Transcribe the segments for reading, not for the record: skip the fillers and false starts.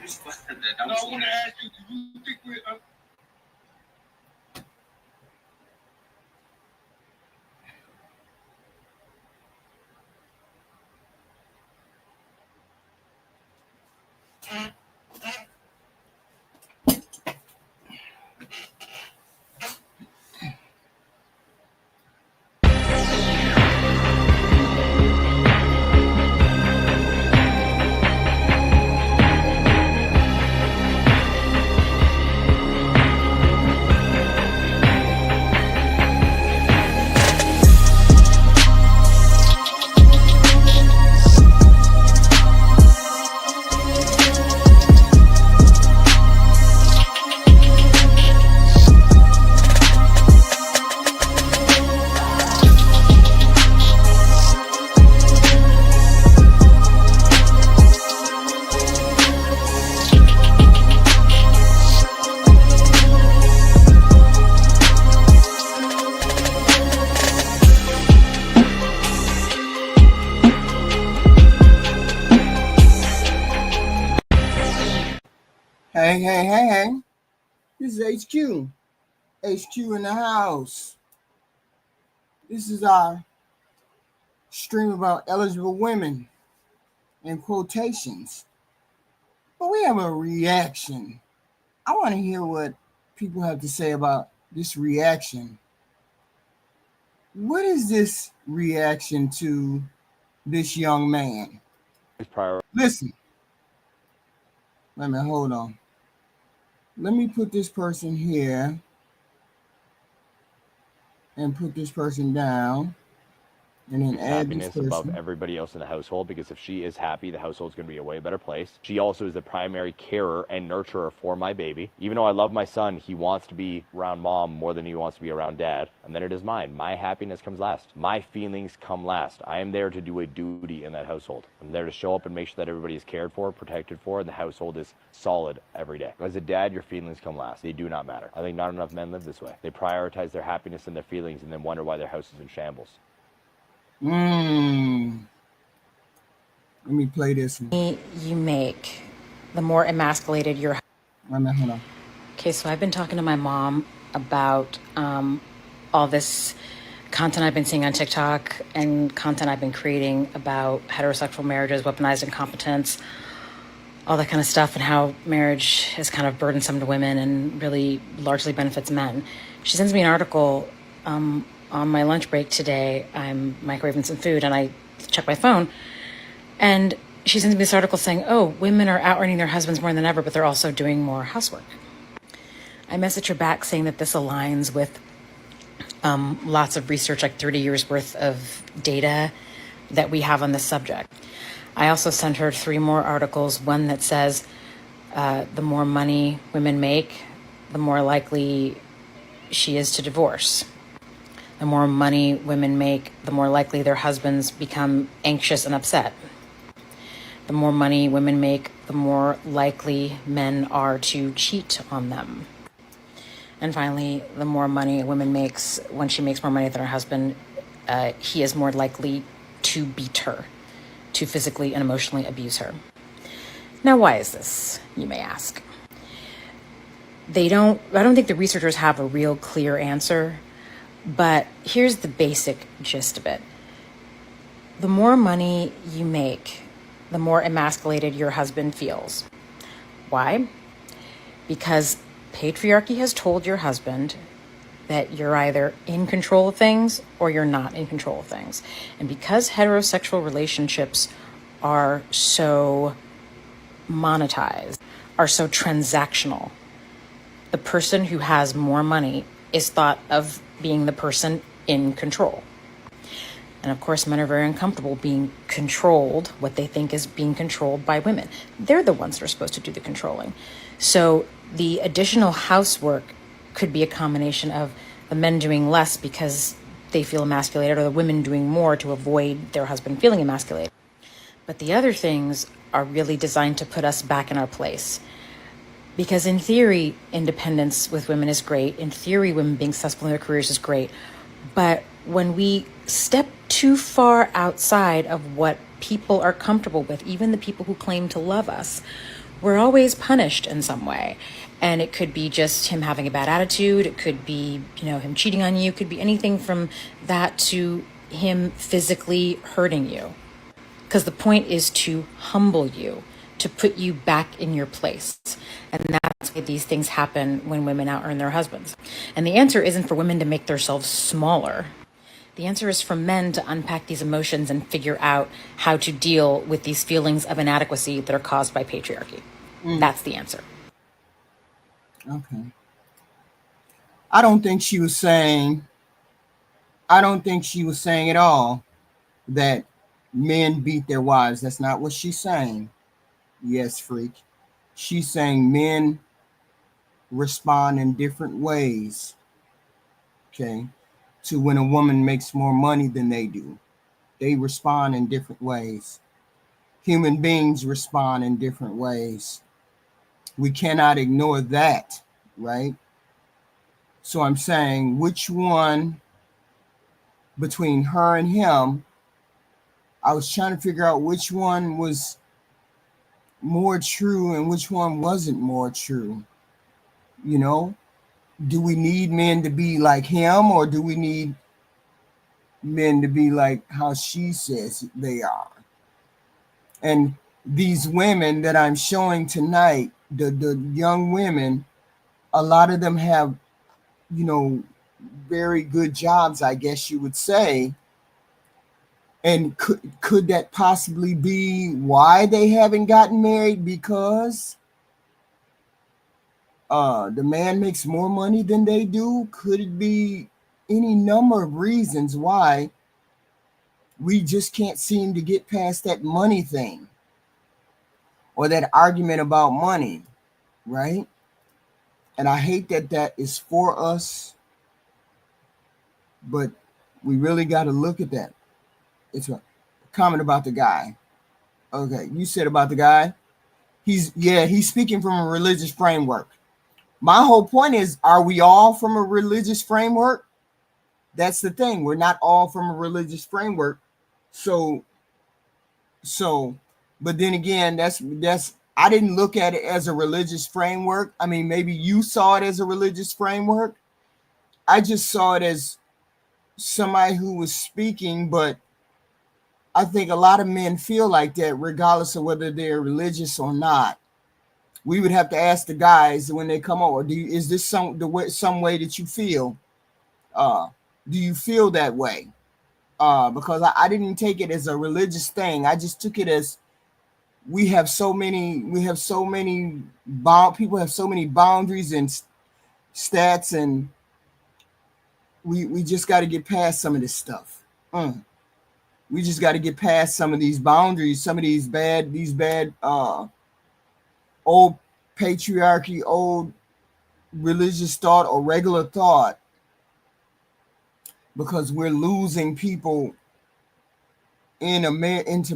No, I want to ask you, do you think we're... Hey. This is HQ. HQ in the house. This is our stream about eligible women in quotations. But we have a reaction. I want to hear what people have to say about this reaction. What is this reaction to this young man? Listen. Wait a minute, hold on. Let me put this person here and put this person down. And then add happiness above everybody else in the household, because if she is happy, the household's going to be a way better place. She also is the primary carer and nurturer for my baby. Even though I love my son, he wants to be around mom more than he wants to be around dad. And then it is mine. My happiness comes last. My feelings come last. I am there to do a duty in that household. I'm there to show up and make sure that everybody is cared for, protected for, and the household is solid every day. As a dad, your feelings come last. They do not matter. I think not enough men live this way. They prioritize their happiness and their feelings and then wonder why their house is in shambles. Let me play this one. You make, the more emasculated your... Hold on. Okay, so I've been talking to my mom about all this content I've been seeing on TikTok and content I've been creating about heterosexual marriages, weaponized incompetence, all that kind of stuff, and how marriage is kind of burdensome to women and really largely benefits men. She sends me an article on my lunch break today. I'm microwaving some food and I check my phone, and she sends me this article saying, oh, women are out-earning their husbands more than ever, but they're also doing more housework. I messaged her back saying that this aligns with lots of research, like 30 years worth of data that we have on this subject. I also sent her 3 more articles, one that says the more money women make, the more likely she is to divorce. The more money women make, the more likely their husbands become anxious and upset. The more money women make, the more likely men are to cheat on them. And finally, the more money a woman makes, when she makes more money than her husband, he is more likely to beat her, to physically and emotionally abuse her. Now, why is this, you may ask? I don't think the researchers have a real clear answer. But here's the basic gist of it. The more money you make, the more emasculated your husband feels. Why? Because patriarchy has told your husband that you're either in control of things or you're not in control of things. And because heterosexual relationships are so monetized, are so transactional, the person who has more money is thought of being the person in control. And of course, men are very uncomfortable being controlled, what they think is being controlled by women. They're the ones that are supposed to do the controlling. So the additional housework could be a combination of the men doing less because they feel emasculated, or the women doing more to avoid their husband feeling emasculated. But the other things are really designed to put us back in our place. Because in theory, independence with women is great. In theory, women being successful in their careers is great. But when we step too far outside of what people are comfortable with, even the people who claim to love us, we're always punished in some way. And it could be just him having a bad attitude. It could be, him cheating on you. It could be anything from that to him physically hurting you. Because the point is to humble you, to put you back in your place. And that's why these things happen when women out earn their husbands. And the answer isn't for women to make themselves smaller. The answer is for men to unpack these emotions and figure out how to deal with these feelings of inadequacy that are caused by patriarchy. That's the answer. Okay. I don't think she was saying at all that men beat their wives. That's not what she's saying. Yes, freak. She's saying men respond in different ways, okay, to when a woman makes more money than they do. They respond in different ways. Human beings respond in different ways. We cannot ignore that, right? So I'm saying, which one between her and him, I was trying to figure out which one was more true and which one wasn't more true. Do we need men to be like him, or do we need men to be like how she says they are? And these women that I'm showing tonight, the young women, a lot of them have, very good jobs, I guess you would say. And could that possibly be why they haven't gotten married? Because the man makes more money than they do? Could it be any number of reasons why we just can't seem to get past that money thing, or that argument about money, right? And I hate that is for us, but we really got to look at that. It's a comment about the guy. Okay, you said about the guy. He's speaking from a religious framework. My whole point is, are we all from a religious framework? That's the thing. We're not all from a religious framework. So, but then again, that's I didn't look at it as a religious framework. I mean, maybe you saw it as a religious framework. I just saw it as somebody who was speaking, but I think a lot of men feel like that, regardless of whether they're religious or not. We would have to ask the guys when they come over, is this some way that you feel? Do you feel that way? Because I didn't take it as a religious thing. I just took it as people have so many boundaries and stats, and we just got to get past some of this stuff. We just got to get past some of these boundaries, some of these bad old patriarchy, old religious thought or regular thought, because we're losing people into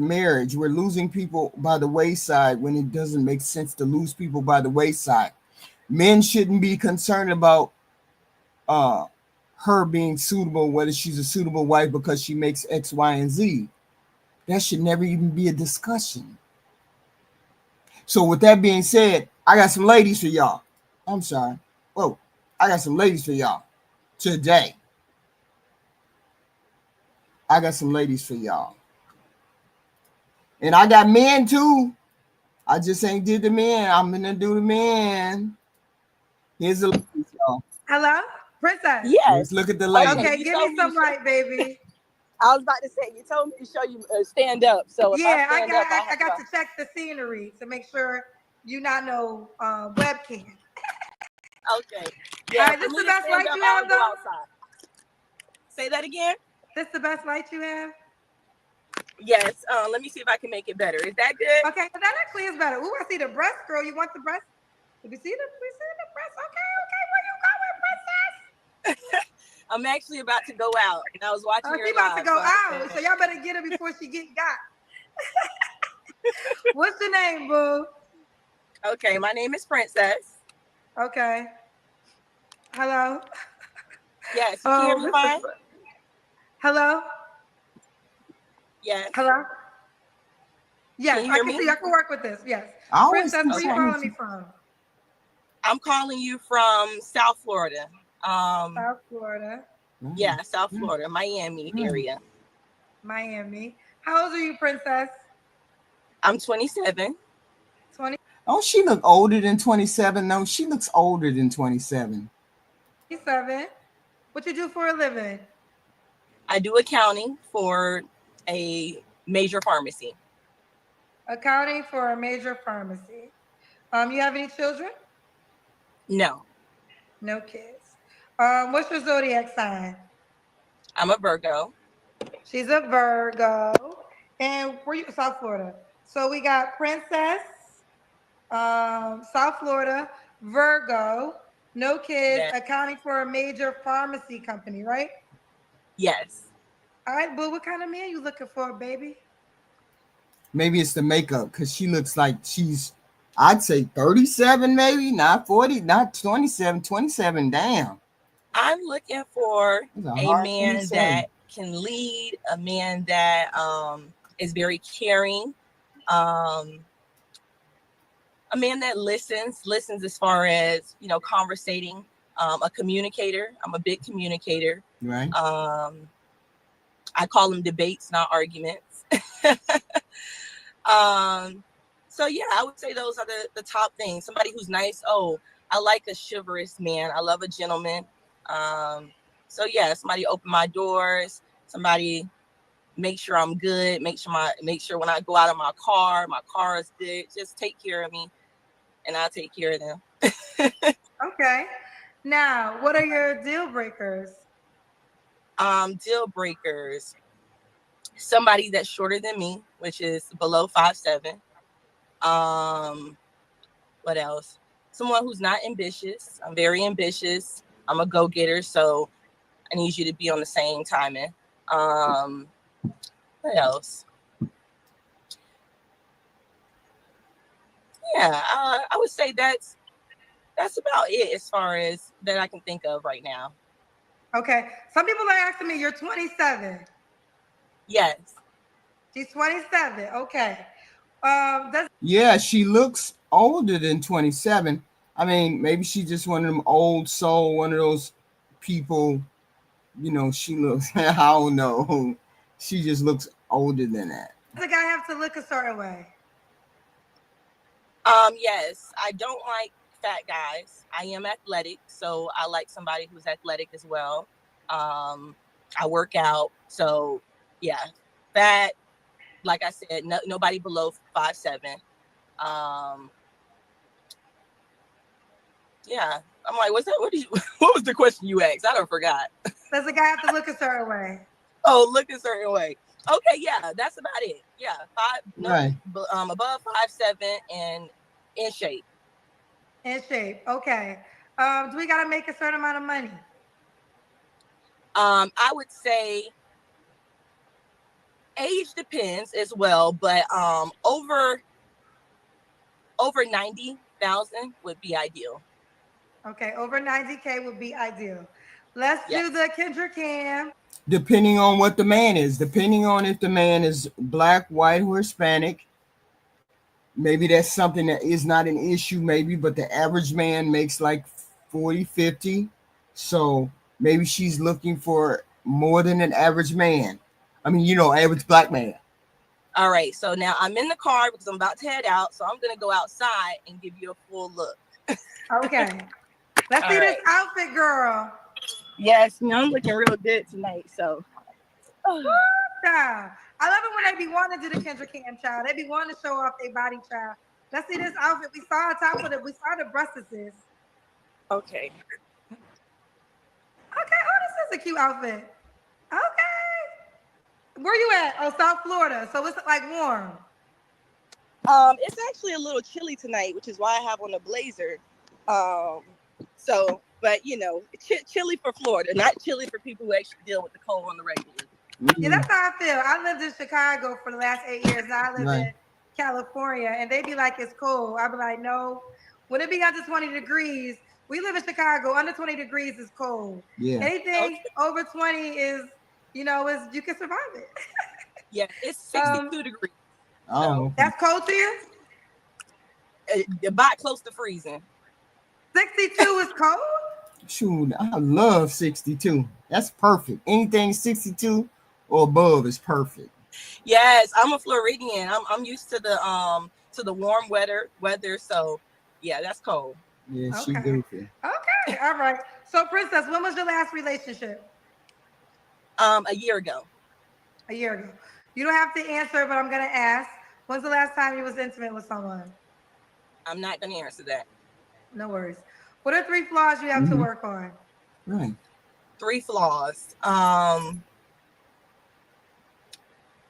marriage. We're losing people by the wayside when it doesn't make sense to lose people by the wayside. Men shouldn't be concerned about her being suitable, whether she's a suitable wife because she makes X, Y, and Z. That should never even be a discussion. So with that being said, I got some ladies for y'all. I'm sorry. Whoa, I got some ladies for y'all today. I got some ladies for y'all. And I got men too. I just ain't did the men. I'm gonna do the men. Here's the ladies, y'all. Hello, princess. Yes. Let's look at the ladies. Okay, give me some light, baby. I was about to say, you told me to show you stand up. So if Yeah, I got to check the scenery to make sure you not no webcam. Okay. Yeah. All right, this is the best light you have, though. Say that again. This the best light you have. Yes. Let me see if I can make it better. Is that good? Okay, that actually is better. Ooh, I see the breast, girl. You want the breast? We see the breast. Okay. Where you going, princess? I'm actually about to go out, and I was watching your live. She about to go out, so y'all better get her before she get got. What's your name, boo? Okay, my name is Princess. Okay. Hello. Yes. You hear me fine? Hello. Yes. Hello. Yes, Can you I hear can me? see. I can work with this. Yes. I always Princess, see where you Okay. calling something. me from? I'm calling you from South Florida. South Florida, Yeah, South Yeah. Florida, Miami Yeah. area. Miami. How old are you, Princess? I'm 27. Oh, she look older than 27. No, she looks older than 27. 27. What you do for a living? I do accounting for a major pharmacy. Accounting for a major pharmacy. You have any children? No, No kids. What's your zodiac sign? I'm a Virgo. She's a Virgo. And where you South Florida. So we got Princess, South Florida, Virgo, no kids, Yeah. accounting for a major pharmacy company, right? Yes. All right, boo, what kind of man you looking for, baby? Maybe it's the makeup because she looks like she's, I'd say 37, maybe not 40, not 27. 27, damn. I'm looking for That's a a hard thing to man say. that can lead, a man that is very caring, um, a man that listens as far as, conversating, a communicator. I'm a big communicator. Right? I call them debates, not arguments. So yeah, I would say those are the top things. Somebody who's nice. Oh, I like a chivalrous man. I love a gentleman. So yeah, somebody open my doors. Somebody make sure I'm good. Make sure when I go out of my car is good. Just take care of me, and I'll take care of them. Okay. Now, what are your deal breakers? Deal breakers. Somebody that's shorter than me, which is below 5'7". What else? Someone who's not ambitious. I'm very ambitious. I'm a go-getter, so I need you to be on the same timing. What else? Yeah, I would say that's about it as far as that I can think of right now. Okay. Some people are asking me, you're 27. Yes. She's 27. Okay. Does Yeah, she looks older than 27. I mean, maybe she's just one of them old soul, one of those people, she looks, I don't know. She just looks older than that. the guy have to look a certain way? Yes, I don't like fat guys. I am athletic, so I like somebody who's athletic as well. I work out, so yeah, fat. Like I said, nobody below 5'7". Yeah, I'm like, what's that? What did you? What was the question you asked? I don't forgot. Does the guy have to look a certain way? Oh, look a certain way. Okay, yeah, that's about it. Yeah, Right. above 5'7" and in shape. In shape. Okay. Do we gotta make a certain amount of money? I would say age depends as well, but over 90,000 would be ideal. Okay, over 90K would be ideal. Let's do Yes. the Kendra Cam. Depending on what the man is, depending on if the man is black, white, or Hispanic, maybe that's something that is not an issue, maybe, but the average man makes like 40, 50. So maybe she's looking for more than an average man. I mean, average black man. All right. So now I'm in the car because I'm about to head out. So I'm gonna go outside and give you a full look. Okay. Let's All see this right. outfit, girl. Yes, I'm looking real good tonight. So. Child. I love it when they be wanting to do the Kendra Cam, child. They be wanting to show off their body, child. Let's see this outfit. We saw on top of it. We saw the breasts. Okay. Okay. Oh, this is a cute outfit. Okay. Where you at? Oh, South Florida. So it's like warm. It's actually a little chilly tonight, which is why I have on a blazer. But chilly for Florida, not chilly for people who actually deal with the cold on the regular. Yeah, that's how I feel. I lived in Chicago for the last 8 years. Now I live Right. in California, and they be like, it's cold. I be like, no. When it be under 20 degrees, we live in Chicago. Under 20 degrees is cold. Yeah. Anything Okay. over 20 is, is you can survive it. Yeah, it's 62 degrees. Oh, That's cold to you? About close to freezing. 62 is cold? shoot, I love 62. That's perfect. Anything 62 or above is perfect. Yes, I'm a Floridian. I'm used to the warm weather. So yeah, that's cold. Yeah, she Okay. goofy. Okay. All right. So, Princess, when was your last relationship? A year ago. A year ago. You don't have to answer, but I'm gonna ask. When's the last time you was intimate with someone? I'm not gonna answer that. No worries. What are 3 flaws you have to work on? Right. 3 flaws.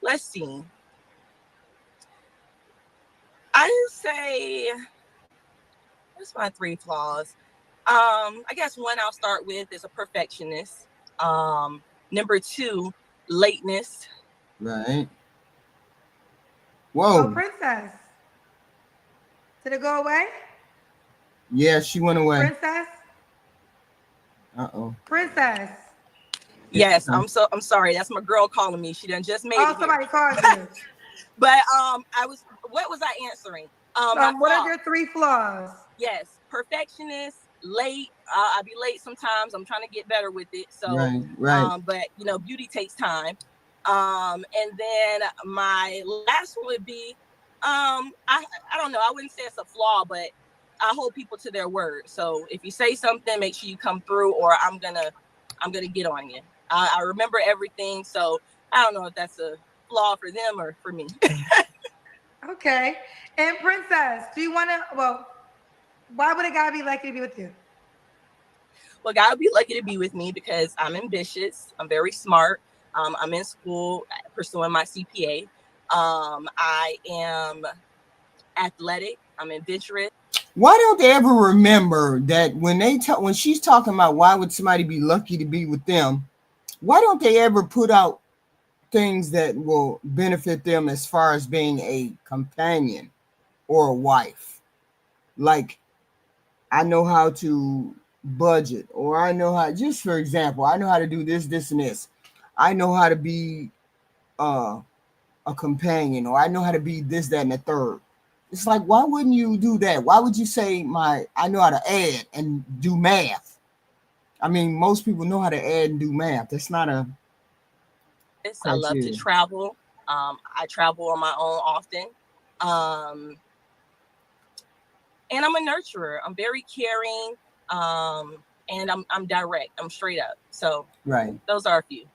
Let's see. I would say, what's my 3 flaws? I guess one I'll start with is a perfectionist. Number 2, lateness. Right. Oh, Whoa. Princess. Did it go away? Yeah, she went away. Princess? Uh-oh. Princess. Yes, I'm sorry. That's my girl calling me. She done just made it somebody here. called you. But what was I answering? My What are flaw. your 3 flaws? Yes, perfectionist, late. I be late sometimes. I'm trying to get better with it. So, Right. But beauty takes time. And then my last one would be, I don't know. I wouldn't say it's a flaw, but I hold people to their word. So if you say something, make sure you come through, or I'm gonna get on you. I remember everything, so I don't know if that's a flaw for them or for me. Okay. And Princess, do you want to? Well, why would a guy be lucky to be with you? Well, God would be lucky to be with me because I'm ambitious. I'm very smart. I'm in school pursuing my CPA. I am athletic. I'm adventurous. Why don't they ever remember that when she's talking about why would somebody be lucky to be with them? Why don't they ever put out things that will benefit them as far as being a companion or a wife? Like, I know how to budget, or I know how, just for example, I know how to do this, this, and this. I know how to be a companion, or I know how to be this, that, and the third. It's like, why wouldn't you do that? Why would you say I know how to add and do math? I mean, most people know how to add and do math. That's not a I love to criteria. travel. I travel on my own often. And I'm a nurturer. I'm very caring. And I'm direct. I'm straight up. So Right. those are a few.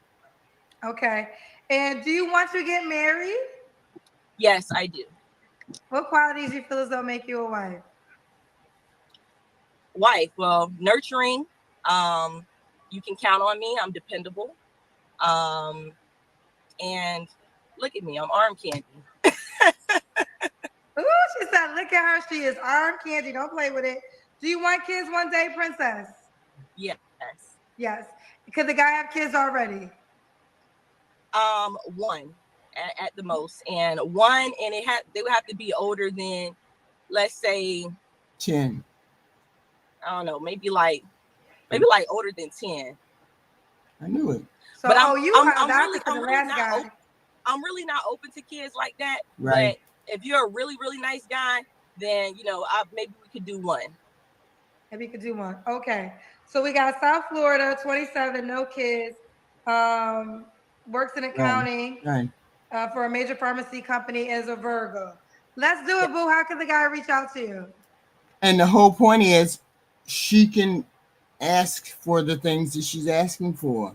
Okay. And do you want to get married? Yes, I do. What qualities do you feel as though make you a wife? Wife, well, nurturing. You can count on me. I'm dependable. And look at me. I'm arm candy. Ooh, she said, look at her. She is arm candy. Don't play with it. Do you want kids one day, Princess? Yes. Yes. Could the guy have kids already? One at the most, and one, and they would have to be older than, let's say, 10. I don't know, maybe like older than 10. I knew it. So, But I'm really not open to kids like that. Right. But if you're a really, really nice guy, then maybe we could do one. Maybe we could do one. Okay. So we got South Florida, 27, no kids. Works in accounting. Right. For a major pharmacy company as a Virgo. Let's do it, boo. How can the guy reach out to you? And the whole point is she can ask for the things that she's asking for.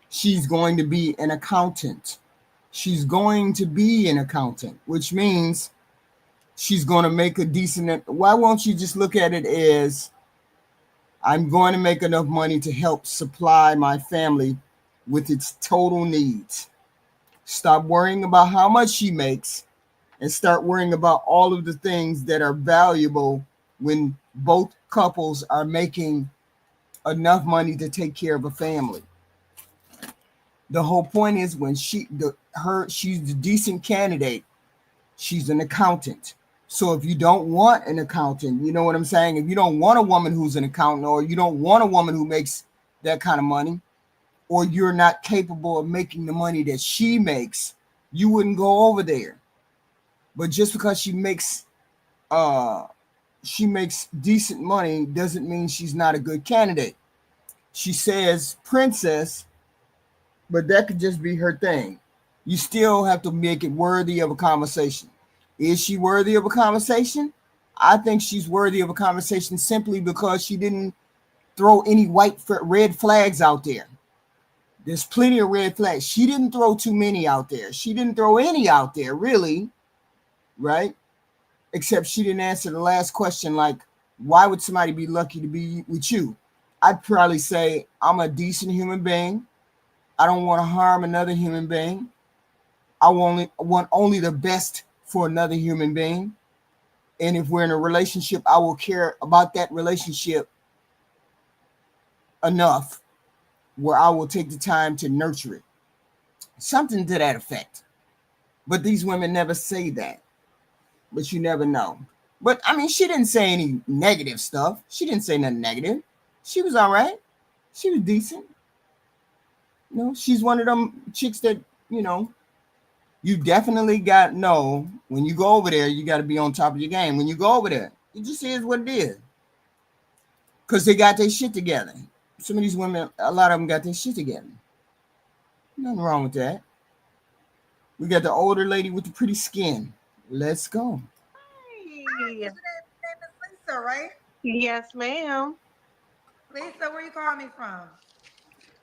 She's going to be an accountant. Which means she's going to make a decent. Why won't you just look at it as, I'm going to make enough money to help supply my family with its total needs. Stop worrying about how much she makes and start worrying about all of the things that are valuable when both couples are making enough money to take care of a family. The whole point is when she's the decent candidate, she's an accountant. So if you don't want an accountant, you know what I'm saying? If you don't want a woman who's an accountant, or you don't want a woman who makes that kind of money, or you're not capable of making the money that she makes, you wouldn't go over there. But just because she makes decent money doesn't mean she's not a good candidate. She says princess, but that could just be her thing. You still have to make it worthy of a conversation. Is she worthy of a conversation? I think she's worthy of a conversation simply because she didn't throw any red flags out there. There's plenty of red flags. She didn't throw too many out there. She didn't throw any out there, really, right? Except she didn't answer the last question, like, why would somebody be lucky to be with you? I'd probably say, I'm a decent human being. I don't want to harm another human being. I want only the best for another human being. And if we're in a relationship, I will care about that relationship enough where I will take the time to nurture it. Something to that effect. But these women never say that. But you never know. But I mean, she didn't say any negative stuff. She didn't say nothing negative. She was all right. She was decent. You know, she's one of them chicks that, you know, you definitely got no. When you go over there, you got to be on top of your game. When you go over there, it just is what it is. Because they got their shit together. Some of these women, a lot of them got their shit together. Nothing wrong with that. We got the older lady with the pretty skin. Let's go. Hi, your name is Lisa, right? Yes, ma'am. Lisa, where you calling me from?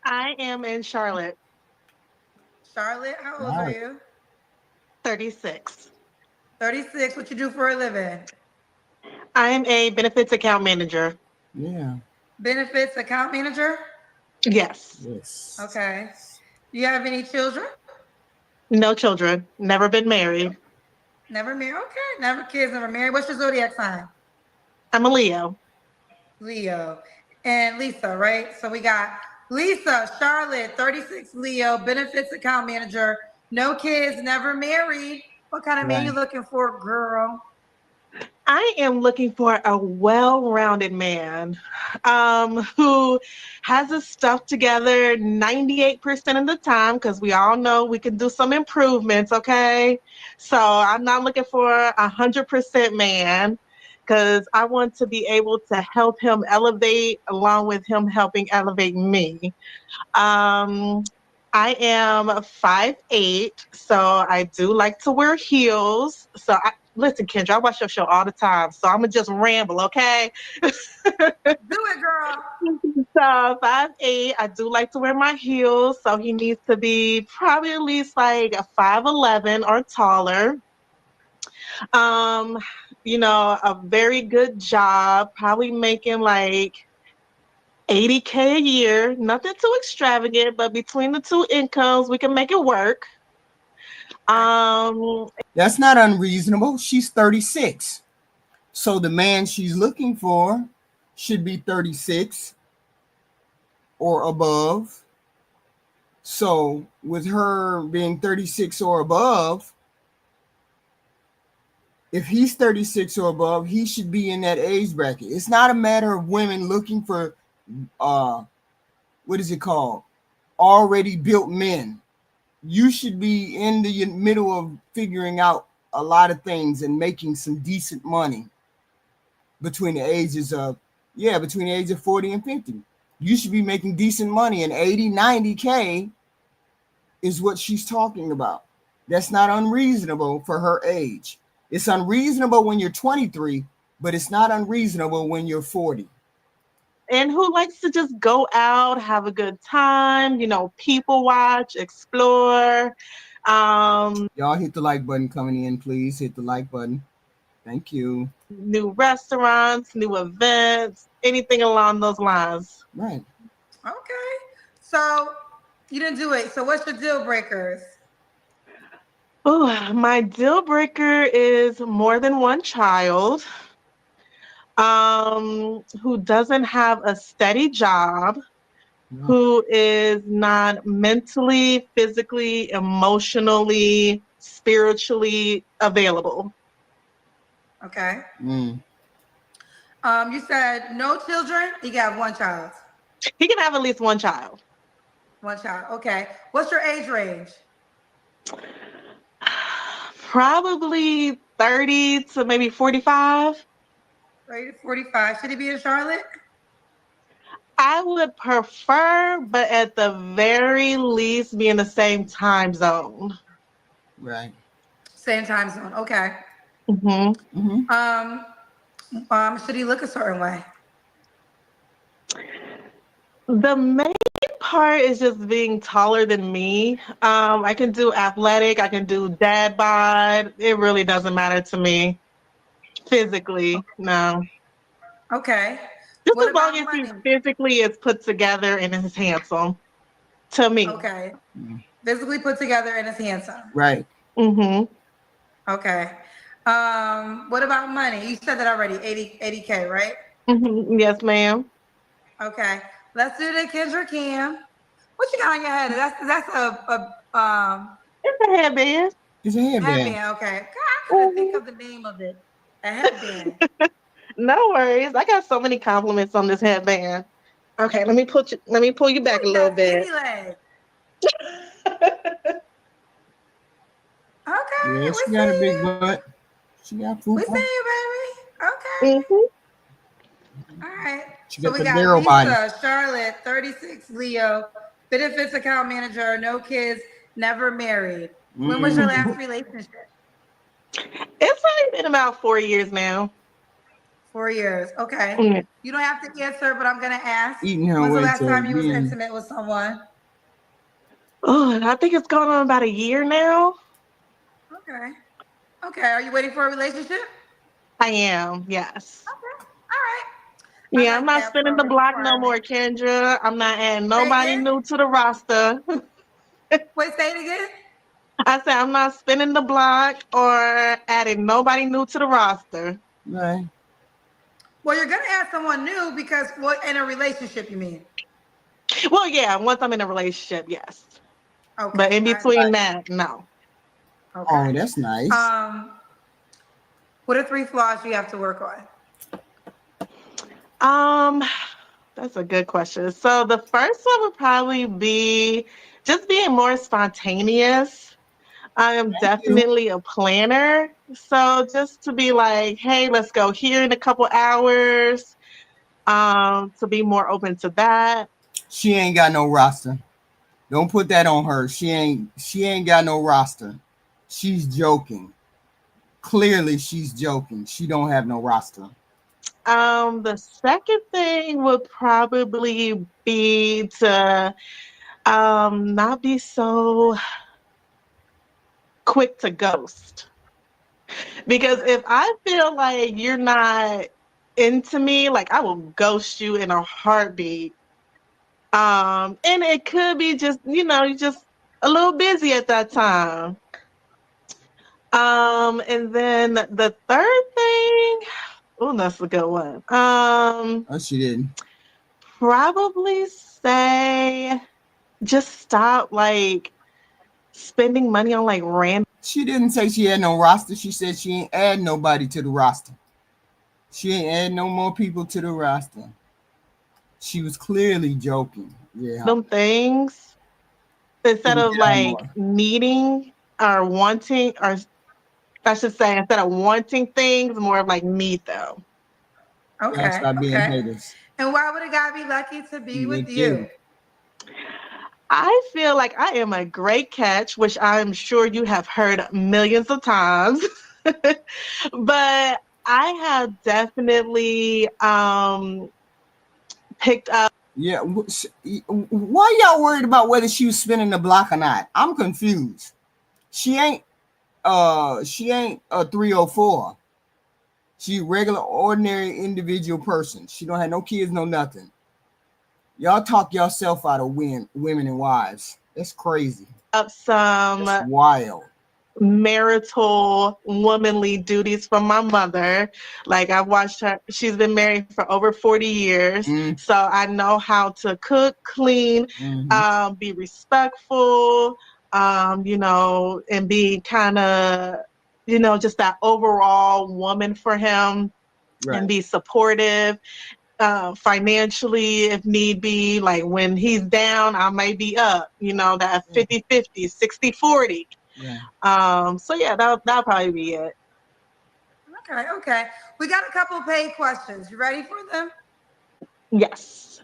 I am in Charlotte, Charlotte, how old are you? 36. 36. What you do for a living? I am a benefits account manager. Yeah. Benefits account manager? Yes. Yes. Okay. Do you have any children? No children. Never been married. Never married. Okay. Never kids, never married. What's your zodiac sign? I'm a Leo. Leo. And Lisa, right? So we got Lisa, Charlotte, 36, Leo, benefits account manager, no kids, never married. What kind of man you looking for, girl? I am looking for a well-rounded man who has his stuff together 98% of the time, because we all know we can do some improvements, okay? So I'm not looking for 100% man, because I want to be able to help him elevate along with him helping elevate me. I am 5'8", so I do like to wear heels. Listen, Kendra, I watch your show all the time, so I'm gonna just ramble, okay? Do it, girl. So 5'8", I do like to wear my heels, so he needs to be probably at least like a 5'11" or taller. Um, a very good job, probably making like 80K a year, nothing too extravagant, but between the two incomes, we can make it work. That's not unreasonable. She's 36. So the man she's looking for should be 36 or above. So with her being 36 or above, if he's 36 or above, he should be in that age bracket. It's not a matter of women looking for what is it called? Already built men. You should be in the middle of figuring out a lot of things and making some decent money between the ages of 40 and 50. You should be making decent money, and 80, 90K is what she's talking about. That's not unreasonable for her age. It's unreasonable when you're 23, but it's not unreasonable when you're 40. And who likes to just go out, have a good time, people watch, explore. Y'all hit the like button coming in, please. Hit the like button. Thank you. New restaurants, new events, anything along those lines. Right. Okay. So you didn't do it. So what's your deal breakers? Oh, my deal breaker is more than one child. Who doesn't have a steady job, who is not mentally, physically, emotionally, spiritually available. Okay. You said no children. You got one child. He can have at least one child. One child. Okay. What's your age range? Probably 30 to maybe 45. 30 to 45. Should he be in Charlotte? I would prefer, but at the very least, be in the same time zone. Right. Same time zone. Okay. Mm-hmm. Should he look a certain way? The main part is just being taller than me. I can do athletic. I can do dad bod. It really doesn't matter to me physically. No. Okay. Just What as long about as he money? physically is put together and is handsome to me. Okay. Physically put together and is handsome. Right. Mm-hmm. Okay. What about money? You said that already. 80K, right? Mm-hmm. Yes, ma'am. Okay. Let's do the Kendra Cam. What you got on your head? That's a It's a headband. It's a headband. headband. Okay. God, I couldn't think of the name of it. A headband. No worries. I got so many compliments on this headband. Okay, let me pull you back a You little got bit. skinny legs. Okay. Yeah, We she got a see big you. butt. She got food. We see you, baby. Okay. Mm-hmm. All right. She So got we the got barrel body. Lisa, Charlotte, 36, Leo, benefits account manager, no kids, never married. When was your last relationship? It's only been about 4 years now. 4 years. Okay. Mm. You don't have to answer, but I'm gonna ask. Eating her When's the way last to time you was being. intimate with someone? Oh, I think it's going on about a year now. Okay. Okay. Are you waiting for a relationship? I am, yes. Okay. All right. I Yeah, I'm like not that spinning for the a block no more, requirement. Kendra. I'm not adding Say nobody again? new to the roster. Wait, say it again? I said I'm not spinning the block or adding nobody new to the roster. Right. Well, you're gonna add someone new because what in a relationship you mean? Well, yeah, once I'm in a relationship, yes. Okay. But in between that, no. Okay. Oh, that's nice. What are 3 flaws you have to work on? That's a good question. So the first one would probably be just being more spontaneous. I am definitely a planner. So just to be like, hey, let's go here in a couple hours. To be more open to that. She ain't got no roster. Don't put that on her. She ain't got no roster. She's joking. Clearly she's joking. She don't have no roster. The second thing would probably be to not be so quick to ghost. Because if I feel like you're not into me, like I will ghost you in a heartbeat. And it could be just, you're just a little busy at that time. And then the third thing, oh, that's a good one. Oh, she didn't. Probably say just stop like spending money on like random. She didn't say she had no roster. She said she ain't add nobody to the roster. She ain't add no more people to the roster. She was clearly joking. Yeah. Things instead of like needing or wanting, or I should say instead of wanting things, more of like need them. Okay. Stop being haters. And why would a guy be lucky to be with you? I feel like I am a great catch, which I'm sure you have heard millions of times. But I have definitely picked up. Yeah. Why y'all worried about whether she was spinning the block or not? I'm confused. She ain't a 304. She regular, ordinary individual person. She don't have no kids, no nothing. Y'all talk yourself out of women and wives. That's crazy. Up some That's wild. Marital womanly duties from my mother. Like I've watched her, she's been married for over 40 years. So I know how to cook, clean, be respectful, and be kind of, just that overall woman for him. Right. And be supportive. Financially, if need be, like when he's down, I may be up, that 50-50, 60-40. Yeah. So yeah, that'll probably be it. Okay. We got a couple paid questions. You ready for them? Yes.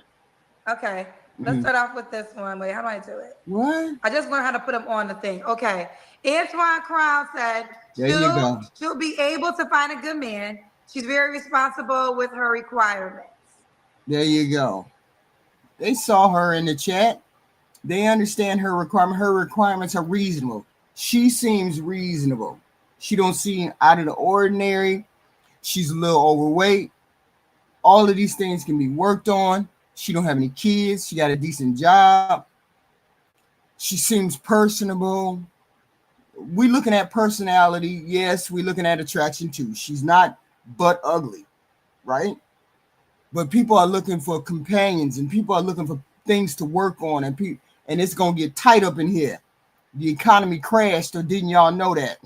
Okay. Let's start off with this one. Wait, how do I do it? What? I just learned how to put them on the thing. Okay. Antoine Crown said There you go. she'll be able to find a good man. She's very responsible with her requirements. There you go. They saw her in the chat. They understand her requirement. Her requirements are reasonable. She seems reasonable. She don't seem out of the ordinary. She's a little overweight. All of these things can be worked on. She don't have any kids. She got a decent job. She seems personable. We looking at personality. Yes, we looking at attraction too. She's not but ugly, right? But people are looking for companions, and people are looking for things to work on, and it's gonna get tight up in here. The economy crashed, or didn't y'all know that?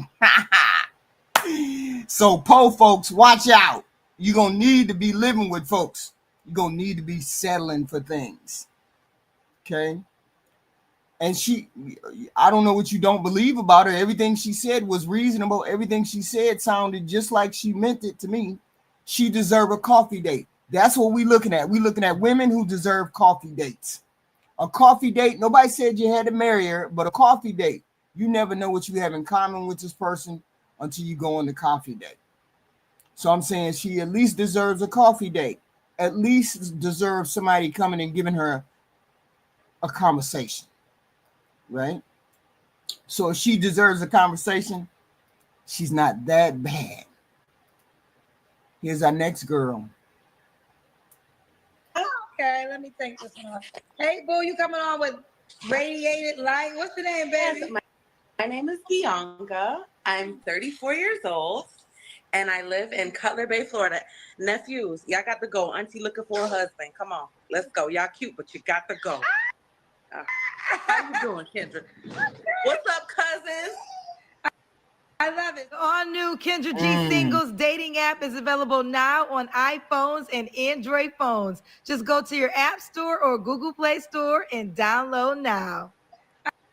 So, folks, watch out. You're gonna need to be living with folks. You're gonna need to be settling for things. Okay. And I don't know what you don't believe about her. Everything she said was reasonable. Everything she said sounded just like she meant it to me. She deserved a coffee date. That's what we're looking at. We're looking at women who deserve coffee dates. A coffee date, nobody said you had to marry her, but a coffee date. You never know what you have in common with this person until you go on the coffee date. So I'm saying she at least deserves a coffee date. At least deserves somebody coming and giving her a conversation. Right? So if she deserves a conversation, she's not that bad. Here's our next girl. Okay, let me think this one. Hey, boo, you coming on with radiated light? What's your name, baby? Yes, my name is Bianca. I'm 34 years old, and I live in Cutler Bay, Florida. Nephews, y'all got to go. Auntie looking for a husband. Come on, let's go. Y'all cute, but you got to go. How you doing, Kendra? What's up, cousins? I love it. The all-new Kendra G Singles dating app is available now on iPhones and Android phones. Just go to your App Store or Google Play Store and download now.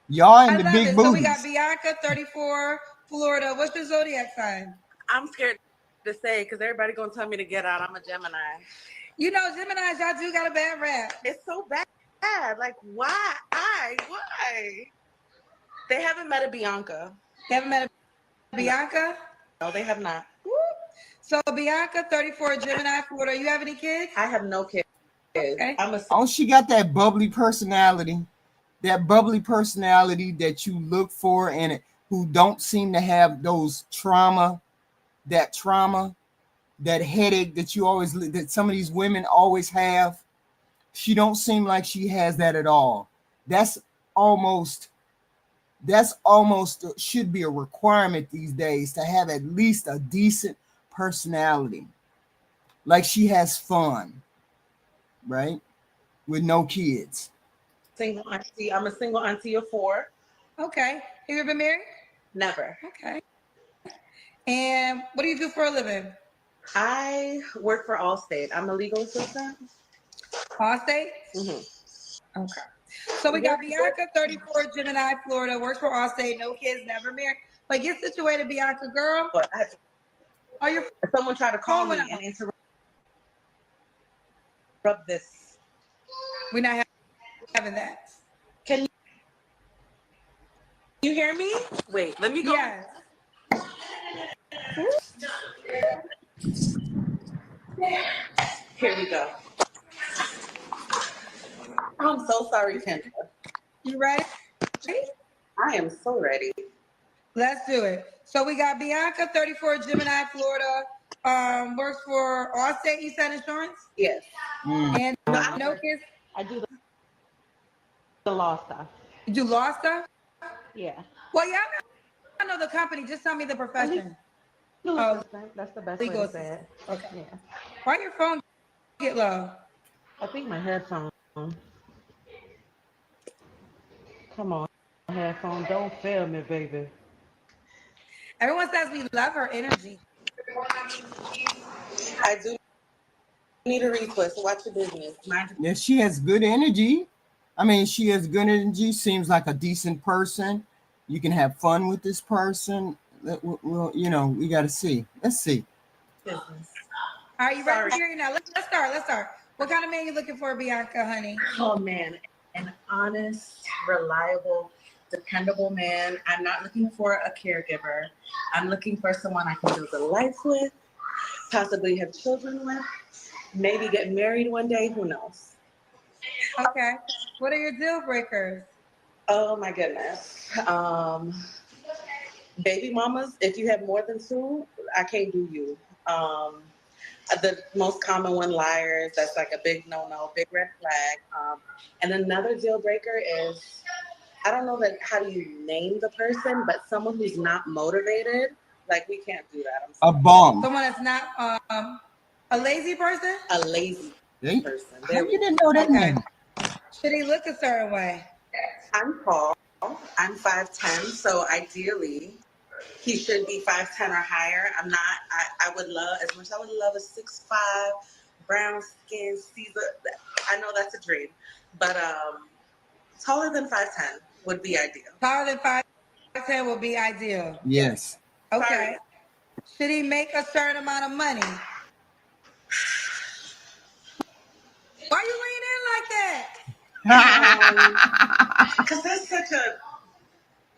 Y'all in the big booties. So we got Bianca, 34, Florida. What's your zodiac sign? I'm scared to say because everybody gonna tell me to get out. I'm a Gemini. You know, Geminis, y'all do got a bad rap. It's so bad. Like, why? Why? They haven't met a Bianca. They haven't met a Bianca? No, they have not. So Bianca, 34, Gemini, Florida. You have any kids? I have no kids. Okay. She got that bubbly personality. That bubbly personality that you look for and who don't seem to have those trauma, that headache that that some of these women always have. She don't seem like she has that at all. That's almost should be a requirement these days to have at least a decent personality. Like she has fun, right? With no kids. Single auntie. I'm a single auntie of 4. Okay. Have you ever been married? Never. Okay. And what do you do for a living? I work for Allstate. I'm a legal assistant. Allstate? Mm-hmm. Okay. So we got Bianca, 34, Gemini, Florida, works for Allstate, no kids, never married. But get situated, Bianca, girl. But someone tried to call me and interrupt this. We're not having that. Can you hear me? Wait, let me go. Yes. Here we go. I'm so sorry, Kendra. You ready? I am so ready. Let's do it. So we got Bianca, 34, Gemini, Florida, works for Allstate, you said insurance? Yes. And no kids? I do the law stuff. You do law stuff? Yeah. Well, yeah, I know the company. Just tell me the profession. That's the best way to say it. Okay. Yeah. Why your phone get low? I think my headphone. Come on, headphone. Don't fail me, baby. Everyone says we love her energy. I do need a request. Watch your business. Yeah, she has good energy. I mean, she has good energy. Seems like a decent person. You can have fun with this person. Well, you know, we got to see. Let's see. Business. Are you ready to hear you now? Let's start. Let's start. What kind of man you looking for, Bianca, honey? Oh man, an honest, reliable, dependable man. I'm not looking for a caregiver. I'm looking for someone I can build a life with, possibly have children with, maybe get married one day. Who knows? Okay. What are your deal breakers? Oh my goodness. Baby mamas, if you have more than two, I can't do you. The most common one, liars. That's like a big no-no, big red flag. And another deal breaker is, I don't know that how do you name the person, but someone who's not motivated. Like we can't do that. A bum. Someone that's not a lazy person. A lazy person. How you didn't know that name? Should he look a certain way? I'm tall. I'm 5'10", so ideally he should be 5'10" or higher. I'm not. I would love as much. I would love a 6'5", brown skin, Caesar. I know that's a dream, but taller than 5'10" would be ideal. Taller than 5'10" would be ideal. Yes. Okay. Sorry. Should he make a certain amount of money? Why you lean in like that? Because that's such a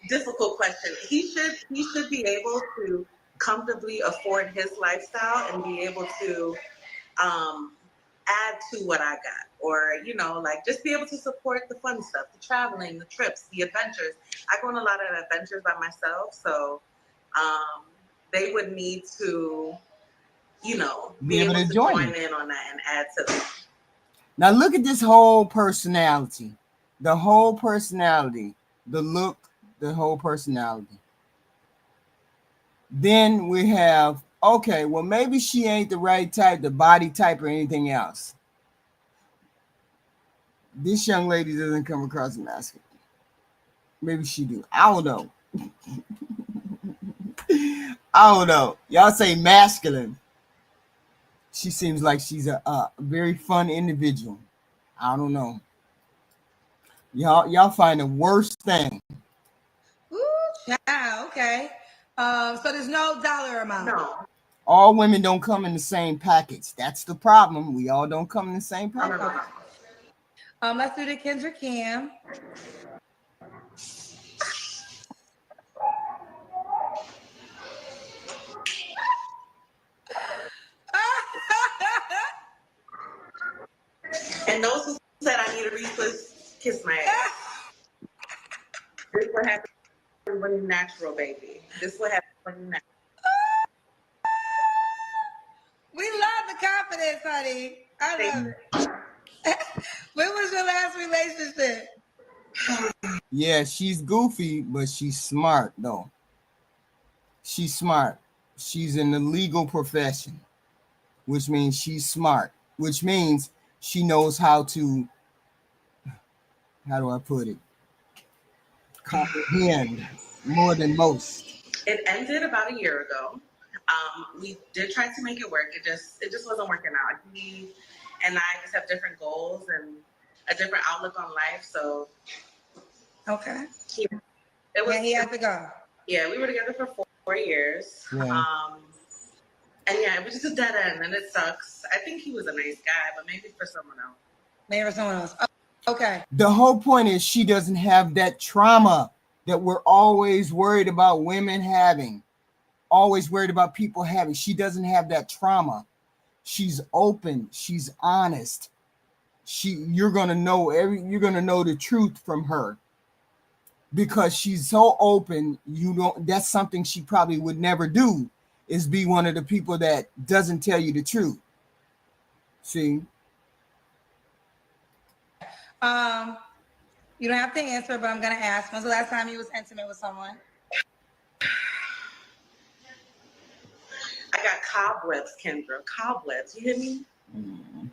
difficult question. He should be able to comfortably afford his lifestyle and be able to add to what I got, or like just be able to support the fun stuff, the traveling, the trips, the adventures. I go on a lot of adventures by myself, so they would need to, be able to join in on that and add to that. Now look at this whole personality, the whole personality, the look, the whole personality. Then we have, okay, well, maybe she ain't the right type, the body type or anything else. This young lady doesn't come across masculine. Maybe she do. I don't know. I don't know. Y'all say masculine. She seems like she's a very fun individual. I don't know. Y'all find the worst thing. Ooh, yeah, okay. So there's no dollar amount. No. All women don't come in the same package. That's the problem. We all don't come in the same package. Let's do the Kendrick Cam. And those who said I need a reflex, kiss my ass. This is what happens when you're natural, baby. This is what happens when you're natural. We love the confidence, honey. I love it. When was your last relationship? Yeah, she's goofy, but she's smart, though. She's smart. She's in the legal profession, which means she's smart, which means she knows how to, how do I put it? Comprehend more than most. It ended about a year ago. We did try to make it work. It just wasn't working out. He and I just have different goals and a different outlook on life. So okay, he had to go. Yeah, we were together for 4 years. Yeah. And yeah, it was just a dead end, and it sucks. I think he was a nice guy, but maybe for someone else. Maybe for someone else. Oh, okay. The whole point is she doesn't have that trauma that we're always worried about women having, always worried about people having. She doesn't have that trauma. She's open. She's honest. You're gonna know the truth from her because she's so open. That's something she probably would never do, is be one of the people that doesn't tell you the truth. See? You don't have to answer, but I'm gonna ask. When's the last time you was intimate with someone? I got cobwebs, Kendra. Cobwebs. You hear me? Mm-hmm.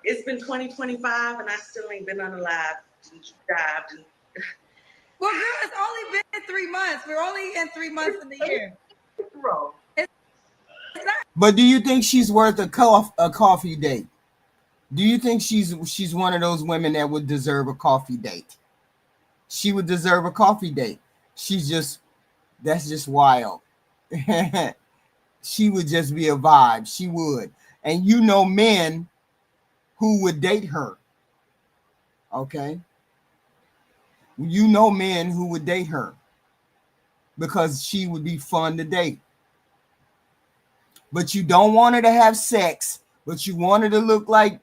It's been 2025 and I still ain't been unalive and dived. Well, girl, it's only been 3 months. We're only in 3 months in the year. It's not. But do you think she's worth a coffee date? Do you think she's one of those women that would deserve a coffee date? She would deserve a coffee date. That's just wild. She would just be a vibe. She would. And you know men who would date her. Okay? You know men who would date her because she would be fun to date. But you don't want her to have sex, but you want her to look like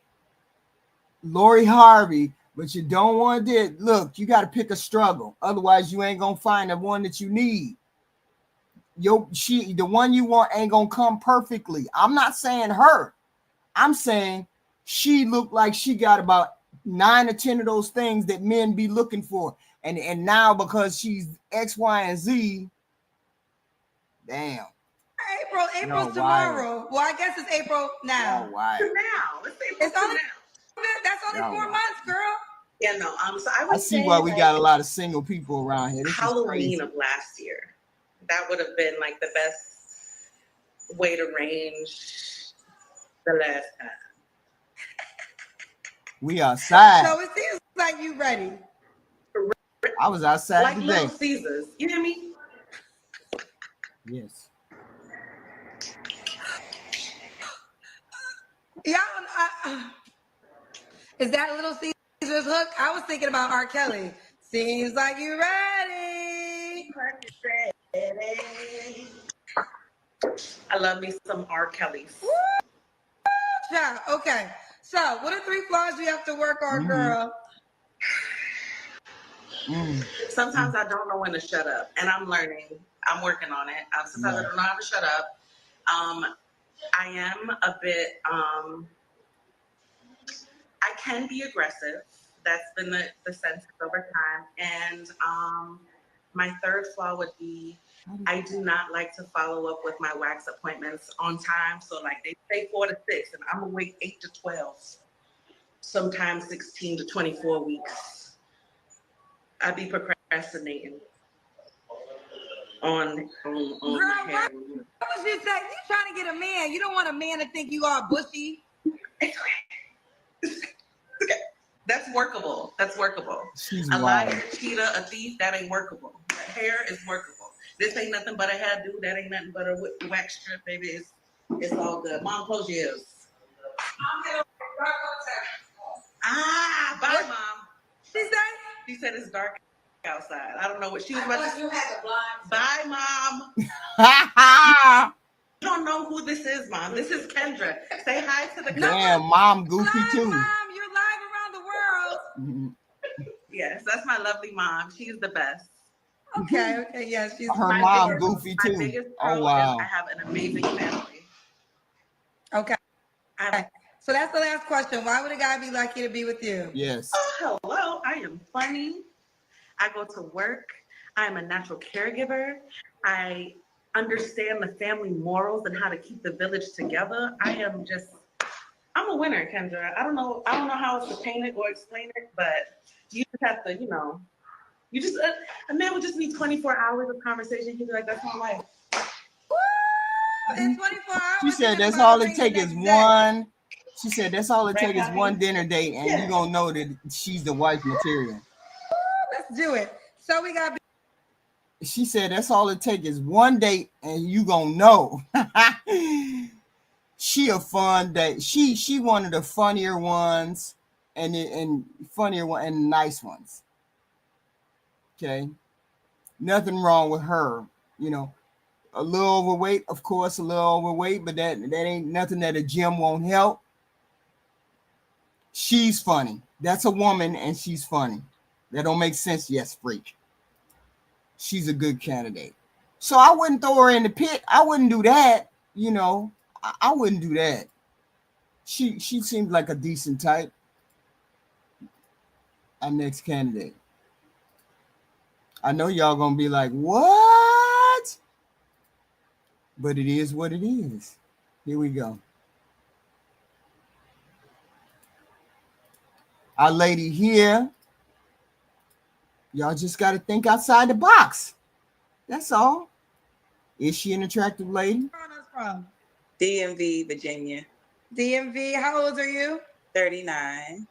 Lori Harvey, but you don't want it. Look, you got to pick a struggle. Otherwise, you ain't going to find the one that you need. The one you want ain't going to come perfectly. I'm not saying her. I'm saying she looked like she got about 9 or 10 of those things that men be looking for. And now because she's X, Y, and Z, damn. April's tomorrow. Well, I guess it's April now. Now. It's only that's only 4 months, girl. Yeah, no. So I see why we got a lot of single people around here. This Halloween of last year. That would have been like the best way to range the last time. We outside. So it seems like you ready. I was outside like today. Little Caesars. You hear me? Yes. Yeah. Is that Little Caesar's hook? I was thinking about R. Kelly. Seems like you're ready. I love me some R. Kelly's. Yeah. Okay. So, what are 3 flaws you have to work on, girl? Sometimes I don't know when to shut up, and I'm learning. I'm working on it. Sometimes I don't know how to shut up. I am a bit. I can be aggressive. That's been the sense over time. And my 3rd flaw would be I do not like to follow up with my wax appointments on time. So like they say 4 to 6, and I'm gonna wait 8 to 12, sometimes 16 to 24 weeks. I'd be procrastinating on Girl, hair. what was you saying? You trying to get a man. You don't want a man to think you all bushy. It's okay. That's workable. She's a wild. liar, a cheater, a thief, that ain't workable. The hair is workable. This ain't nothing but a hairdo. That ain't nothing but a wax strip, baby. It's all good. Mom, close your ears. Bye, Mom. She said it's dark outside. I don't know what she was about to say. You had the blind. Bye, Mom. You don't know who this is, Mom. This is Kendra. Say hi to the Damn, Mom goofy too. Mom, you're live around the world. Yes, that's my lovely mom. She's the best. Okay, yes, she's her mom goofy too. My biggest pro is I have an amazing family. Okay. So that's the last question. Why would a guy be lucky to be with you? Yes. Oh, hello. I am funny. I go to work. I am a natural caregiver. I understand the family morals and how to keep the village together. I'm a winner, Kendra. I don't know how else to paint it or explain it, but you just have to, a man would just need 24 hours of conversation. He'd be like, that's my life. In 24 hours. She said that's all it takes is one. She said that's all it takes is one dinner date, and you're gonna know that she's the wife material. Let's do it. So we got. She said that's all it takes is one date, and you gonna know. She a fun date. She one of the funnier ones, and funnier one and nice ones. Okay, nothing wrong with her. A little overweight, of course, a little overweight, but that ain't nothing that a gym won't help. She's funny. That's a woman, and she's funny. That don't make sense. Yes, freak. She's a good candidate. So I wouldn't throw her in the pit. I wouldn't do that. I wouldn't do that. She seems like a decent type. Our next candidate. I know y'all gonna be like, what? But it is what it is. Here we go. Our lady here. Y'all just got to think outside the box. That's all. Is she an attractive lady? Where are us from? DMV, Virginia. DMV. How old are you? 39.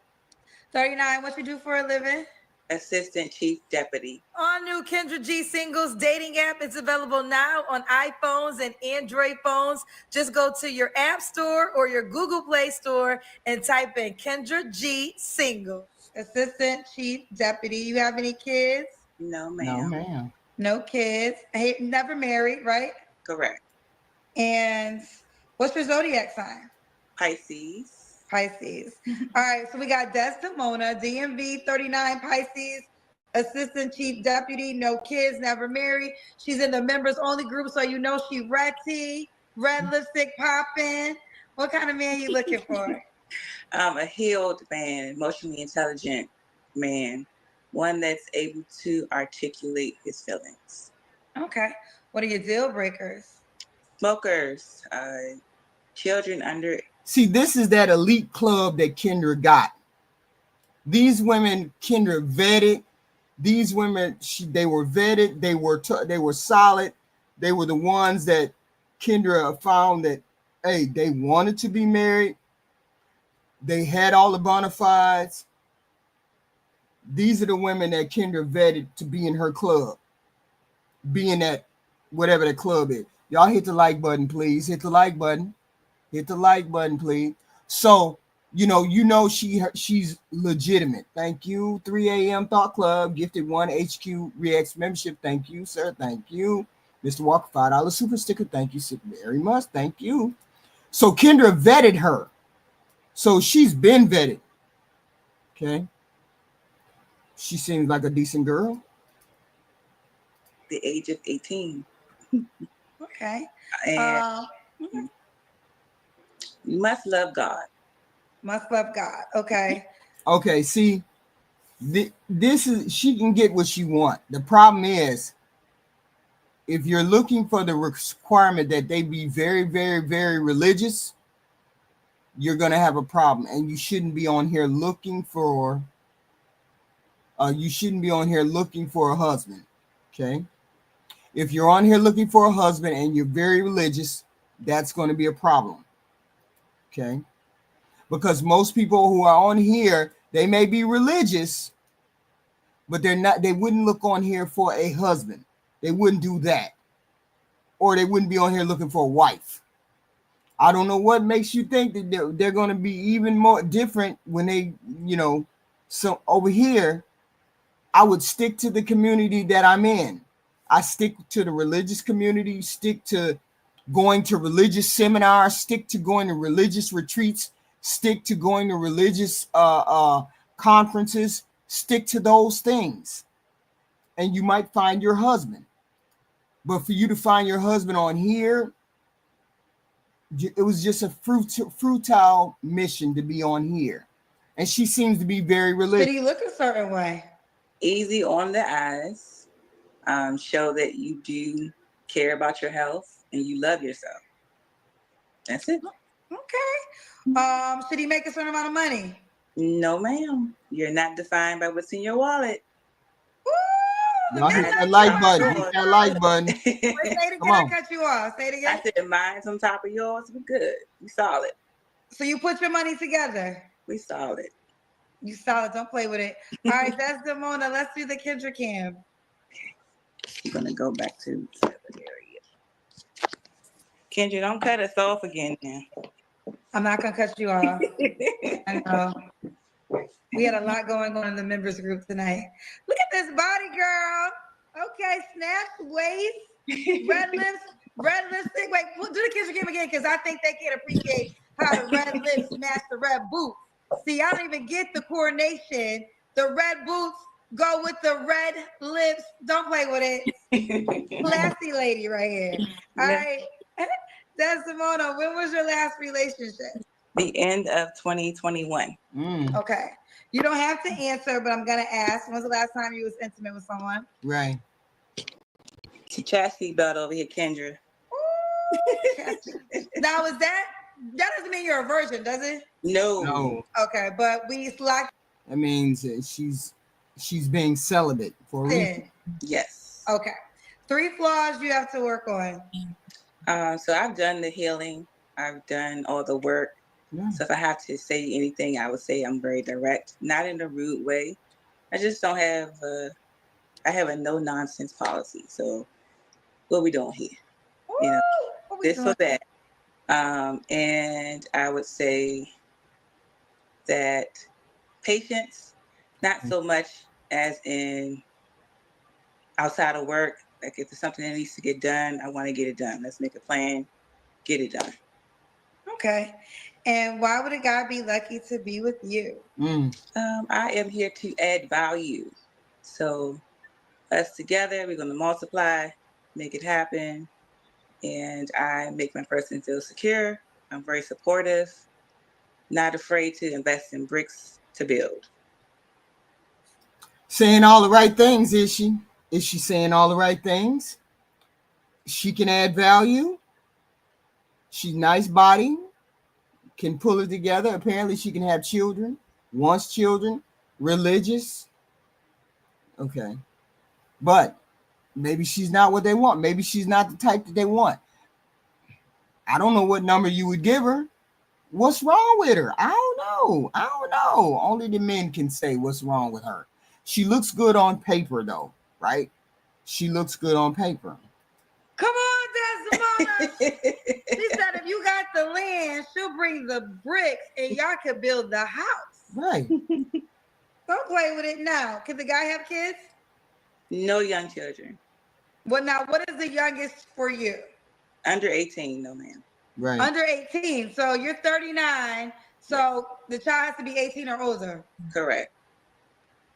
39. What you do for a living? Assistant Chief Deputy. All new Kendra G Singles dating app is available now on iPhones and Android phones. Just go to your App Store or your Google Play Store and type in Kendra G Singles. Assistant Chief Deputy. You have any kids? No, ma'am. No, ma'am. No kids. Hey, never married, right? Correct. And what's your zodiac sign? Pisces. Pisces. All right, so we got Desdemona, DMV 39 Pisces, Assistant Chief Deputy, no kids, never married. She's in the members only group, so you know she ratty, red lipstick popping. What kind of man you looking for? A healed man, emotionally intelligent man, one that's able to articulate his feelings. Okay. What are your deal breakers? Smokers, children under. See, this is that elite club that Kendra got. These women, Kendra vetted. These women, they were vetted. They were solid. They were the ones that Kendra found that, hey, they wanted to be married. They had all the bona fides. These are the women that Kendra vetted to be in her club, being at whatever the club is. Y'all hit the like button, please. Hit the like button. Hit the like button, please. So, she's legitimate. Thank you, 3 a.m. Thought Club, gifted 1 HQ Reacts membership. Thank you, sir. Thank you. Mr. Walker, $5 super sticker. Thank you so very much. Thank you. So Kendra vetted her. So she's been vetted. Okay. She seems like a decent girl. The age of 18. Okay. And you must love God. Must love God. Okay. Okay, see, this is, she can get what she want. The problem is, if you're looking for the requirement that they be very, very, very religious, you're going to have a problem. And you shouldn't be on here looking for a husband. Okay. If you're on here looking for a husband and you're very religious, that's going to be a problem. Okay. Because most people who are on here, they may be religious, but they wouldn't look on here for a husband. They wouldn't do that. Or they wouldn't be on here looking for a wife. I don't know what makes you think that they're going to be even more different when they, so over here, I would stick to the community that I'm in. I stick to the religious community, stick to going to religious seminars, stick to going to religious retreats, stick to going to religious conferences, stick to those things. And you might find your husband. But for you to find your husband on here, it was just a futile mission to be on here. And she seems to be very religious. Did he look a certain way? Easy on the eyes. Show that you do care about your health and you love yourself. That's it. Okay. Should he make a certain amount of money? No, ma'am. You're not defined by what's in your wallet. Woo! Hit that like button. Hit that like button. Wait, say it again. I cut you off. Say it again. I said mine's on top of yours. We good. We solid. So you put your money together. We solid. You solid. Don't play with it. All right, that's Demona. Let's do the Kendra Cam. I'm gonna go back to the other area. Kendra, don't cut us off again now. I'm not gonna cut you off. I know. We had a lot going on in the members group tonight. Look at this body, girl. Okay, snatch, waist, red lips, red lipstick. Wait, we'll do the Kendra Cam again because I think they can't appreciate how the red lips match the red boots. See, I don't even get the coordination. The red boots go with the red lips. Don't play with it. Classy lady right here. All right. Desdemona, when was your last relationship? The end of 2021. Okay. You don't have to answer, but I'm going to ask. When was the last time you was intimate with someone? Right. Chastity belt over here, Kendra. Now, is that doesn't mean you're a virgin, does it? No. Okay, but we slack. That means she's being celibate for a reason. Yes. Okay. 3 flaws you have to work on. So I've done the healing. I've done all the work. Yeah. So if I have to say anything, I would say I'm very direct, not in a rude way, I just don't have I have a no nonsense policy. So what we doing here? You know, this or that. And I would say that patience, not so much as in outside of work. Like if it's something that needs to get done, I want to get it done. Let's make a plan, get it done. Okay. And why would a guy be lucky to be with you? I am here to add value. So us together, we're going to multiply, make it happen. And I make my person feel secure. I'm very supportive, not afraid to invest in bricks to build. Saying all the right things, is she? Is she saying all the right things? She can add value. She's nice body, can pull it together. Apparently she can have children, wants children, religious. Okay. But maybe she's not what they want. Maybe she's not the type that they want. I don't know what number you would give her. What's wrong with her? I don't know. Only the men can say what's wrong with her. She looks good on paper, though, right? She looks good on paper. Come on, Desdemona. She said if you got the land, she'll bring the bricks and y'all can build the house. Right. Don't play with it now. Can the guy have kids? No young children. Well, now, what is the youngest for you? Under 18, no ma'am. Right. Under 18. So you're 39. So the child has to be 18 or older. Correct.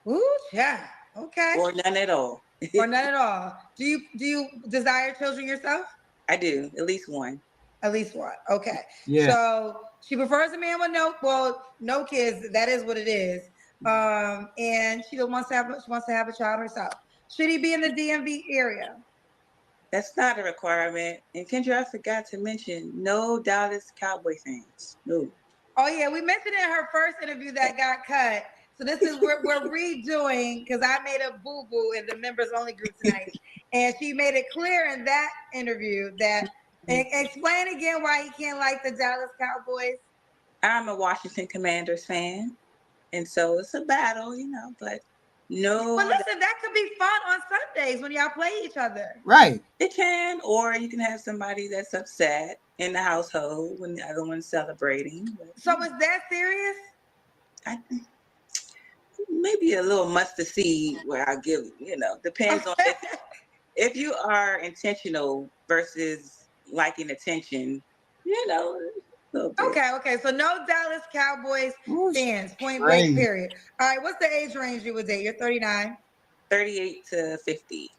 Ooh, yeah. Okay. Or none at all. Or none at all. Do you desire children yourself? I do. At least one. At least one. Okay. Yeah. So she prefers a man with no kids. That is what it is. And she wants to have a child herself. Should he be in the DMV area? That's not a requirement. And Kendra, I forgot to mention, no Dallas Cowboy fans. No. Oh yeah, we mentioned in her first interview that got cut. So this is we're redoing because I made a boo-boo in the members only group tonight. And she made it clear in that interview that explain again why he can't like the Dallas Cowboys. I'm a Washington Commanders fan. And so it's a battle, but no. But listen, that could be fun on Sundays when y'all play each other. Right. It can, or you can have somebody that's upset in the household when the other one's celebrating. So is that serious? Maybe a little mustard seed where I give, depends on if you are intentional versus liking attention, Okay. So no Dallas Cowboys fans, point blank, period. All right, what's the age range you would date? You're 39? 38 to 50.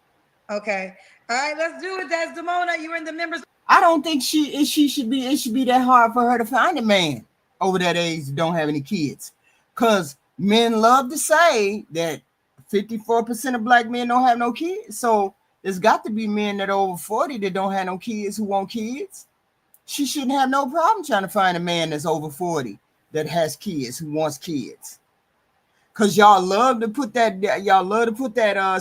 Okay. All right, let's do it, Desdemona. You're in the members. I don't think it should be that hard for her to find a man over that age that don't have any kids. Because men love to say that 54% of black men don't have no kids. So there's got to be men that are over 40 that don't have no kids who want kids. She shouldn't have no problem trying to find a man that's over 40 that has kids, who wants kids. Because y'all love to put that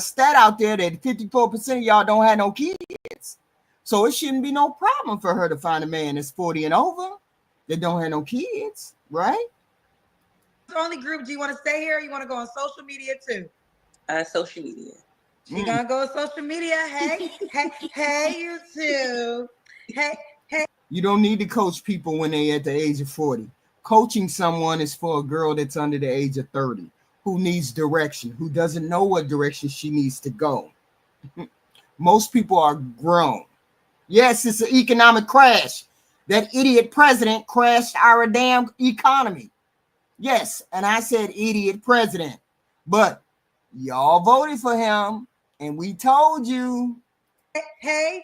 stat out there that 54% of y'all don't have no kids. So it shouldn't be no problem for her to find a man that's 40 and over that don't have no kids, right? Only group, do you want to stay here or you want to go on social media too? Social media. She's gonna go on social media. Hey, you two. Hey. You don't need to coach people when they're at the age of 40. Coaching someone is for a girl that's under the age of 30, who needs direction, who doesn't know what direction she needs to go. Most people are grown. Yes, it's an economic crash. That idiot president crashed our damn economy. Yes, and I said idiot president. But y'all voted for him, and we told you. Hey,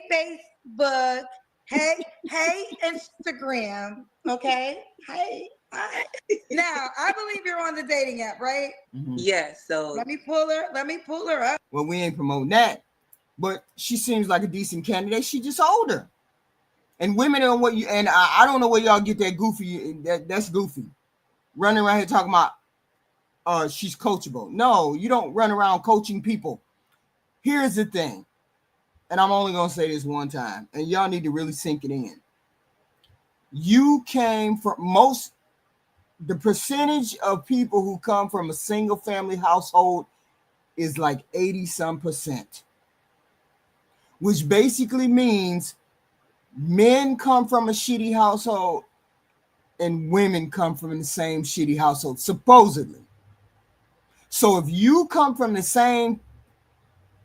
Facebook. Hey, Instagram. Okay. Hey. Now, I believe you're on the dating app, right? Mm-hmm. Yes. So let me pull her up. Well, we ain't promoting that, but she seems like a decent candidate. She just older, and women don't what you. And I don't know where y'all get that goofy. That's goofy. Running around here talking about, she's coachable. No, you don't run around coaching people. Here's the thing. And I'm only going to say this one time, and y'all need to really sink it in. You came from the percentage of people who come from a single family household is like 80 some percent, which basically means men come from a shitty household and women come from the same shitty household, supposedly. So if you come from the same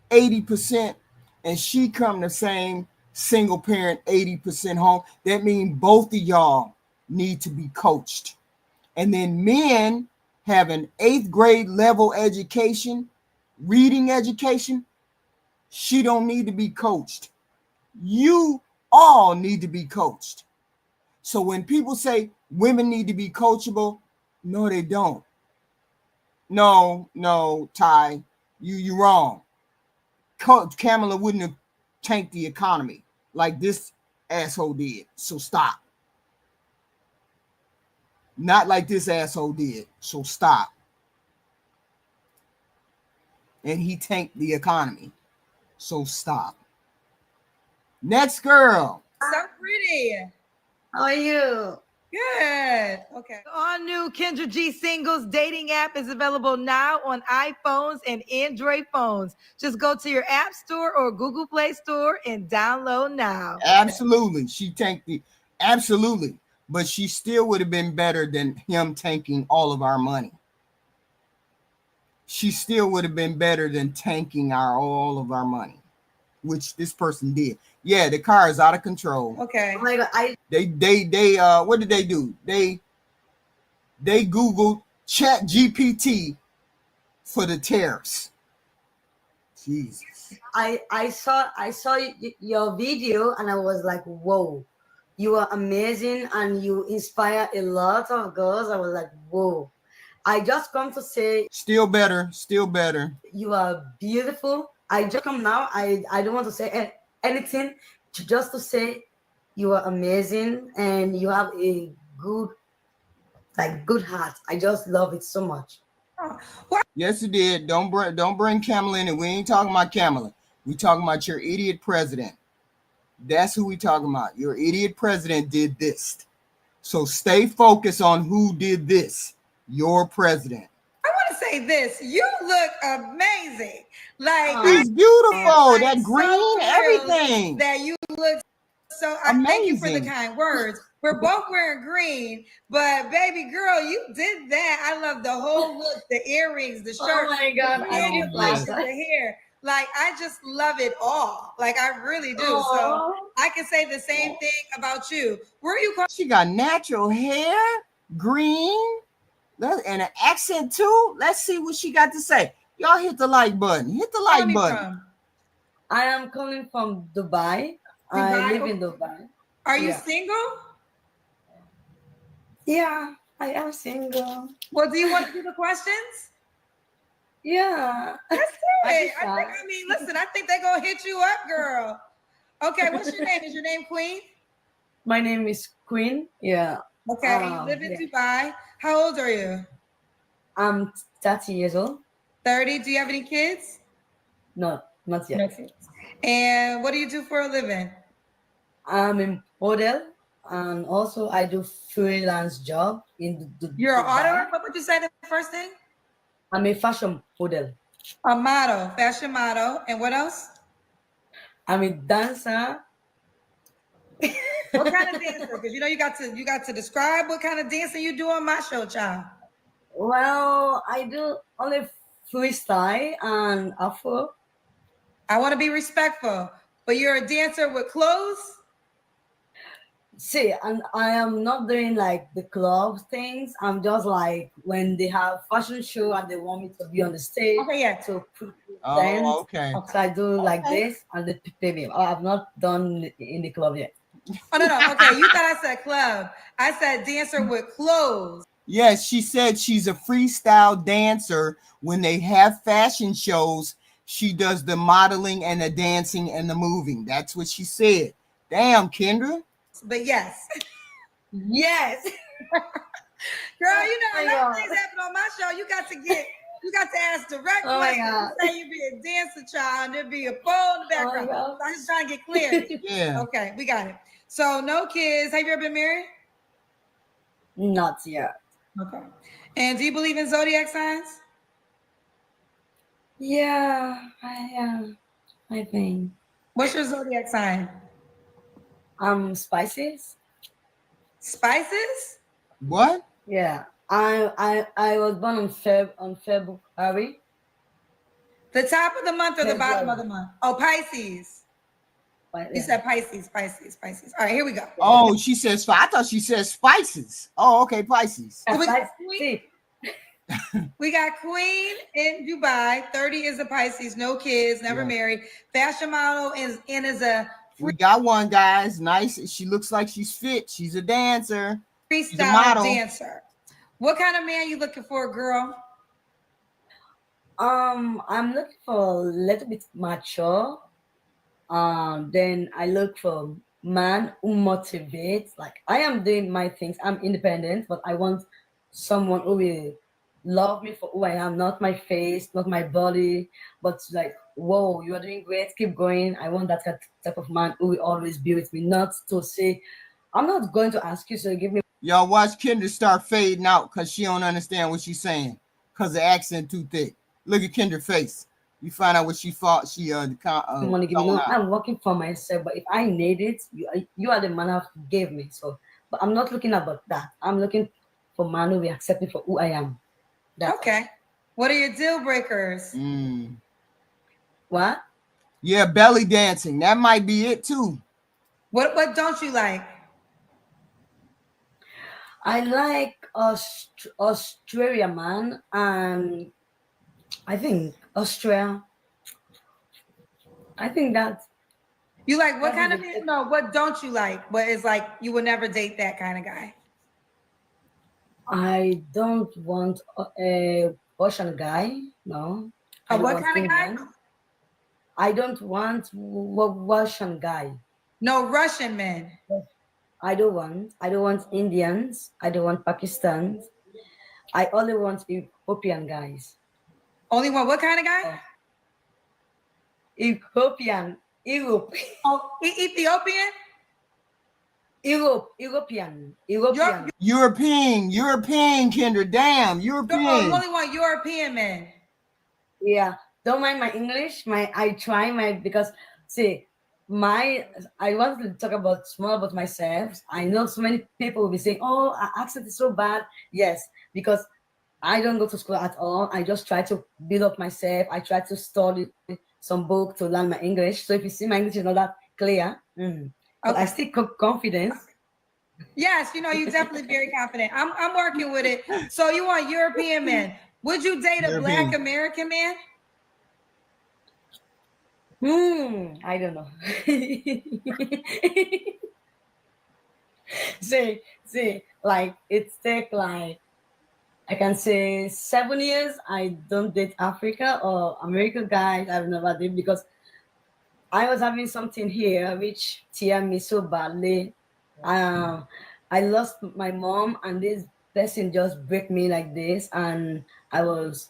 80% and she come the same single parent 80% home, that means both of y'all need to be coached. And then men have an 8th grade level education, reading education. She don't need to be coached. You all need to be coached. So when people say women need to be coachable, no, they don't. No, Ty, you're wrong. Kamala wouldn't have tanked the economy like this asshole did. So stop. Not like this asshole did. So stop. And he tanked the economy. So stop. Next girl. So pretty. How are you? Good. Okay. The all-new Kendra G Singles dating app is available now on iPhones and Android phones. Just go to your App Store or Google Play Store and download now. Absolutely. She tanked the... Absolutely. But she still would have been better than him tanking all of our money. She still would have been better than tanking all of our money, which this person did. Yeah, the car is out of control. Okay. Oh my God, They what did they do? They Googled Chat GPT for the tariffs. Jesus. I saw your video and I was like, whoa, you are amazing and you inspire a lot of girls. I was like, whoa. I just come to say Still better. you are beautiful. I just come now. I don't want to say anything, just to say you are amazing and you have a good heart. I just love it so much. Yes, you did. Don't bring Kamala in it. We ain't talking about Kamala. We talking about your idiot president. That's who we talking about. Your idiot president did this. So stay focused on who did this. Your president. I want to say this. You look amazing. Like He's beautiful. like, that green, so everything. That you look so. I thank you for the kind words. We're both wearing green, but baby girl, you did that. I love the whole look, the earrings, the shirt. Oh my God, the earrings, the hair. Like I just love it all. Like I really do. Aww. So I can say the same thing about you. Where are you? She got natural hair, green, and an accent too. Let's see what she got to say. Y'all hit the like button. Hit the like button. From? I am calling from Dubai. I live in Dubai. Are you single? Yeah, I am single. Well, do you want to do the questions? Yeah. Let's do it. Listen, I think they're going to hit you up, girl. Okay, what's your name? Is your name Queen? My name is Queen. Yeah. Okay, you live in Dubai. How old are you? I'm 30 years old. 30. Do you have any kids? No, not yet. No kids. And what do you do for a living? I'm a model, and also I do freelance job in You're an author? What would you say the first thing? I'm a fashion model. A model, fashion model. And what else? I'm a dancer. What kind of dancer? Because you got to describe what kind of dancing you do on my show, child. Well, I do only freestyle and Afro. I want to be respectful, but you're a dancer with clothes? See, and I am not doing like the club things. I'm just like when they have fashion show and they want me to be on the stage. Okay, yeah. To Oh, okay. So I do like this and they pay me. I have not done in the club yet. Oh, no. Okay, you thought I said club. I said dancer with clothes. Yes, she said she's a freestyle dancer. When they have fashion shows, she does the modeling and the dancing and the moving. That's what she said. Damn, Kendra. But yes. Yes. Girl, you know, a lot of things happen on my show. You got to ask direct questions. Say you be a dancer, child, and there'd be a pole in the background. So I'm just trying to get clear. Yeah. Okay, we got it. So no kids. Have you ever been married? Not yet. Okay. And do you believe in zodiac signs? Yeah, I am. I think. What's your zodiac sign? Spices. Spices? What? Yeah, I was born on February. The top of the month or the bottom of February. the month? Oh, Pisces. But, You yeah. said Pisces, Pisces, Pisces. All right, here we go. Oh, she says. I thought she said spices. Oh, okay, Pisces. So we, Spice- see, we got Queen in Dubai. 30 is a Pisces, no kids, never Yeah. married. Fashion model is a We got one, guys. Nice. She looks like she's fit. She's a dancer. She's a freestyle model. dancer. What kind of man you looking for, girl? I'm looking for a little bit mature. Then I look for man who motivates. Like I am doing my things. I'm independent, but I want someone who will love me for who I am, not my face, not my body, but like, whoa, you are doing great, keep going. I want that type of man who will always be with me, not to say, I'm not going to ask you, so give me. Y'all watch Kendra start fading out because she don't understand what she's saying because the accent too thick. Look at Kendra's face. You find out what she thought. She Money give me. No, I'm working for myself, but if I need it, you are the man who gave me. So, but I'm not looking about that. I'm looking for man who will accept me for who I am. That's okay. What are your deal breakers? What? Yeah, belly dancing. That might be it too. What don't you like? I like Australia, man, and I think Australia. I think that you like what kind of man? No, what don't you like? What is like you would never date that kind of guy? I don't want a Russian guy. No. What kind of guy? I don't want Russian guy. No Russian men. I don't want Indians. I don't want Pakistans. I only want Ethiopian guys. Only one. What kind of guy? Ethiopian. Europe. Oh, Ethiopian? European, Kendra. Damn, European. Oh, you only want European men. Yeah, don't mind my English. Because see, I wanted to talk about more about myself. I know so many people will be saying, "Oh, our accent is so bad." Yes, because I don't go to school at all. I just try to build up myself. I try to study some book to learn my English. So if you see my English is not that clear, but I still confidence. Yes, you're definitely very confident. I'm working with it. So you want European men? Would you date a Black American man? I don't know. see, like it's take like I can say 7 years. I don't date Africa or American guys. I've never did because I was having something here which tear me so badly. I lost my mom, and this person just break me like this, and I was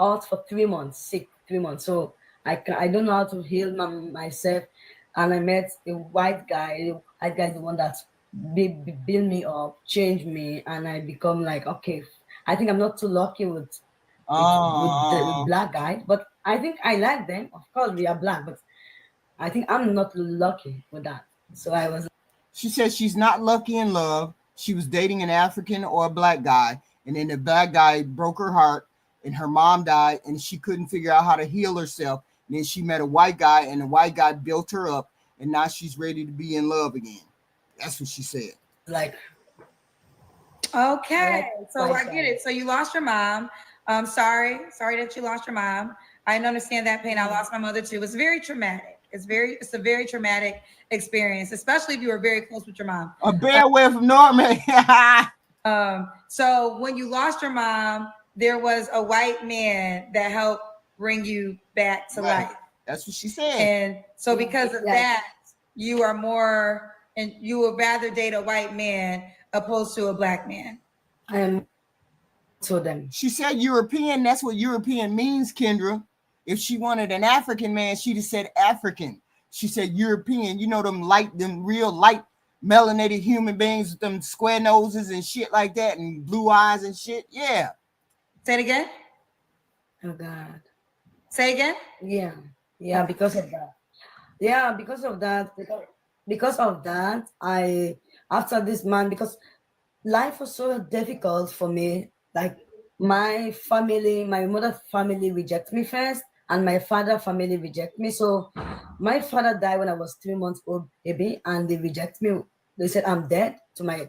out for 3 months, sick 3 months. So I don't know how to heal myself, and I met a white guy. White guy is the one that build me up, change me, and I become like okay. I think I'm not too lucky with the black guys, but I think I like them. Of course, we are black, but I think I'm not lucky with that. So I was. She said she's not lucky in love. She was dating an African or a black guy, and then the black guy broke her heart, and her mom died, and she couldn't figure out how to heal herself. And then she met a white guy, and the white guy built her up, and now she's ready to be in love again. That's what she said. Like, okay, so I get it. So you lost your mom. Sorry that you lost your mom. I understand that pain. I lost my mother too. It's very traumatic. It's a very traumatic experience, especially if you were very close with your mom. A bear away from Norman. So when you lost your mom, there was a white man that helped bring you back to life. That's what she said. And so because of that, you are more, and you would rather date a white man opposed to a black man. I am to them. She said European. That's what European means, Kendra. If she wanted an African man, she'd have said African. She said European. You know them real light melanated human beings with them square noses and shit like that and blue eyes and shit. Yeah. Say it again. Oh God. Say again? Yeah, because of that. Yeah, because of that, I after this man, because life was so difficult for me. Like my family, my mother family reject me first, and my father family reject me. So my father died when I was 3 months old, baby, and they reject me. They said I'm dead to my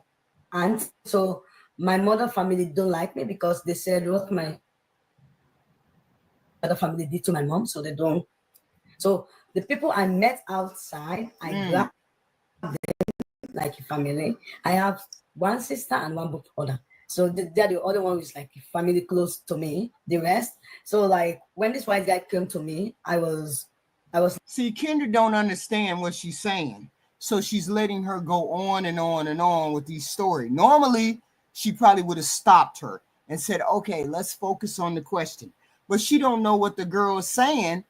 aunt. So my mother family don't like me because they said what my other family did to my mom, so they don't. So the people I met outside, I grabbed like a family. I have one sister and one brother. So they're the other one who's like family close to me. The rest. So like when this white guy came to me, I was See, Kendra don't understand what she's saying. So she's letting her go on and on and on with these stories. Normally, she probably would have stopped her and said, okay, let's focus on the question. But she don't know what the girl is saying.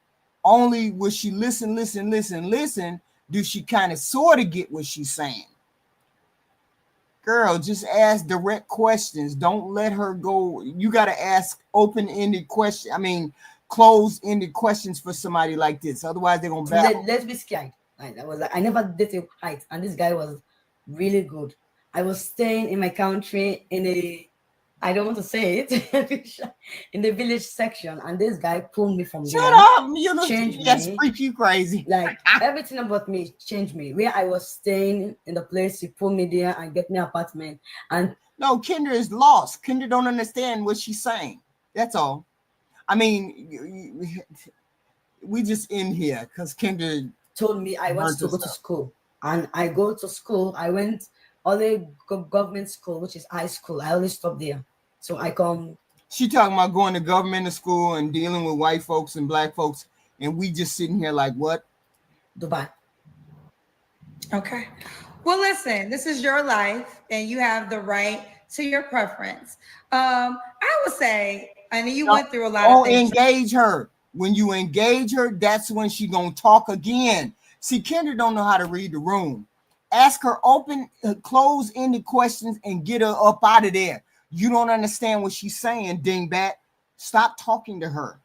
Only will she listen, do she kind of sort of get what she's saying. Girl, just ask direct questions. Don't let her go. You got to ask open-ended questions. I mean, closed-ended questions for somebody like this. Otherwise, they're going to battle. let's be scared. I was like, I never dated height, and this guy was really good. I was staying in my country in a, I don't want to say it, in the village section, and this guy pulled me from Shut there. up! You know, Changed that's me. freak you crazy. Like everything about me changed me. Where I was staying in the place, he pulled me there and get me an apartment. And no, Kendra is lost. Kendra don't understand what she's saying. That's all. I mean, we just in here because Kendra told me I want to go to school, and I go to school. I went only government school, which is high school. I always stop there, so I come. She talking about going to government school and dealing with white folks and black folks, and we just sitting here like what? Dubai. Okay. Well, listen, this is your life, and you have the right to your preference. I would say, I mean, you went through a lot of things. Engage her. When you engage her, that's when she gonna talk again. See, Kendra don't know how to read the room. Ask her open, close-ended questions and get her up out of there. You don't understand what she's saying, dingbat. Stop talking to her.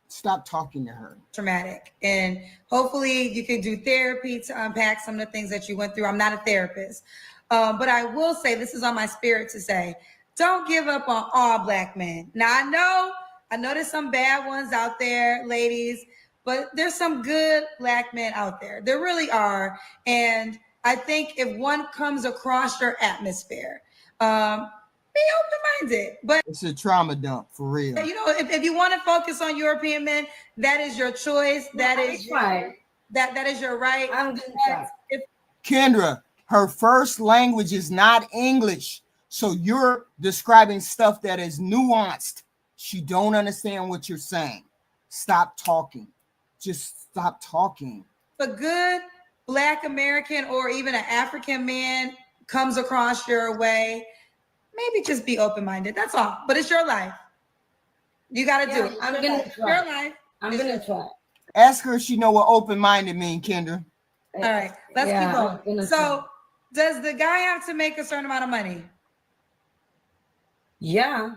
Stop talking to her. Traumatic. And hopefully you can do therapy to unpack some of the things that you went through. I'm not a therapist. But I will say, this is on my spirit to say, don't give up on all black men. Now, I know there's some bad ones out there, ladies, but there's some good black men out there. There really are. And I think if one comes across your atmosphere, be open-minded. But it's a trauma dump for real. You know, if you want to focus on European men, that is your choice. That is right. That is your right. I'm doing that. Kendra, her first language is not English. So you're describing stuff that is nuanced. She don't understand what you're saying. Stop talking. Just stop talking. If a good Black American or even an African man comes across your way, maybe just be open-minded. That's all. But it's your life. You got to do it. I'm going to try. Your life. I'm going to try. Ask her if she know what open-minded mean, Kendra. All right. Let's keep going. So does the guy have to make a certain amount of money? Yeah.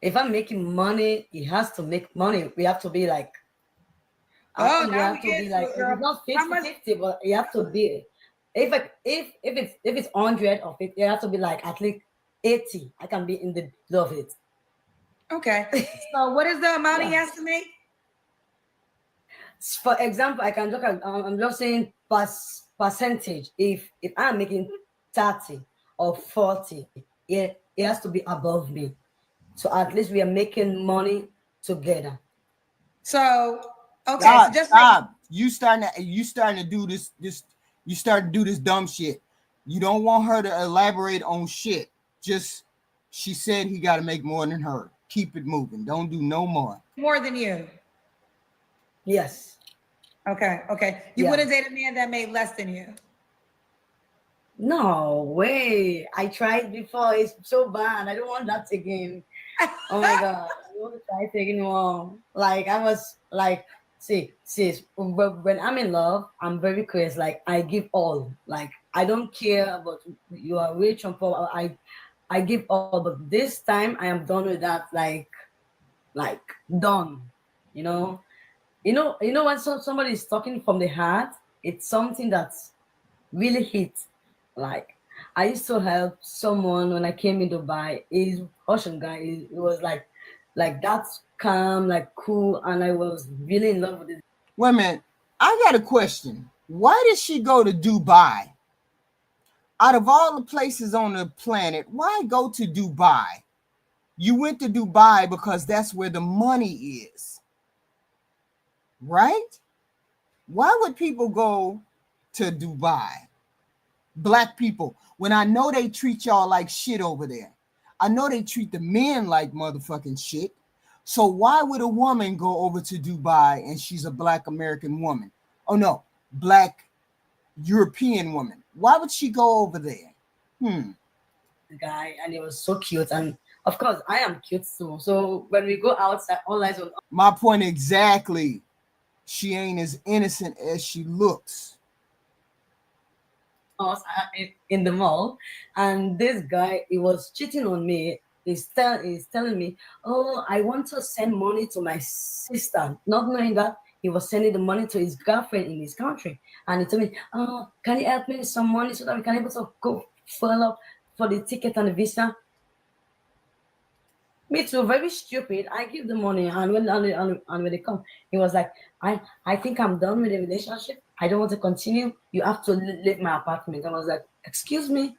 If I'm making money, he has to make money. We have to be like, we have to be like, it's not 50-50, but you have to be. If it's 100 of it, it has to be like at least 80. I can be in the middle of it. Okay. So what is the amount he has to make? For example, I can look at, I'm just saying percentage. If I'm making 30 or 40, it has to be above me. So at least we are making money together. So okay, stop, so just stop. You starting to do this. You start to do this dumb shit. You don't want her to elaborate on shit. Just she said he got to make more than her. Keep it moving. Don't do no more. More than you. Yes. Okay. You wouldn't date a man that made less than you. No way. I tried before. It's so bad. I don't want that again. Oh my God. I don't want to try it anymore. Like I was like, sis, when I'm in love, I'm very crazy. Like I give all. Like I don't care about you are rich or poor. I give all. But this time I am done with that. Like like done. You know, when somebody is talking from the heart, it's something that's really hit. Like I used to help someone when I came in Dubai. He's Russian guy. He was like that's calm, like cool, and I was really in love with it. Wait a minute. I got a question. Why did she go to Dubai? Out of all the places on the planet, why go to Dubai? You went to Dubai because that's where the money is, right? Why would people go to Dubai? Black people, when I know they treat y'all like shit over there. I know they treat the men like motherfucking shit. So why would a woman go over to Dubai and she's a black American woman? Oh no, black European woman. Why would she go over there? Guy, and he was so cute, and of course I am cute too. So when we go outside, all eyes on My point exactly. She ain't as innocent as she looks. us in the mall, and this guy, he was cheating on me. He's telling me, oh, I want to send money to my sister, not knowing that he was sending the money to his girlfriend in his country. And he told me, oh, can you help me with some money so that we can able to go follow up for the ticket and the visa? Me too, very stupid. I give the money, and when they come, he was like, I think I'm done with the relationship. I don't want to continue. You have to leave my apartment. I was like, excuse me.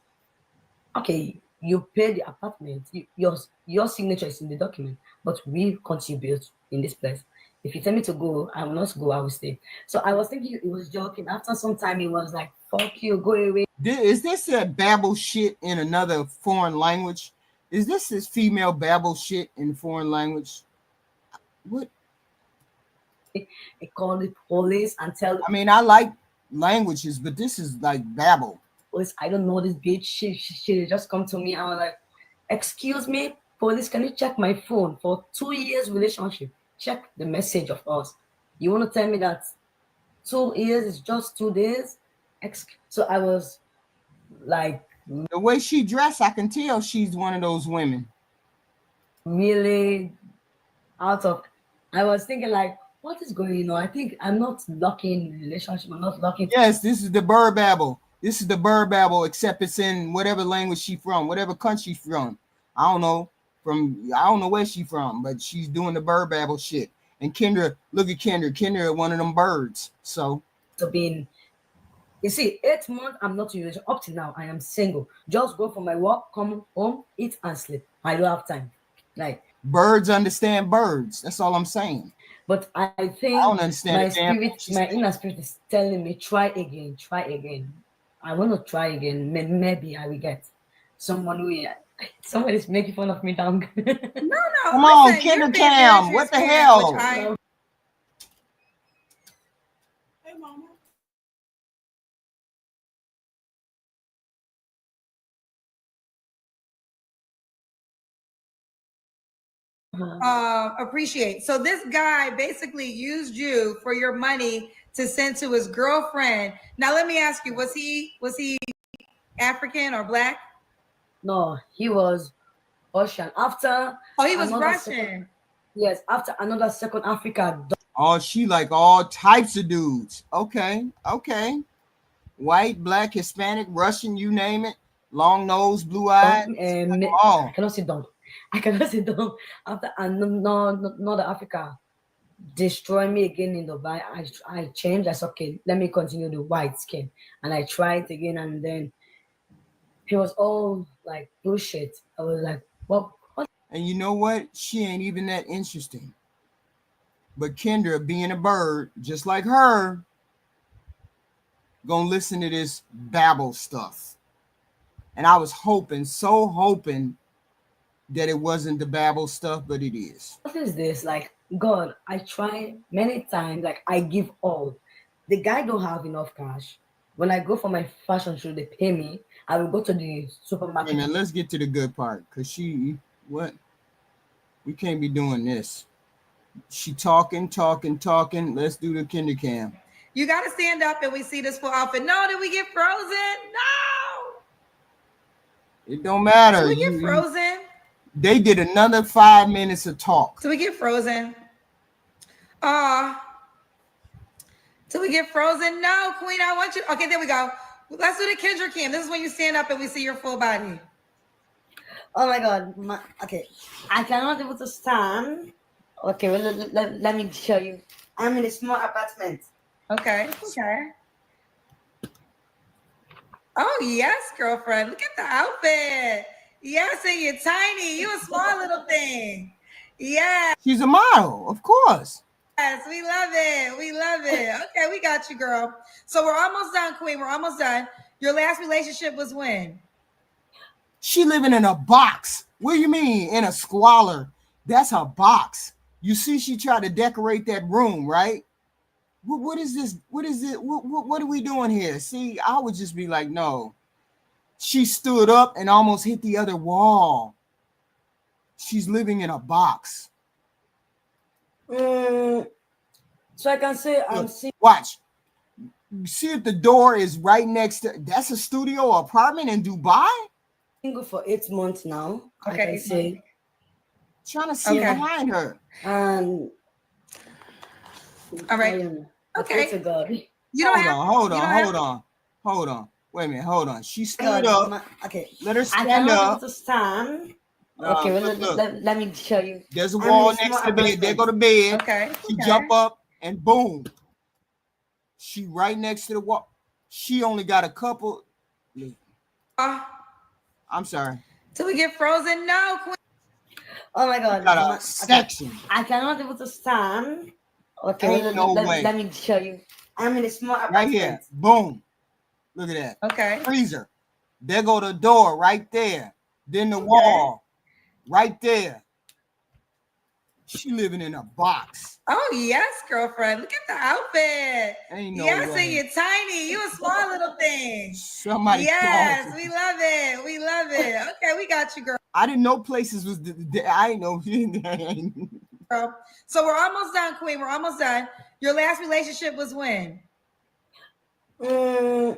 Okay, you pay the apartment. Your signature is in the document, but we contribute in this place. If you tell me to go, I will not go. I will stay. So I was thinking he was joking. After some time, he was like, "Fuck you, go away." Is this a babble shit in another foreign language? Is this his female babble shit in foreign language? What? He called the police and tell. I mean, I like languages, but this is like babble. Police, I don't know this bitch. She just come to me. I was like, excuse me, police, can you check my phone for 2 years relationship? Check the message of us. You want to tell me that 2 years is just 2 days? So I was like, the way she dressed, I can tell she's one of those women. Really out of. I was thinking like, what is going on? I think I'm not lucky in relationship. I'm not lucky. Yes, this is the bird babble. This is the bird babble, except it's in whatever language she from, whatever country from. I don't know. I don't know where she from, but she's doing the bird babble shit. And Kendra, look at Kendra. Kendra, one of them birds. So being, you see, 8 months I'm not in relation. Up to now, I am single. Just go for my work, come home, eat and sleep. I don't have time. Like birds understand birds. That's all I'm saying. But I think I don't understand my spirit, my inner spirit is telling me, try again, try again. I want to try again. Maybe I will get someone who. Someone is making fun of me down. No. Come on, Kendra Cam. What the hell? Hey, mama. Appreciate. So this guy basically used you for your money to send to his girlfriend. Now let me ask you: was he African or black? No, he was Russian. After he was Russian. Yes, after another second Africa. Oh, she like all types of dudes. Okay. White, black, Hispanic, Russian, you name it. Long nose, blue eyes. I cannot sit down. After another Africa destroy me again in Dubai, I changed. I said, okay, let me continue the white skin. And I tried again, and then he was all like bullshit. I was like, what? And you know what? She ain't even that interesting. But Kendra, being a bird, just like her, gonna listen to this babble stuff. And I was hoping that it wasn't the babble stuff, but it is. What is this? Like, God, I try many times, like I give all. The guy don't have enough cash. When I go for my fashion show, they pay me. I will go to the supermarket. Hey man, let's get to the good part. Cause what? We can't be doing this. She talking. Let's do the Kendra Cam. You got to stand up and we see this full outfit. No, did we get frozen? No. It don't matter. Did we get frozen? They did another 5 minutes of talk. Do we get frozen? Till we get frozen? No, Queen, I want you. Okay, there we go. Let's do the Kendra cam. This is when you stand up and we see your full body. Oh my God. Okay. I cannot able to stand. Okay, well, let me show you. I'm in a small apartment. Okay. Oh, yes, girlfriend. Look at the outfit. Yes, and you're tiny. You a small little thing. Yes. She's a model, of course. Yes, we love it. We love it. Okay, we got you, girl. So we're almost done, Queen. We're almost done. Your last relationship was when? She living in a box. What do you mean in a squalor? That's a box. You see, she tried to decorate that room, right? What is this? What is it? What are we doing here? See, I would just be like, no. She stood up and almost hit the other wall. She's living in a box. So I can say I'm single. Watch. You see if the door is right next to, that's a studio apartment in Dubai? Single for 8 months now. Okay. I can say. Trying to see behind her. And all right. Okay. To God. You don't hold on. Wait a minute, hold on. She stood up. Okay. Let her stand I cannot up. to stand. Okay, well, let me show you. There's a wall next to the bed. There go to bed. Okay. She jump up and boom. She right next to the wall. She only got a couple. I'm sorry. Till we get frozen? No, Queen. Oh my God. Got a section. I cannot able to stand. Okay, Ain't no way. Let me show you. I'm in a small apartment. Right here. Boom. Look at that. Okay. Freezer. There go the door right there. Then the wall right there. She living in a box. Oh, yes, girlfriend. Look at the outfit. Ain't no yes, way. and you're tiny. You a small little thing. Somebody. Yes, we love it. We love it. Okay, we got you, girl. I didn't know places was. I didn't know. Girl. So we're almost done, Queen. We're almost done. Your last relationship was when?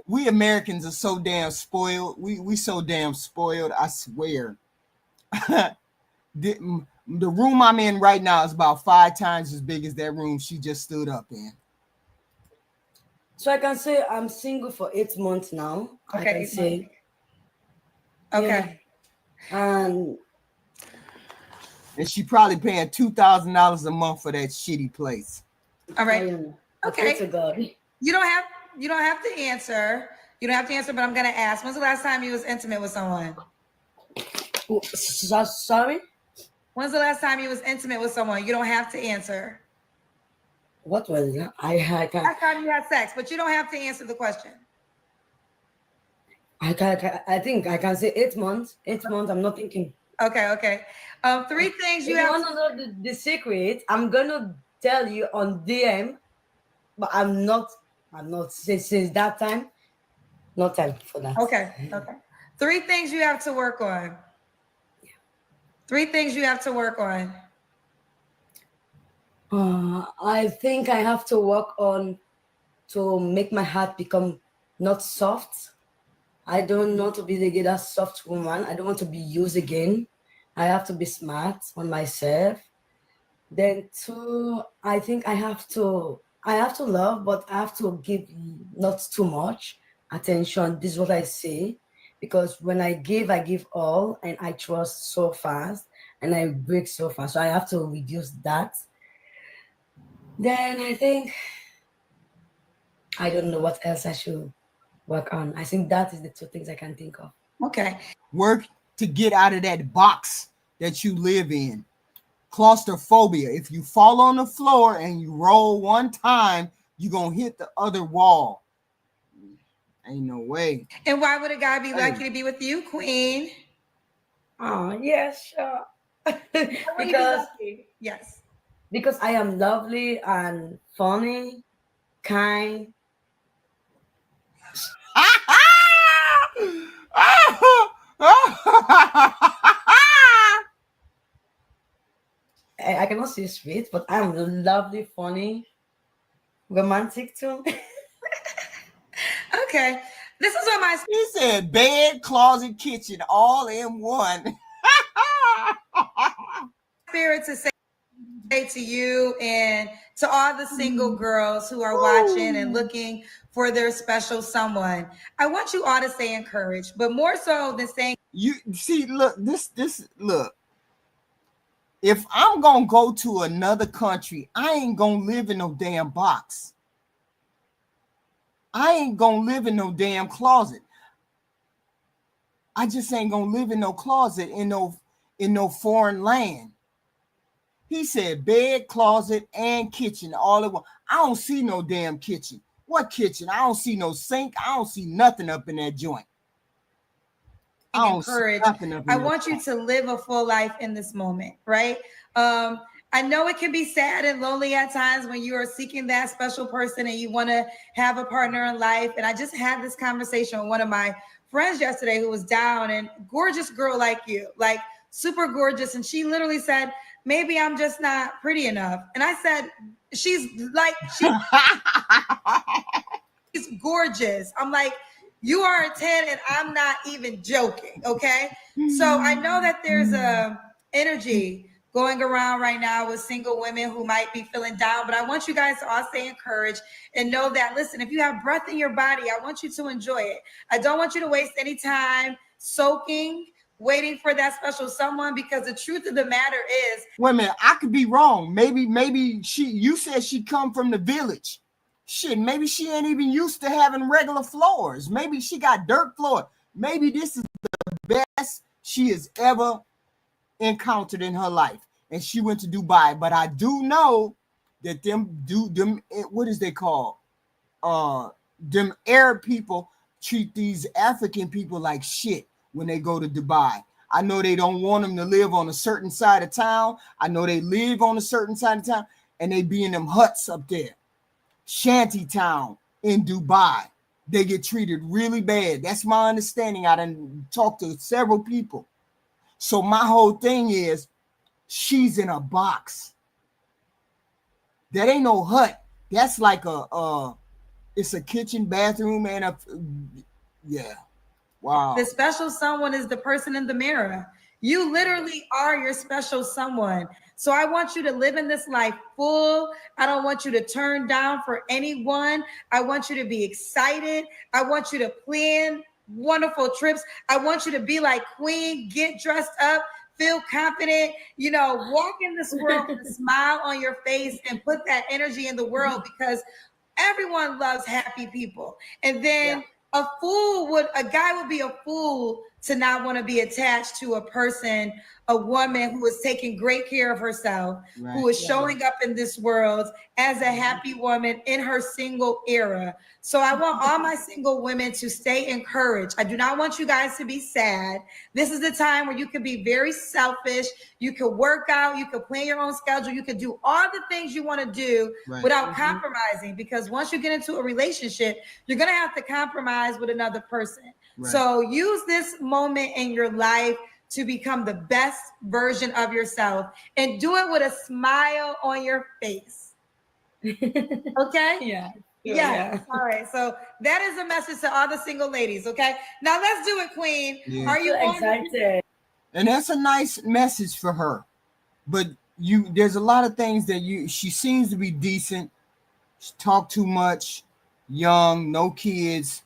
We Americans are so damn spoiled. We so damn spoiled. I swear. The room I'm in right now is about 5 times as big as that room she just stood up in. So I can say I'm single for 8 months now. Okay. I can say. Okay. Yeah. And she probably paying $2,000 a month for that shitty place. All right. Okay. To God. You don't have to answer. You don't have to answer, but I'm gonna ask. When's the last time you was intimate with someone? Sorry? When's the last time you was intimate with someone? You don't have to answer. What was that? I can't. Last time you had sex, but you don't have to answer the question. I think I can say 8 months. 8 months. I'm not thinking. Okay. 3 things you have. have. If you want to know the secret, I'm gonna tell you on DM, but I'm not. Since that time. No time for that. Okay. 3 things you have to work on. 3 things you have to work on. I think I have to work on to make my heart become not soft. I don't want to be that soft woman. I don't want to be used again. I have to be smart on myself. Then 2, I think I have to love, but I have to give not too much attention. This is what I say. Because when I give all, and I trust so fast, and I break so fast. So I have to reduce that. Then I think, I don't know what else I should work on. I think that is the 2 things I can think of. Okay. Work to get out of that box that you live in. Claustrophobia. If you fall on the floor and you roll 1 time, you're going to hit the other wall. Ain't no way. And why would a guy be lucky to be with you, Queen? Oh, yes, sure. Because because I am lovely and funny, kind. I cannot say sweet, but I'm lovely, funny, romantic too. Okay. This is what my... He said bed, closet, kitchen, all in one. here to say to you and to all the single girls who are watching and looking for their special someone. I want you all to stay encouraged, but more so than saying you see, look, this look. If I'm gonna go to another country, I ain't gonna live in no damn box. I ain't gonna live in no damn closet. I just ain't gonna live in no closet in no foreign land. He said bed, closet, and kitchen all at once. I don't see no damn kitchen. What kitchen? I don't see no sink. I don't see nothing up in that joint. encouraged. I want you to live a full life in this moment, right? I know it can be sad and lonely at times when you are seeking that special person and you want to have a partner in life. And I just had this conversation with one of my friends yesterday who was down, and gorgeous girl like you, like super gorgeous. And she literally said, maybe I'm just not pretty enough. And I said, she's gorgeous. I'm like, you are a 10 and I'm not even joking. Okay. So I know that there's a energy going around right now with single women who might be feeling down, but I want you guys to all stay encouraged and know that, listen, if you have breath in your body, I want you to enjoy it. I don't want you to waste any time soaking, waiting for that special someone, because the truth of the matter is, wait a minute, I could be wrong. Maybe you said she come from the village. Shit, maybe she ain't even used to having regular floors. Maybe she got dirt floor. Maybe this is the best she has ever encountered in her life, and she went to Dubai. But I do know that them what is they called? Them Arab people treat these African people like shit when they go to Dubai. I know they don't want them to live on a certain side of town. I know they live on a certain side of town, and they be in them huts up there. Shanty town in Dubai. They get treated really bad. That's my understanding. I done talked to several people. So my whole thing is, she's in a box. That ain't no hut. That's like it's a kitchen, bathroom, and yeah. Wow. the special someone is the person in the mirror. You literally are your special someone. So I want you to live in this life full. I don't want you to turn down for anyone. I want you to be excited. I want you to plan wonderful trips. I want you to be like Queen, get dressed up, feel confident, walk in this world with a smile on your face and put that energy in the world, because everyone loves happy people. And then a guy would be a fool to not want to be attached to a person, a woman who is taking great care of herself, right, who is showing up in this world as a happy woman in her single era. So I want all my single women to stay encouraged. I do not want you guys to be sad. This is the time where you can be very selfish. You can work out, you can plan your own schedule, you can do all the things you want to do without compromising, because once you get into a relationship, you're going to have to compromise with another person. Right. So use this moment in your life to become the best version of yourself, and do it with a smile on your face. Okay? Yeah. All right. So that is a message to all the single ladies. Okay. Now let's do it, Queen. Yeah. Are you excited? And that's a nice message for her. But there's a lot of things that she seems to be decent. She talk too much, young, no kids.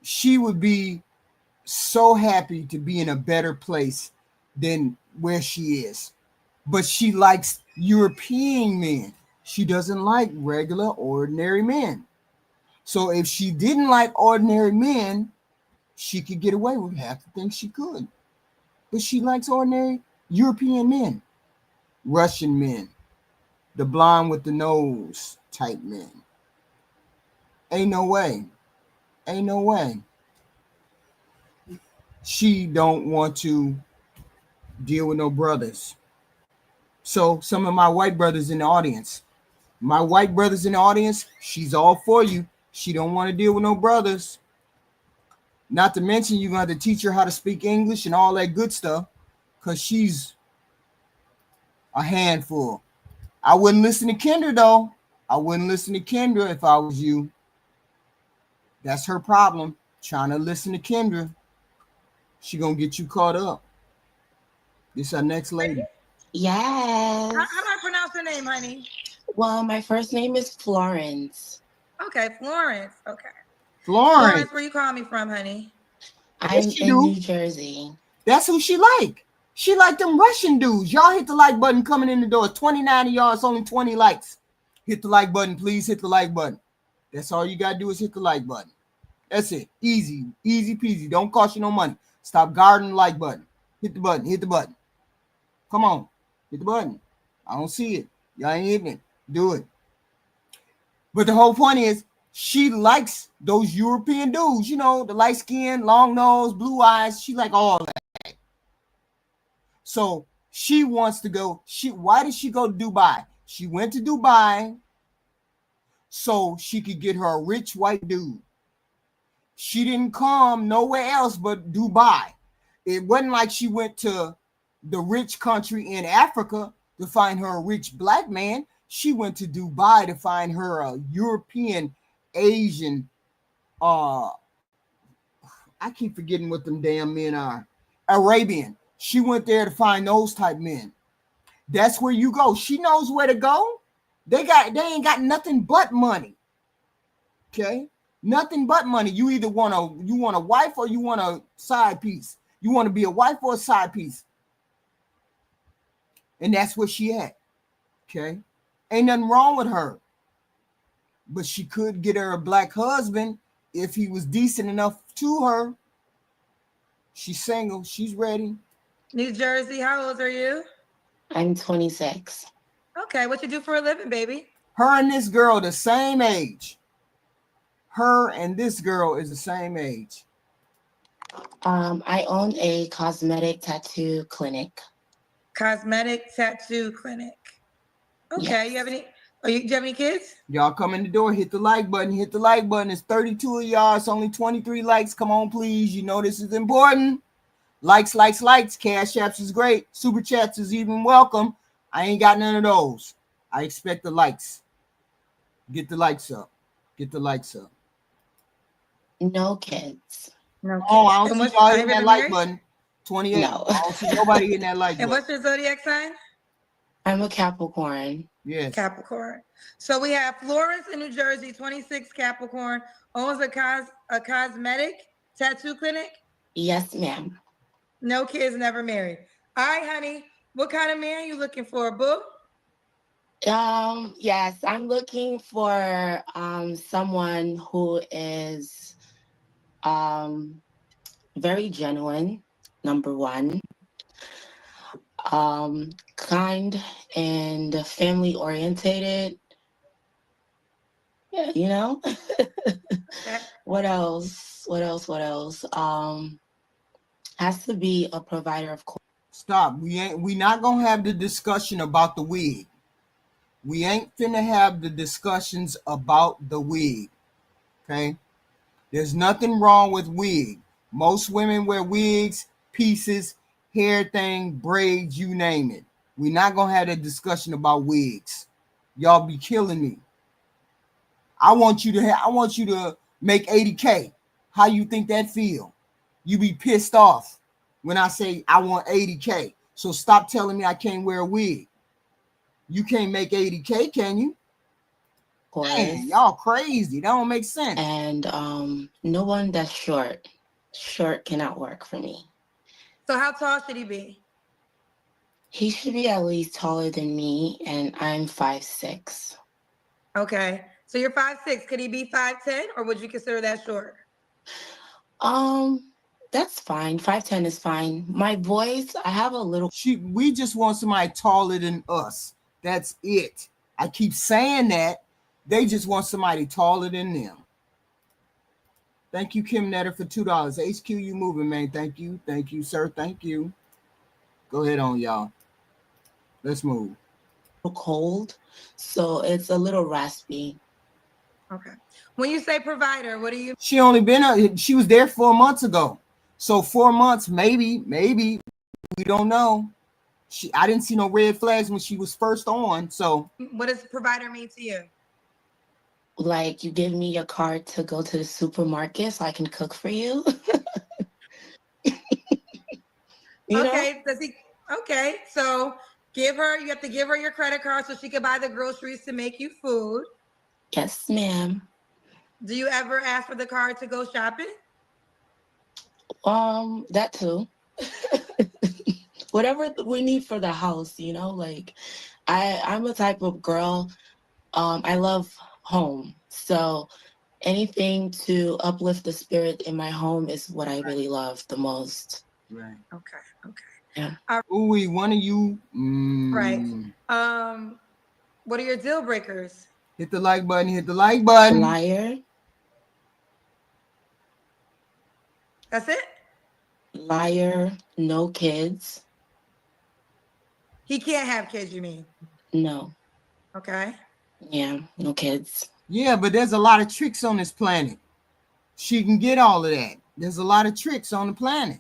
She would be so happy to be in a better place than where she is. But she likes European men. She doesn't like regular, ordinary men. So if she didn't like ordinary men, she could get away with half the things she could. But she likes ordinary European men, Russian men, the blonde with the nose type men. Ain't no way. Ain't no way. She don't want to deal with no brothers. So some of my white brothers in the audience, she's all for you. She don't want to deal with no brothers. Not to mention you're going to have to teach her how to speak English and all that good stuff, because she's a handful. I wouldn't listen to Kendra, though. I wouldn't listen to Kendra if I was you. That's her problem, trying to listen to Kendra. She going to get you caught up. This our next lady. Yes. How do I pronounce your name, honey? Well, my first name is Florence. Okay, Florence. Okay. Florence. Where you call me from, honey? Yes, I'm she in do. New Jersey. That's who she like. She like them Russian dudes. Y'all hit the like button coming in the door. 29 of y'all, it's only 20 likes. Hit the like button, please. Hit the like button. That's all you got to do is hit the like button. That's it. Easy. Easy peasy. Don't cost you no money. Stop guarding the like button. Hit the button. Hit the button. Come on. Hit the button. I don't see it. Y'all ain't hitting it. Do it. But the whole point is she likes those European dudes. You know, the light skin, long nose, blue eyes. She like all that. So she wants to go. Why did she go to Dubai? She went to Dubai so she could get her a rich white dude. She didn't come nowhere else but Dubai. It wasn't like she went to the rich country in Africa to find her a rich black man. She went to Dubai to find her a European, Asian, I keep forgetting what them damn men are. Arabian. She went there to find those type men. That's where you go. She knows where to go. They ain't got nothing but money. Okay? Nothing but money. You either want a wife or you want a side piece. You want to be a wife or a side piece. And that's where she at. Okay? Ain't nothing wrong with her. But she could get her a black husband if he was decent enough to her. She's single. She's ready. New Jersey, how old are you? I'm 26. Okay, what you do for a living, baby? Her and this girl the same age. Her and this girl is the same age. I own a cosmetic tattoo clinic. Cosmetic tattoo clinic. Okay, Yes. you have any? Do you have any kids? Y'all come in the door, hit the like button. Hit the like button. It's 32 of y'all. It's only 23 likes. Come on, please. You know this is important. Likes. Cash apps is great. Super chats is even welcome. I ain't got none of those. I expect the likes. Get the likes up. Get the likes up. No kids. No. Oh, I don't see y'all hitting that like married? button. 28. No. I don't see nobody hitting that like And button. what's your zodiac sign? I'm a Capricorn. Yes. Capricorn. So we have Florence in New Jersey, 26, Capricorn, owns a cosmetic tattoo clinic. Yes, ma'am. No kids, never married. All right, honey. What kind of man you looking for, boo? Yes, I'm looking for someone who is very genuine, number one. Kind and family orientated. Yeah, you know. What else? Has to be a provider, of course. Stop. We not gonna have the discussion about the wig. We ain't finna have the discussions about the wig. Okay? There's nothing wrong with wig. Most women wear wigs, pieces, hair thing, braids, you name it. We're not gonna have a discussion about wigs. Y'all be killing me. I want you to make 80K. How you think that feel? You be pissed off when I say I want 80K. So stop telling me I can't wear a wig. You can't make 80K, can you? Man, y'all crazy. That don't make sense. And no one that's short. Short cannot work for me. So how tall should he be? He should be at least taller than me, and I'm 5'6". Okay. So you're 5'6". Could he be 5'10", or would you consider that short? That's fine. 5'10" is fine. My voice, I have a little. We just want somebody taller than us. That's it. I keep saying that. They just want somebody taller than them. Thank you, Kim Netter, for $2. HQ, you moving, man. Thank you, sir. Thank you. Go ahead on, y'all. Let's move. Cold, so it's a little raspy. Okay. When you say provider, what do you? She was there 4 months ago. So 4 months, maybe, we don't know. I didn't see no red flags when she was first on. So what does provider mean to you? Like you give me your card to go to the supermarket so I can cook for you. Okay. Okay. So You have to give her your credit card so she can buy the groceries to make you food. Yes, ma'am. Do you ever ask for the card to go shopping? That too. Whatever we need for the house, you know, like I'm a type of girl. I love home. So anything to uplift the spirit in my home is what I really love the most. Right. Okay. Yeah. Ooh, one of you. Right. What are your deal breakers? Hit the like button. Hit the like button. Liar. That's it? Liar. No kids. He can't have kids, you mean? No. Okay. Yeah, no kids. Yeah, but there's a lot of tricks on this planet. She can get all of that. There's a lot of tricks on the planet.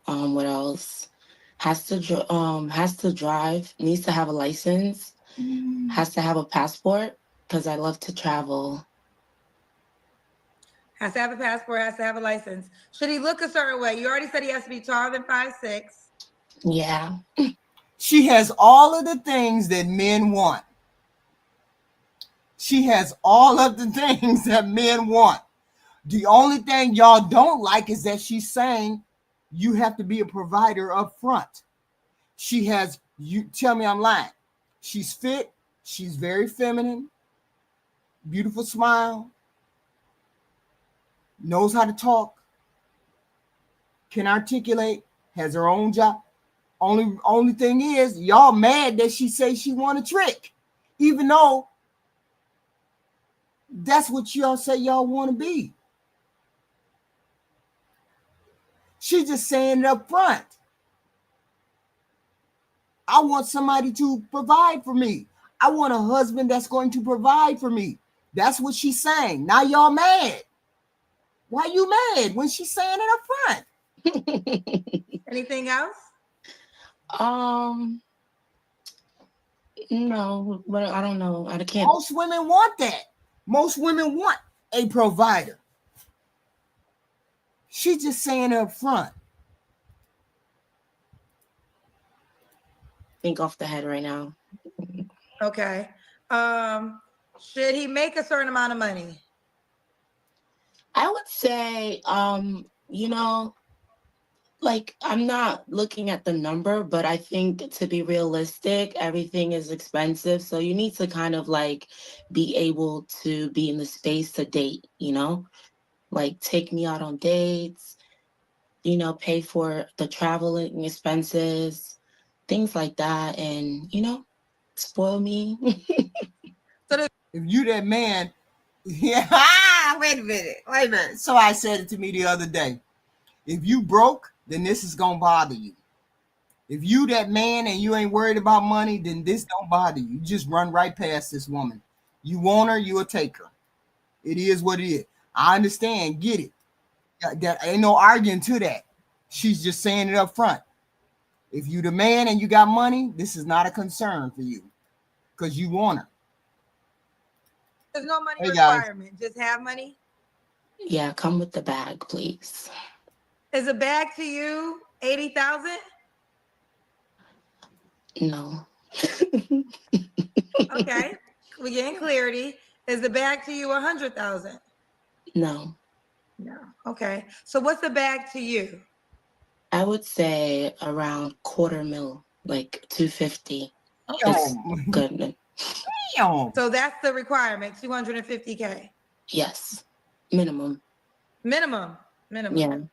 What else? Has to drive, needs to have a license, has to have a passport, because I love to travel. Has to have a passport, has to have a license. Should he look a certain way? You already said he has to be taller than 5'6". Yeah. She has all of the things that men want. She has all of the things that men want. The only thing y'all don't like is that she's saying you have to be a provider up front. She has, you tell me I'm lying. She's fit. She's very feminine. Beautiful smile. Knows how to talk. Can articulate. Has her own job. Only thing is, y'all mad that she say she want a trick. Even though that's what y'all say y'all want to be. She's just saying it up front. I want somebody to provide for me. I want a husband that's going to provide for me. That's what she's saying. Now y'all mad. Why you mad when she's saying it up front? Anything else? No, but I don't know. I can't. Most women want that. Most women want a provider. She's just saying it up front. Think off the head right now. Okay. Should he make a certain amount of money? I would say, you know, like I'm not looking at the number, but I think to be realistic, everything is expensive. So you need to kind of like be able to be in the space to date, you know, like take me out on dates, you know, pay for the traveling expenses, things like that. And, you know, spoil me. If you that man, yeah, wait a minute. So I said it to me the other day. If you broke, then this is gonna bother you. If you that man and you ain't worried about money, then this don't bother you. You just run right past this woman. You want her, you'll take her. It is what it is. I understand, get it. That ain't no arguing to that. She's just saying it up front. If you the man and you got money, this is not a concern for you because you want her. There's no money requirement. Just have money. Yeah, come with the bag, please. Is a bag to you 80,000? No. Okay, we getting clarity. Is the bag to you 100,000? No. No. Okay. So what's the bag to you? I would say around $250,000, like 250. Okay. Is good. So that's the requirement, 250K. Yes. Minimum. Minimum. Yeah. Okay.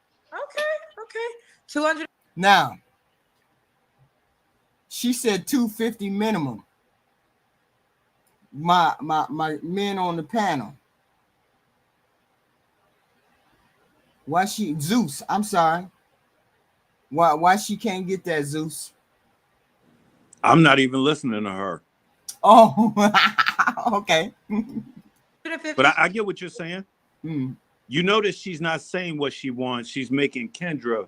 200. Now, she said 250 minimum. My men on the panel. Why she Zeus? I'm sorry. Why she can't get that, Zeus? I'm not even listening to her. Oh, okay. But I get what you're saying. Mm. You notice she's not saying what she wants. She's making Kendra,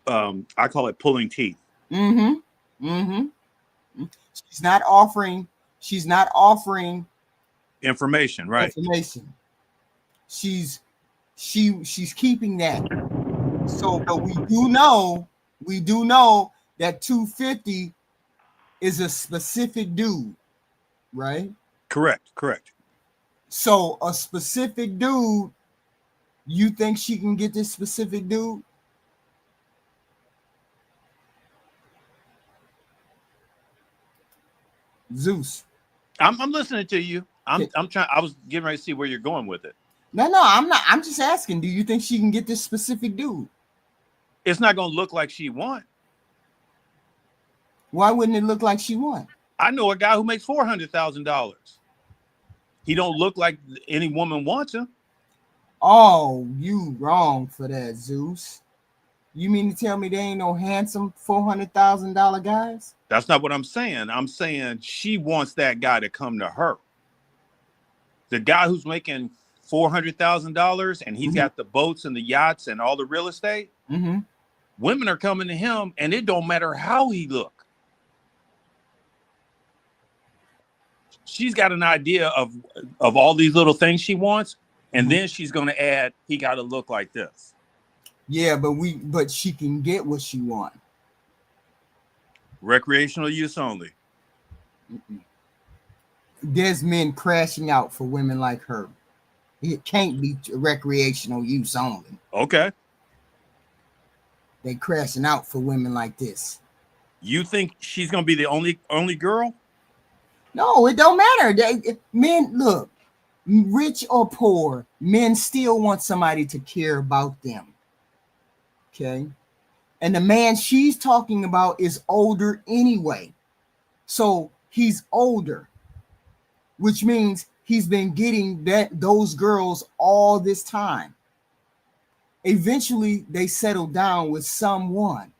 I call it pulling teeth. Mm-hmm. Mm-hmm. She's not offering information, right? Information. She's keeping that. So, but we do know that 250 is a specific dude, right? Correct. So a specific dude, you think she can get this specific dude? Zeus. I'm listening to you. I'm trying. I was getting ready to see where you're going with it. No, I'm not. I'm just asking. Do you think she can get this specific dude? It's not going to look like she won. Why wouldn't it look like she won? I know a guy who makes $400,000. He don't look like any woman wants him. Oh, you wrong for that, Zeus. You mean to tell me there ain't no handsome $400,000 guys? That's not what I'm saying. I'm saying she wants that guy to come to her. The guy who's making $400,000 and he's got the boats and the yachts and all the real estate. Mm-hmm. Women are coming to him, and it don't matter how he look. She's got an idea of all these little things she wants, and then she's going to add, he got to look like this. Yeah, but she can get what she wants. Recreational use only. There's men crashing out for women like her. It can't be recreational use only. Okay. They crashing out for women like this. You think she's going to be the only girl? No, it don't matter. Men, look, rich or poor, men still want somebody to care about them. Okay? And the man she's talking about is older anyway. So he's older, which means he's been getting those girls all this time. Eventually, they settle down with someone.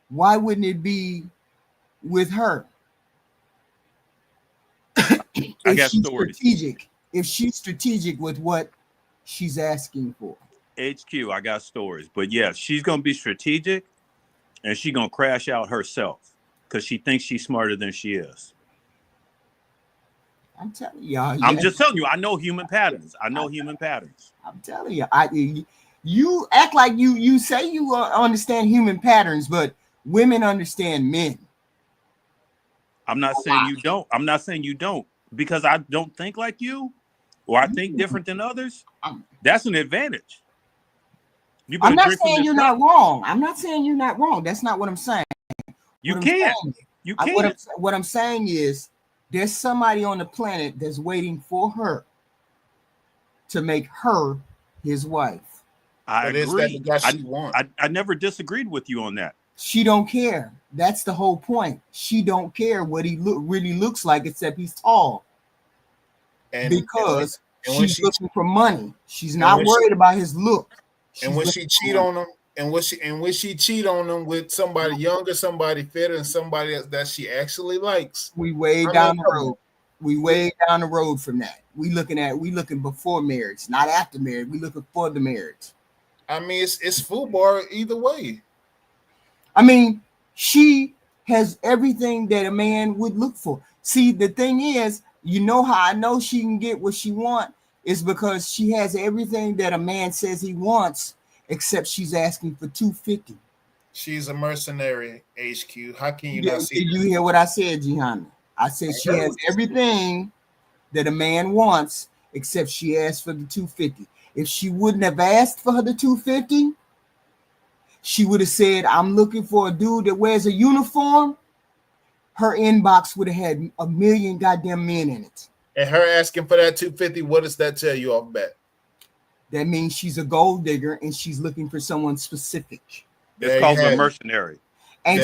Why wouldn't it be with her? I got stories. If she's strategic with what she's asking for. HQ, I got stories. But yeah, she's going to be strategic and she's going to crash out herself because she thinks she's smarter than she is. I'm telling y'all. I'm just telling you, I know human patterns. I'm telling you. You act like you say you understand human patterns, but women understand men. I'm not saying you don't. I'm not saying you don't because I don't think like you or I think different than others. That's an advantage. I'm not saying you're not wrong. I'm not saying you're not wrong. That's not what I'm saying. You can't. What I'm saying is there's somebody on the planet that's waiting for her to make her his wife. I agree. I never disagreed with you on that. She don't care. That's the whole point. She don't care what he really looks like, except he's tall. Because she's looking for money. She's not worried about his look. And when she cheat on him, and when she cheat on him with somebody younger, somebody fitter, and somebody that she actually likes, we way down the road. We way down the road from that. We looking before marriage, not after marriage. We looking for the marriage. I mean, it's football either way. I mean, she has everything that a man would look for. See, the thing is, you know how I know she can get what she wants is because she has everything that a man says he wants, except she's asking for $250. She's a mercenary, HQ. How can you not see? Did you hear what I said, Gihanna? I said she has everything that a man wants, except she asked for the $250. If she wouldn't have asked for the $250, she would have said, I'm looking for a dude that wears a uniform. Her inbox would have had 1 million goddamn men in it. And her asking for that $250, what does that tell you off bat? That means she's a gold digger and she's looking for someone specific. It's called a mercenary. And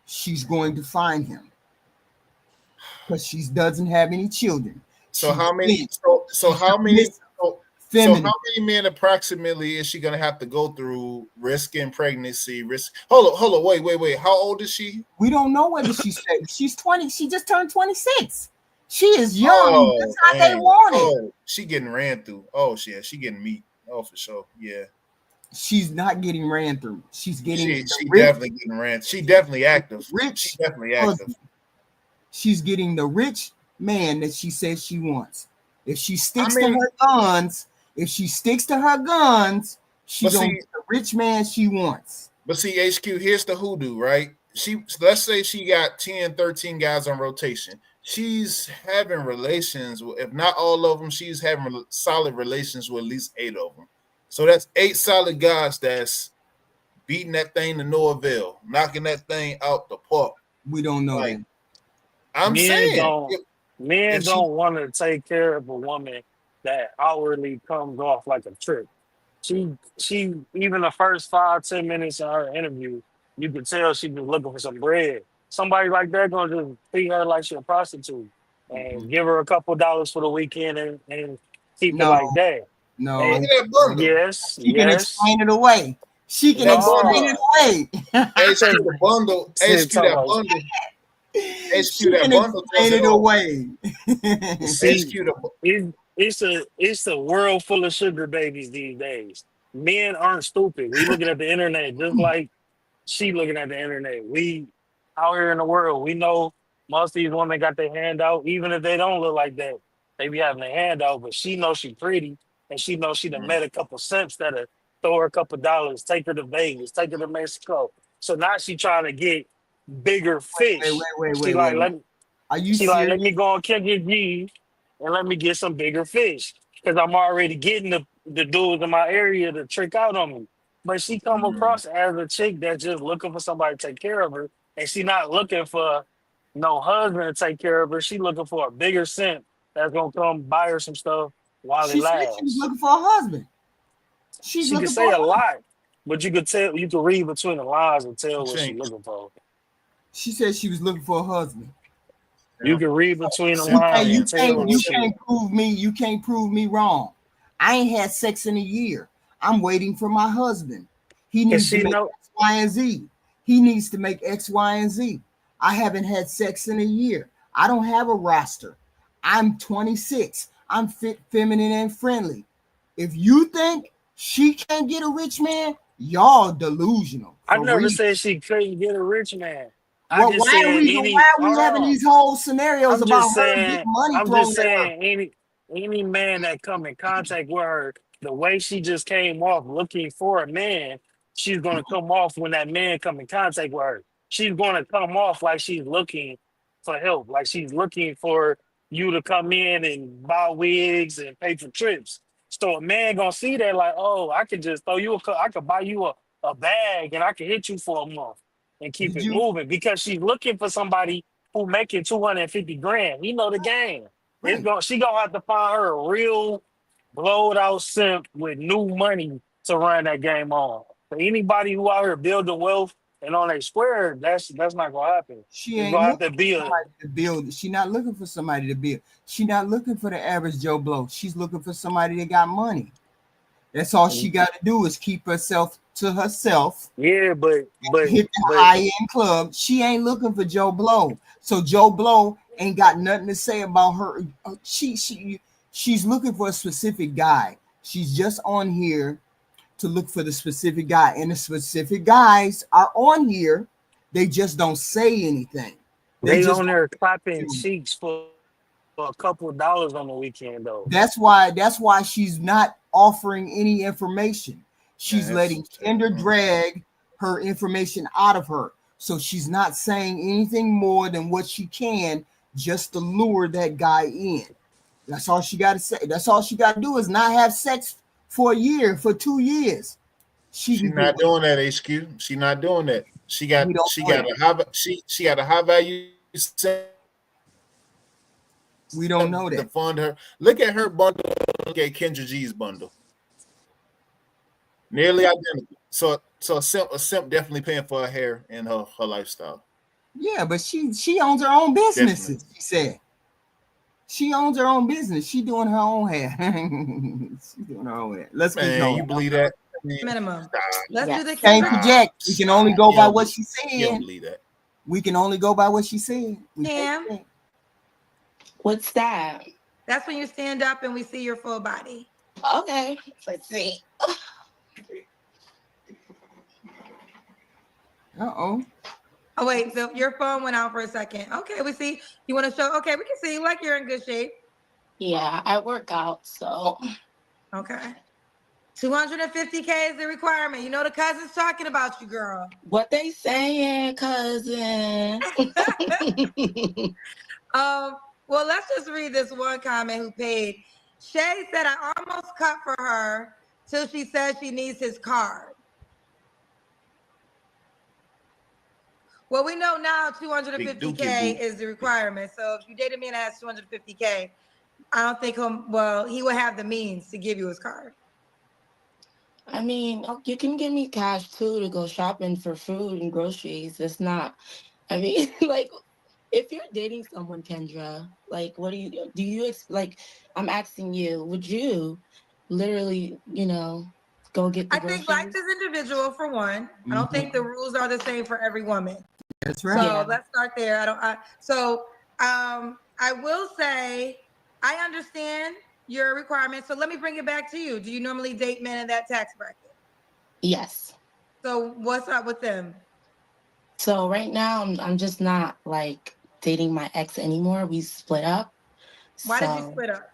she's going to find him because she doesn't have any children. So how many men approximately is she gonna have to go through risking pregnancy? Hold on, wait. How old is she? We don't know whether she's 20. She just turned 26. She is young. That's how they want it. She getting ran through. Oh shit, she getting meat. Oh, for sure. Yeah. She's not getting ran through. She's getting she definitely getting ran. She definitely active. She's definitely active. She's getting the rich man that she says she wants. If she sticks to her guns, she's gonna get the rich man she wants. But see, HQ, here's the hoodoo, right? Let's say she got 10, 13 guys on rotation. She's having relations, if not all of them, she's having solid relations with at least 8 of them. So that's 8 solid guys that's beating that thing to no avail, knocking that thing out the park. We don't know like, that. I'm Men saying don't want to take care of a woman that outwardly comes off like a trick. She even the first 5-10 minutes of her interview, you could tell she was looking for some bread. Somebody like that gonna just treat her like she's a prostitute and give her a couple dollars for the weekend and keep it No, like that. no. And that bundle. yes, She can explain it away. She can That explain it away. HQ the bundle, HQ that bundle. She HQ that can bundle explain it all. away. See, it's a world full of sugar babies these days. Men aren't stupid. We looking at the internet just like she looking at the internet. We out here in the world, we know most of these women got their hand out, even if they don't look like that. They be having their hand out, but she knows she pretty, and she knows she done met a couple simps that'll throw her a couple dollars, take her to Vegas, take her to Mexico. So now she trying to get bigger fish. Wait. Are you She serious? like, let me go on KGG and let me get some bigger fish. Because I'm already getting the dudes in my area to trick out on me. But she come across as a chick that's just looking for somebody to take care of her. And she not looking for no husband to take care of her. She looking for a bigger simp that's going to come buy her some stuff while it She said she was lasts. looking for a husband. She's She looking can for say a a husband. lot, but you could read between the lines and tell what she's looking for. She said she was looking for a husband. You can read between the lines and tell what You she can't prove me. You can't prove me wrong. I ain't had sex in a year. I'm waiting for my husband. He needs to make X, Y, and Z. He needs to make X, Y, and Z. I haven't had sex in a year. I don't have a roster. I'm 26. I'm fit, feminine, and friendly. If you think she can't get a rich man, y'all delusional. I never said she couldn't get a rich man. I Well, just why said are we having these whole scenarios about her getting money I'm thrown just at her? saying any man that come in contact with her, the way she just came off looking for a man, she's gonna come off when that man come in contact with her. She's gonna come off like she's looking for help, like she's looking for you to come in and buy wigs and pay for trips. So a man gonna see that like, oh, I could just throw you I could buy you a bag and I can hit you for a month and keep it moving because she's looking for somebody who making 250 grand. You know the game. She gonna have to find her a real blowed out simp with new money to run that game on. For anybody who out here building wealth and on a square, that's not gonna happen. She It's ain't gonna have to looking be for somebody to build. She's not looking for somebody to build. She's not looking for the average Joe Blow. She's looking for somebody that got money. That's all she got to do is keep herself to herself. Yeah, but hit the high end club. She ain't looking for Joe Blow. So Joe Blow ain't got nothing to say about her. She's looking for a specific guy. She's just on here to look for the specific guy, and the specific guys are on here. They just don't say anything. They just on there clapping cheeks for a couple of dollars on the weekend though. That's why she's not offering any information. She's letting Tinder drag her information out of her. So she's not saying anything more than what she can just to lure that guy in. That's all she got to say. That's all she got to do is not have sex for a year, for 2 years. She's not doing that, HQ. She's not doing that. She got a high value. We don't know that. To fund her. Look at her bundle. Look at Kendra G's bundle. Nearly identical. So a simp definitely paying for her hair and her lifestyle. Yeah, but she owns her own businesses. Definitely. She said she owns her own business. She doing her own hair. She's doing her own hair. Let's keep going. You believe that? Minimum. Let's do the can't project. We can only go by what she said. You don't believe that. We can only go by what she said. Damn. What's that? That's when you stand up and we see your full body. Okay, let's see. Uh-oh. Oh, wait, so your phone went out for a second. Okay, we see. You want to show? Okay, we can see like you're in good shape. Yeah, I work out, so. Okay. $250K is the requirement. You know the cousin's talking about you, girl. What they saying, cousin? Well, let's just read this one comment who paid. Shay said, I almost cut for her till she says she needs his card. Well, we know now 250K is the requirement. So if you date a man that has 250K, I don't think he would have the means to give you his card. I mean, you can give me cash too to go shopping for food and groceries. It's not, I mean, like, if you're dating someone, Kendra, like, what like, I'm asking you, would you literally, go get the groceries? I think life is individual for one. I don't think the rules are the same for every woman. That's right. So let's start there. I will say, I understand your requirements. So let me bring it back to you. Do you normally date men in that tax bracket? Yes. So what's up with them? So right now, I'm just not like dating my ex anymore. We split up. Why did you split up?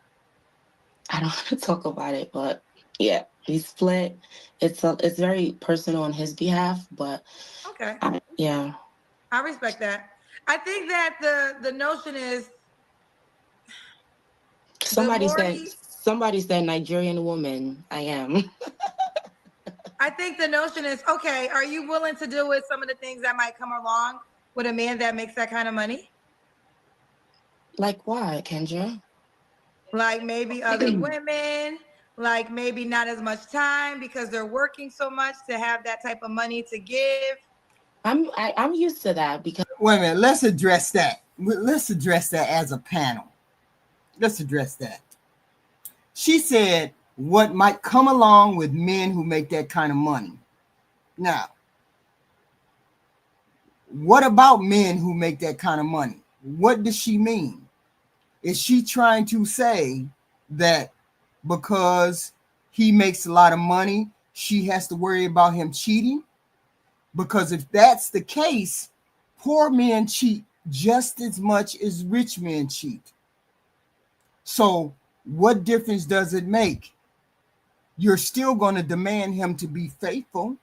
I don't want to talk about it, but yeah, we split. It's very personal on his behalf, but okay. Yeah. I respect that. I think that the notion is somebody said Nigerian woman. I am. I think the notion is, okay, are you willing to deal with some of the things that might come along with a man that makes that kind of money? Like what, Kendra? Like maybe other women, like maybe not as much time because they're working so much to have that type of money to give. I'm used to that because. Wait a minute. Let's address that. Let's address that as a panel. Let's address that. She said what might come along with men who make that kind of money. Now, what about men who make that kind of money? What does she mean? Is she trying to say that because he makes a lot of money, she has to worry about him cheating? Because if that's the case, poor men cheat just as much as rich men cheat. So what difference does it make? You're still going to demand him to be faithful.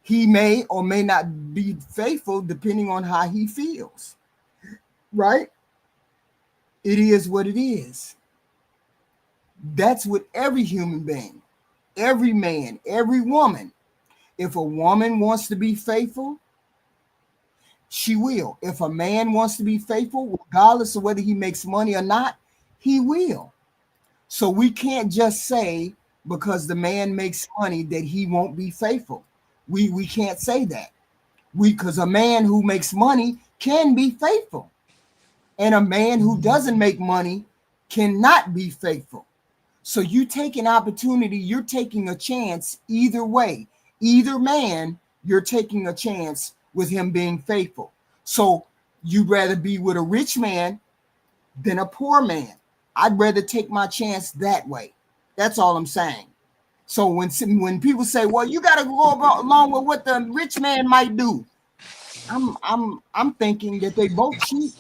He may or may not be faithful depending on how he feels. Right? It is what it is. That's with every human being, every man, every woman. If a woman wants to be faithful, she will. If a man wants to be faithful, regardless of whether he makes money or not, he will. So we can't just say because the man makes money that he won't be faithful. We can't say that. Because a man who makes money can be faithful. And a man who doesn't make money cannot be faithful. So you take an opportunity, you're taking a chance either way. Either man, you're taking a chance with him being faithful. So you'd rather be with a rich man than a poor man. I'd rather take my chance that way. That's all I'm saying. So when people say, "Well, you got to go along with what the rich man might do," I'm thinking that they both cheat.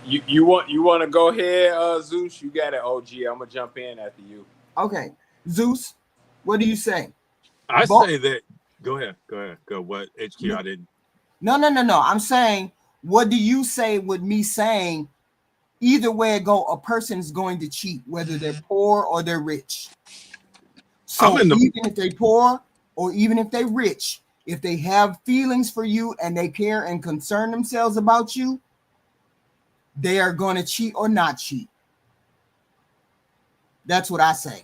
You want to go ahead, Zeus? You got it, OG. I'm gonna jump in after you. Okay, Zeus, what do you say? I say that. Go ahead. Go. What HQ? I didn't. No. I'm saying, what do you say with me saying? Either way it go, a person's going to cheat, whether they're poor or they're rich. So even if they're poor or even if they're rich, if they have feelings for you and they care and concern themselves about you, they are going to cheat or not cheat. That's what I say.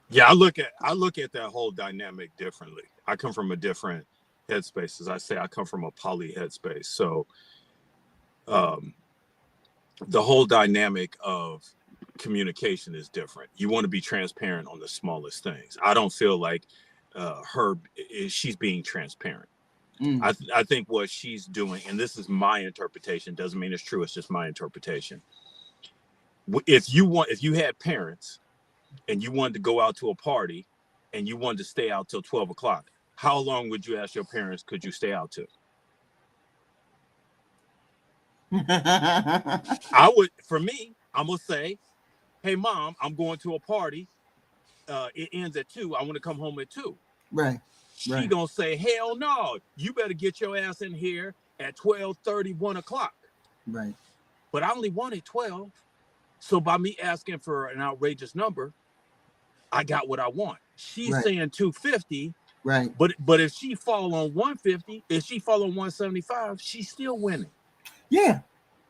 Yeah, I look at that whole dynamic differently. I come from a different headspace. As I say, I come from a poly headspace. So the whole dynamic of communication is different. You want to be transparent on the smallest things. I don't feel like she's being transparent. I think what she's doing, and this is my interpretation, doesn't mean it's true, it's just my interpretation. If you had parents and you wanted to go out to a party and you wanted to stay out till 12 o'clock, how long would you ask your parents could you stay out to? For me, I'm gonna say, hey mom, I'm going to a party. it ends at 2. I want to come home at 2. Right. She gonna say, hell no, you better get your ass in here at 12:30, 1 o'clock. Right. But I only wanted 12. So by me asking for an outrageous number, I got what I want. She's saying 250. Right. But if she fall on 150, if she fall on 175, she's still winning. Yeah.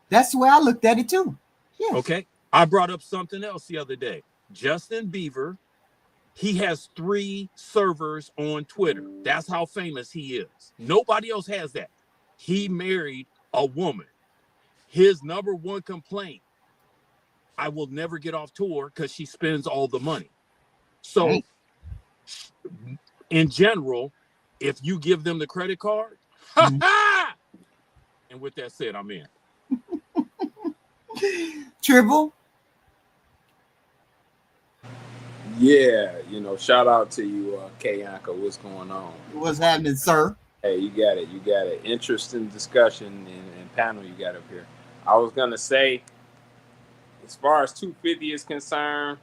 That's the way I looked at it too. Yeah. Okay. I brought up something else the other day. Justin Bieber, he has 3 servers on Twitter. That's how famous he is. Nobody else has that. He married a woman. His number one complaint, I will never get off tour because she spends all the money. So in general, if you give them the credit card, and with that said, I'm in. Triple. Yeah, you know, shout out to you, K-Anka. What's going on? What's happening, sir? Hey, you got it. You got it. Interesting discussion and panel you got up here. I was gonna say, as far as 250 is concerned,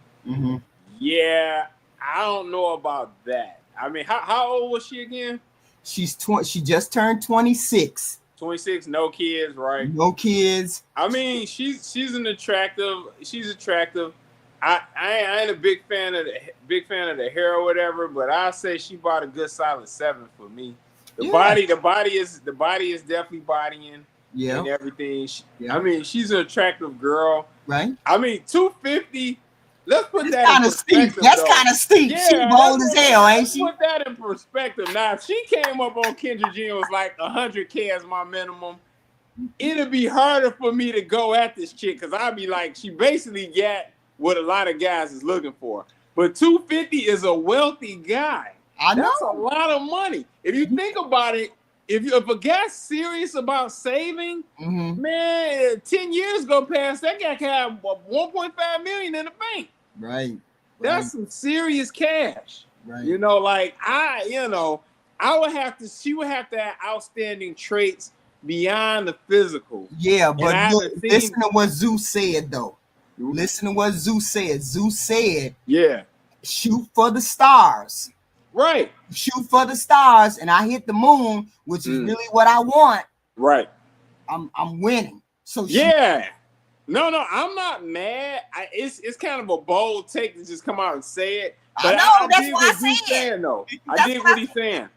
yeah, I don't know about that. I mean, how old was she again? She's 20. She just turned 26. 26, no kids, right? No kids. I mean, she's attractive. I ain't a big fan of the hair or whatever, but I say she bought a good solid 7 for me. The body is definitely bodying and everything. I mean, she's an attractive girl, right? I mean, 250. Let's put that kind in of steep. perspective. That's kind of steep. Yeah, She bold as hell, ain't let's she? put that in perspective. Now, if she came up on Kendra G and was like 100K as my minimum, it'd be harder for me to go at this chick because I'd be like, she basically got what a lot of guys is looking for. But 250 is a wealthy guy. I know. That's a lot of money. If you think about it, if a guy's serious about saving, man, 10 years go past, that guy can have 1.5 million in the bank. Right. That's some serious cash. Right. You know, like she would have to have outstanding traits beyond the physical. Yeah, but look, listen to what Zeus said though. Listen to what Zeus said. Zeus said, yeah, shoot for the stars. Right. Shoot for the stars, and I hit the moon, which is really what I want. Right. I'm winning. So yeah. No, I'm not mad. It's kind of a bold take to just come out and say it. But I dig what he's saying, though. I dig what he's saying.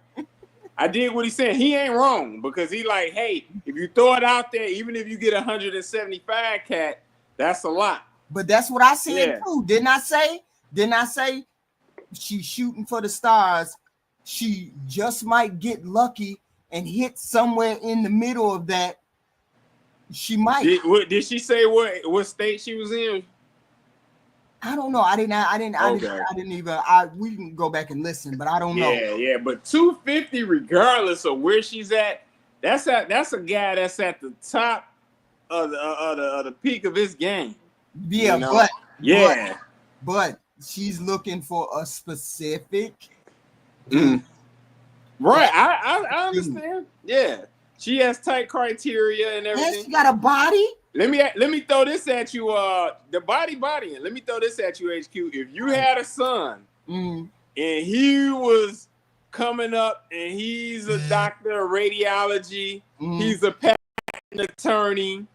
I dig what he's saying. He ain't wrong because he like, hey, if you throw it out there, even if you get 175 cat, that's a lot. But that's what I said too. Didn't I say she's shooting for the stars? She just might get lucky and hit somewhere in the middle of that. She might. Did she say what state she was in? I don't know. I didn't even. We can go back and listen, but I don't know. Yeah. But 250, regardless of where she's at, that's a guy that's at the top of the peak of his game. Yeah, you know? but she's looking for a specific. Right. I understand. Yeah. She has tight criteria and everything. She got a body. Let me throw this at you. The bodying. Let me throw this at you, HQ. If you had a son and he was coming up and he's a doctor of radiology, he's a patent attorney,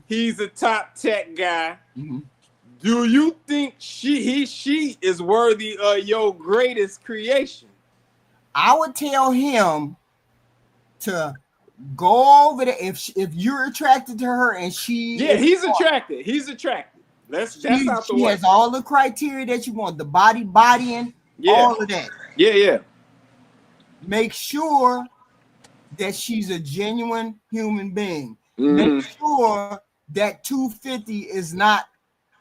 he's a top tech guy. Do you think she is worthy of your greatest creation? I would tell him to go over there if you're attracted to her and he's attracted. That's out the way. She has all the criteria that you want, the bodying, all of that. Yeah. Make sure that she's a genuine human being. Make sure that 250 is not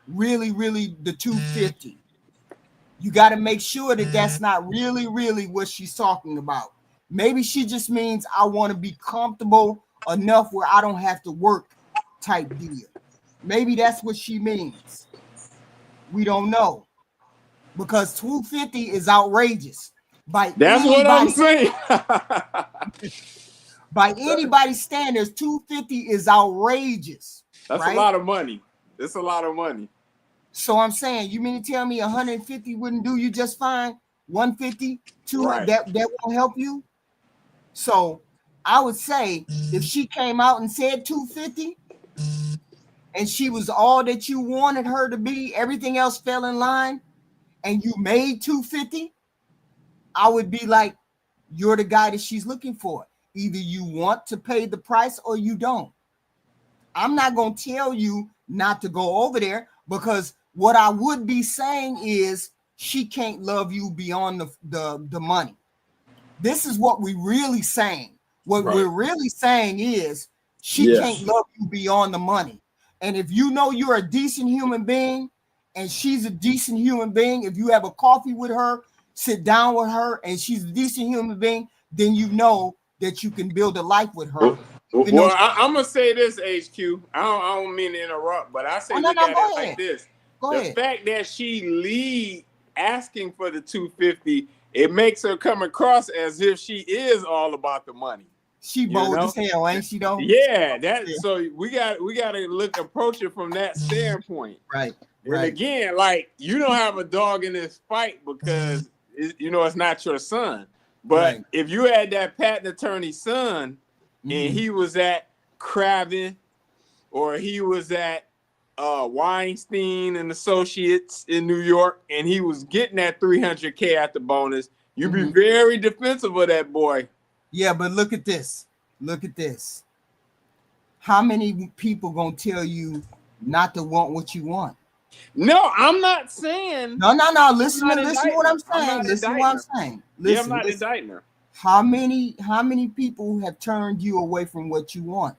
really the 250. You got to make sure that that's not really what she's talking about. Maybe she just means I want to be comfortable enough where I don't have to work type deal. Maybe that's what she means. We don't know. Because 250 is outrageous. That's what I'm saying. By anybody's standards, 250 is outrageous. That's right? A lot of money. It's a lot of money. So I'm saying, you mean to tell me 150 wouldn't do you just fine? 150, 200, that won't help you? So I would say if she came out and said 250 and she was all that you wanted her to be, everything else fell in line, and you made 250, I would be like, you're the guy that she's looking for. Either you want to pay the price or you don't. I'm not going to tell you not to go over there, because what I would be saying is she can't love you beyond the money. This is what we're really saying. What we're really saying is she can't love you beyond the money. And if you know you're a decent human being and she's a decent human being, if you have a coffee with her, sit down with her, and she's a decent human being, then you know that you can build a life with her. Well, I'm gonna say this, HQ. I don't mean to interrupt, but I say look at it like this: the fact that she lead asking for the 250, it makes her come across as if she is all about the money. She bold as hell, ain't she though? Yeah, so we got to approach it from that standpoint. Right. And again, like, you don't have a dog in this fight because it's not your son. But if you had that patent attorney son, and he was at Craven, or he was at Weinstein and Associates in New York, and he was getting that $300K at the bonus, you'd be very defensive of that boy. Yeah, but look at this. Look at this. How many people gonna tell you not to want what you want? No, I'm not saying. No. Listen to what I'm saying. Listen to what I'm saying. Listen, I'm not indicting her. How many people have turned you away from what you want?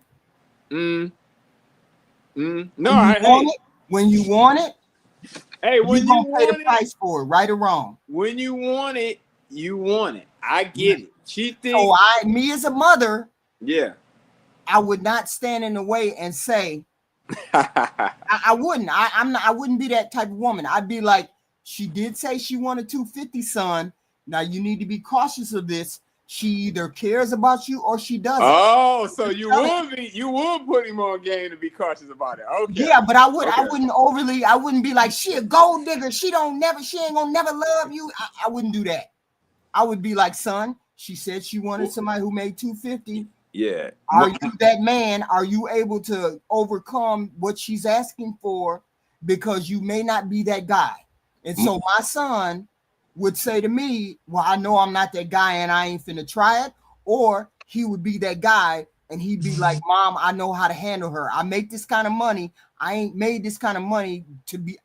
No, when you want it, hey, when you gonna pay the price for it, right or wrong. When you want it, you want it. I get it. She thinks. So me as a mother, I would not stand in the way and say, I wouldn't. I wouldn't be that type of woman. I'd be like, she did say she wanted 250, son. Now you need to be cautious of this. She either cares about you or she doesn't. Oh, so you would put him on game to be cautious about it. Okay. Yeah, but I wouldn't be like, she a gold digger. She ain't gonna never love you. I wouldn't do that. I would be like, son, she said she wanted somebody who made 250. Yeah. Are you that man? Are you able to overcome what she's asking for? Because you may not be that guy. And so my son would say to me, well, I know I'm not that guy and I ain't finna try it. Or he would be that guy and he'd be like, Mom, I know how to handle her. I make this kind of money. I ain't made this kind of money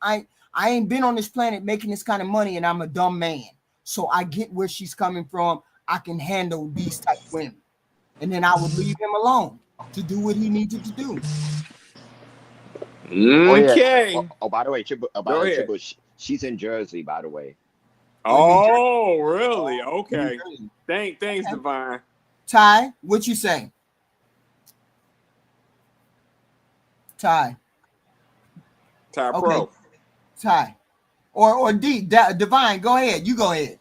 I ain't been on this planet making this kind of money, and I'm a dumb man. So I get where she's coming from. I can handle these type of women. And then I would leave him alone to do what he needed to do. Okay. Oh, by the way, Triple, she's in Jersey, by the way. Oh, really? Okay. Thanks, Divine. Ty, what you say? Ty Pro. Ty. Or Divine, go ahead. You go ahead.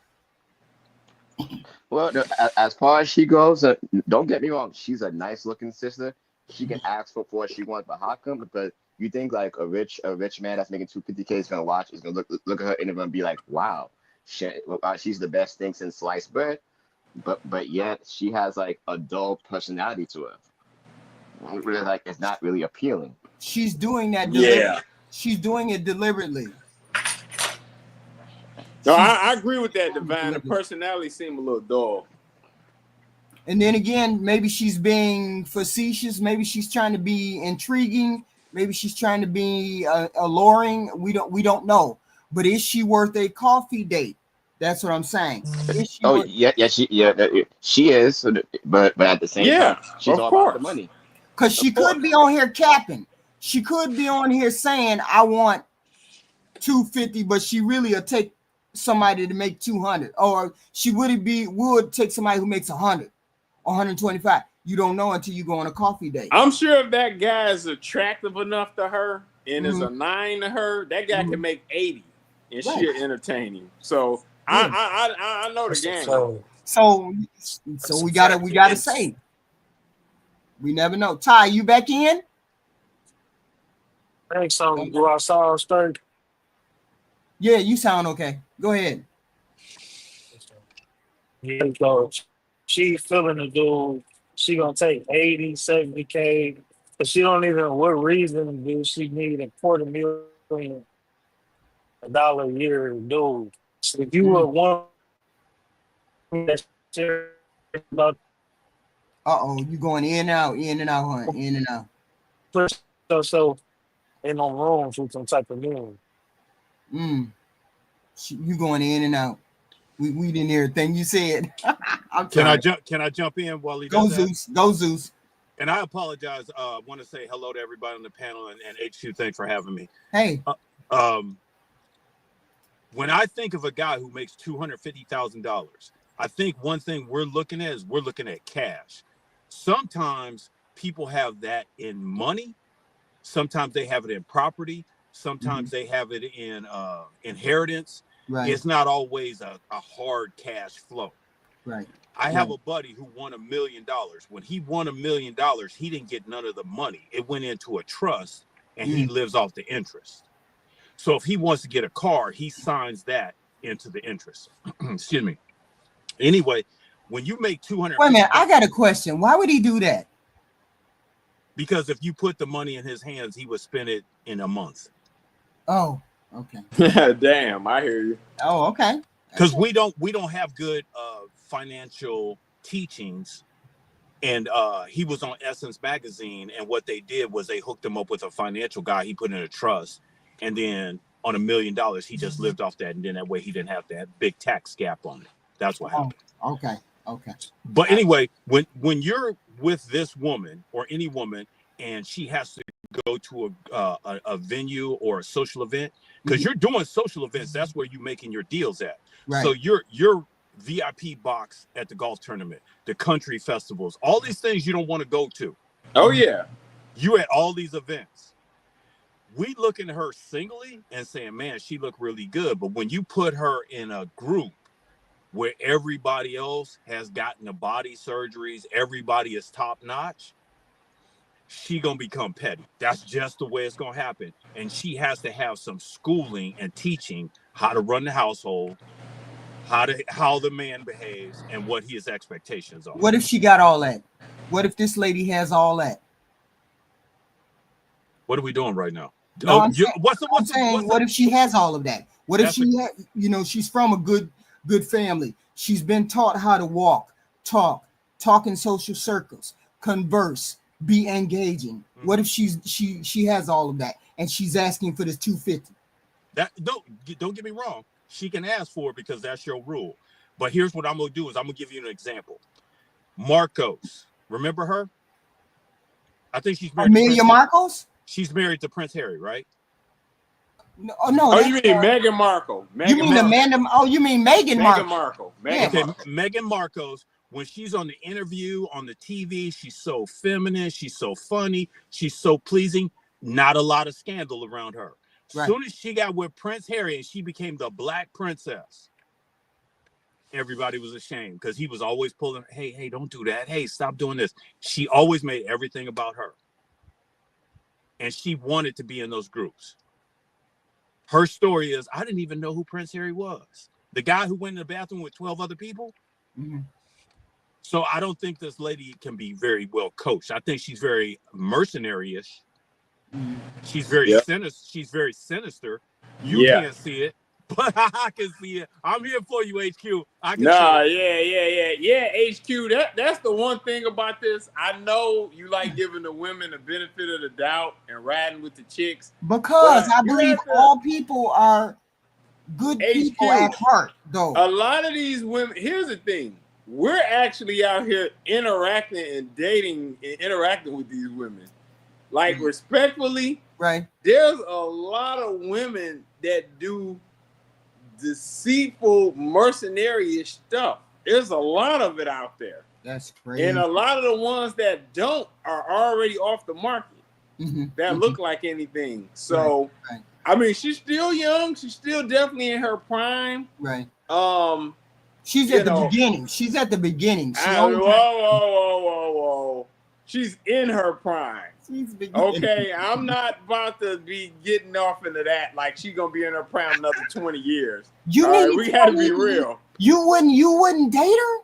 Well, as far as she goes, don't get me wrong. She's a nice looking sister. She can ask for what she wants, but how come? Because you think like a rich man that's making 250K is gonna look at her and gonna be like, wow, she's the best thing since sliced bread. But yet she has like a dull personality to her. Like it's not really appealing. She's doing that. She's doing it deliberately. No, I agree with that, Divine. The personality seemed a little dull. And then again, maybe she's being facetious. Maybe she's trying to be intriguing. Maybe she's trying to be alluring. We don't know. But is she worth a coffee date? That's what I'm saying. She is. But at the same time, she's all about the money. Because she could be on here capping. She could be on here saying, I want 250, but she really will take somebody to make 200. Or she would take somebody who makes 100 or 125. You don't know until you go on a coffee date. I'm sure if that guy is attractive enough to her and is a 9 to her, that guy can make 80 and she'll entertain him. So I know the game. So we gotta say. We never know. Ty, you back in? Thanks. So go outside straight. Yeah, you sound okay. Go ahead. Yeah, so she feeling the dude. She gonna take 80, 70K, but she don't even what reason do she need a $250,000 a year dude. So if you were one that about You going in and out, huh? In and out. push yourself in on rooms with some type of men. You going in and out. We didn't hear a thing you said. I'm Can sorry. I jump in while he Go does that? Zeus. Go Zeus. And I apologize. Want to say hello to everybody on the panel and HQ. Thanks for having me. Hey. When I think of a guy who makes $250,000, I think one thing we're looking at cash. Sometimes people have that in money. Sometimes they have it in property. Sometimes they have it in inheritance. Right. It's not always a hard cash flow. Right. I have a buddy who won $1 million. When he won $1 million, he didn't get none of the money. It went into a trust, and he lives off the interest. So if he wants to get a car, he signs that into the interest. Excuse me. Anyway, when you make 200, wait a minute, I got a question. Why would he do that? Because if you put the money in his hands, he would spend it in a month. Oh, okay. Damn, I hear you. Oh, okay. Because we don't have good financial teachings. And he was on Essence Magazine, and what they did was they hooked him up with a financial guy. He put in a trust, and then on $1 million, he just lived off that, and then that way he didn't have that big tax gap on it. That's what happened. Okay. But anyway, when you're with this woman or any woman, and she has to go to a venue or a social event, because you're doing social events, that's where you're making your deals at. Right. So you're VIP box at the golf tournament, the country festivals, all these things you don't want to go to. Oh yeah. You at all these events. We looking at her singly and saying, man, she looked really good. But when you put her in a group where everybody else has gotten the body surgeries, everybody is top notch, she gonna become petty. That's just the way it's gonna happen. And she has to have some schooling and teaching how to run the household, how the man behaves, and what his expectations are. What if she got all that? What if this lady has all that? What are we doing right now? No, I'm saying, what if she has all of that? What if she, she's from a good family. She's been taught how to walk, talk in social circles, converse, be engaging. What if she has all of that and she's asking for this 250? Don't get me wrong. She can ask for it because that's your rule. But here's what I'm gonna do: is I'm gonna give you an example. Marcos, remember her? I think she's married. Amelia Marcos. She's married to Prince Harry, right? No, no. Oh, you mean Meghan Markle? You mean Amanda? Oh, you mean Meghan Markle? Meghan Markle. Meghan Marcos. When she's on the interview on the TV, she's so feminine. She's so funny. She's so pleasing. Not a lot of scandal around her. Right. As soon as she got with Prince Harry and she became the Black Princess, everybody was ashamed because he was always pulling, hey, don't do that. Hey, stop doing this. She always made everything about her. And she wanted to be in those groups. Her story is, I didn't even know who Prince Harry was. The guy who went in the bathroom with 12 other people. Mm-hmm. So I don't think this lady can be very well coached. I think she's very mercenary-ish. Mm-hmm. She's very sinister. She's very sinister. You can't see it, but I can see it. I'm here for you, HQ. I can see it. Yeah, HQ. That's the one thing about this. I know you like giving the women the benefit of the doubt and riding with the chicks. Because I believe all people are good people at heart, though. A lot of these women, here's the thing. We're actually out here interacting and dating and interacting with these women. Like, respectfully, right? There's a lot of women that do deceitful, mercenary stuff. There's a lot of it out there. That's crazy. And a lot of the ones that don't are already off the market. That look like anything. So, right. I mean, she's still young. She's still definitely in her prime. Right. She's at the beginning. She's at the beginning. Whoa. She's in her prime. Okay, I'm not about to be getting off into that. Like she's gonna be in her prime another 20 years. You All need right, we gotta be real. You wouldn't date her?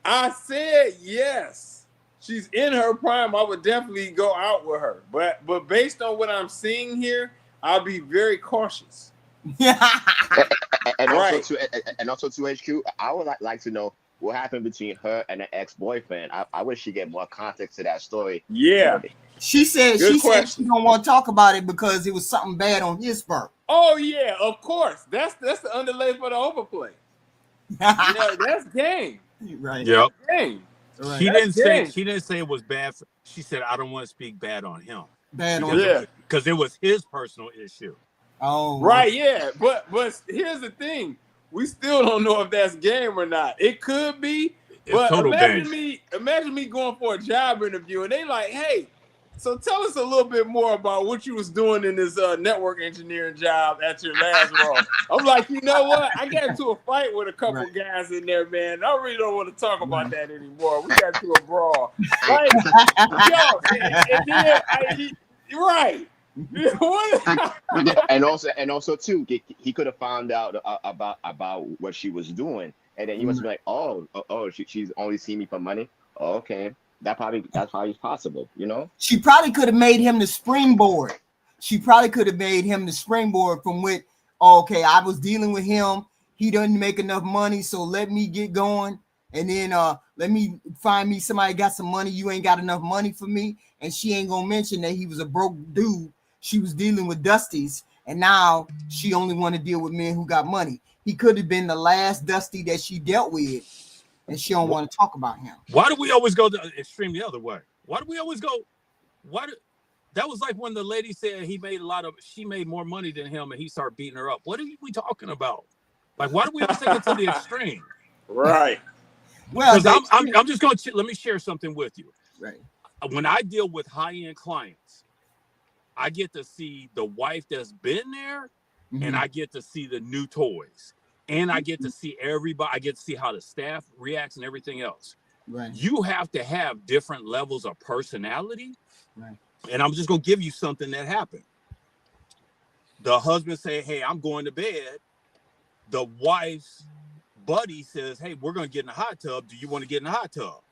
I said yes. She's in her prime. I would definitely go out with her. But based on what I'm seeing here, I'll be very cautious. and also to HQ, I would like to know what happened between her and the ex-boyfriend. I wish she get more context to that story. Yeah. She said she don't want to talk about it because it was something bad on his part. Oh yeah, of course. That's the underlay for the overplay. That's game. Right. Yep. Game. Right. She didn't say it was bad. She said I don't want to speak bad on him. Because it was his personal issue. Oh. Right. Yeah. But here's the thing. We still don't know if that's game or not. It could be. But imagine me going for a job interview and they like, hey, so tell us a little bit more about what you was doing in this network engineering job at your last role. I'm like, you know what? I got into a fight with a couple guys in there, man. I really don't want to talk about that anymore. We got into a brawl. Like, right. and also too, he could have found out about what she was doing, and then he must be like, oh, she's only seen me for money. Oh, okay, that's probably possible, you know. She probably could have made him the springboard. From which, okay, I was dealing with him. He doesn't make enough money, so let me get going, and then let me find me somebody got some money. You ain't got enough money for me, and she ain't gonna mention that he was a broke dude. She was dealing with Dusties, and now she only want to deal with men who got money. He could have been the last Dusty that she dealt with, and she don't want to talk about him. Why do we always go the extreme the other way? Why do we always go? That was like when the lady said she made more money than him, and he started beating her up. What are we talking about? Like, why do we always take it to the extreme? Right. Well, I'm just going to let me share something with you. Right. When I deal with high-end clients, I get to see the wife that's been there, and I get to see the new toys, and I get to see everybody. I get to see how the staff reacts and everything else. Right. You have to have different levels of personality. Right. And I'm just going to give you something that happened. The husband say, hey, I'm going to bed. The wife's buddy says, hey, we're going to get in the hot tub. Do you want to get in the hot tub?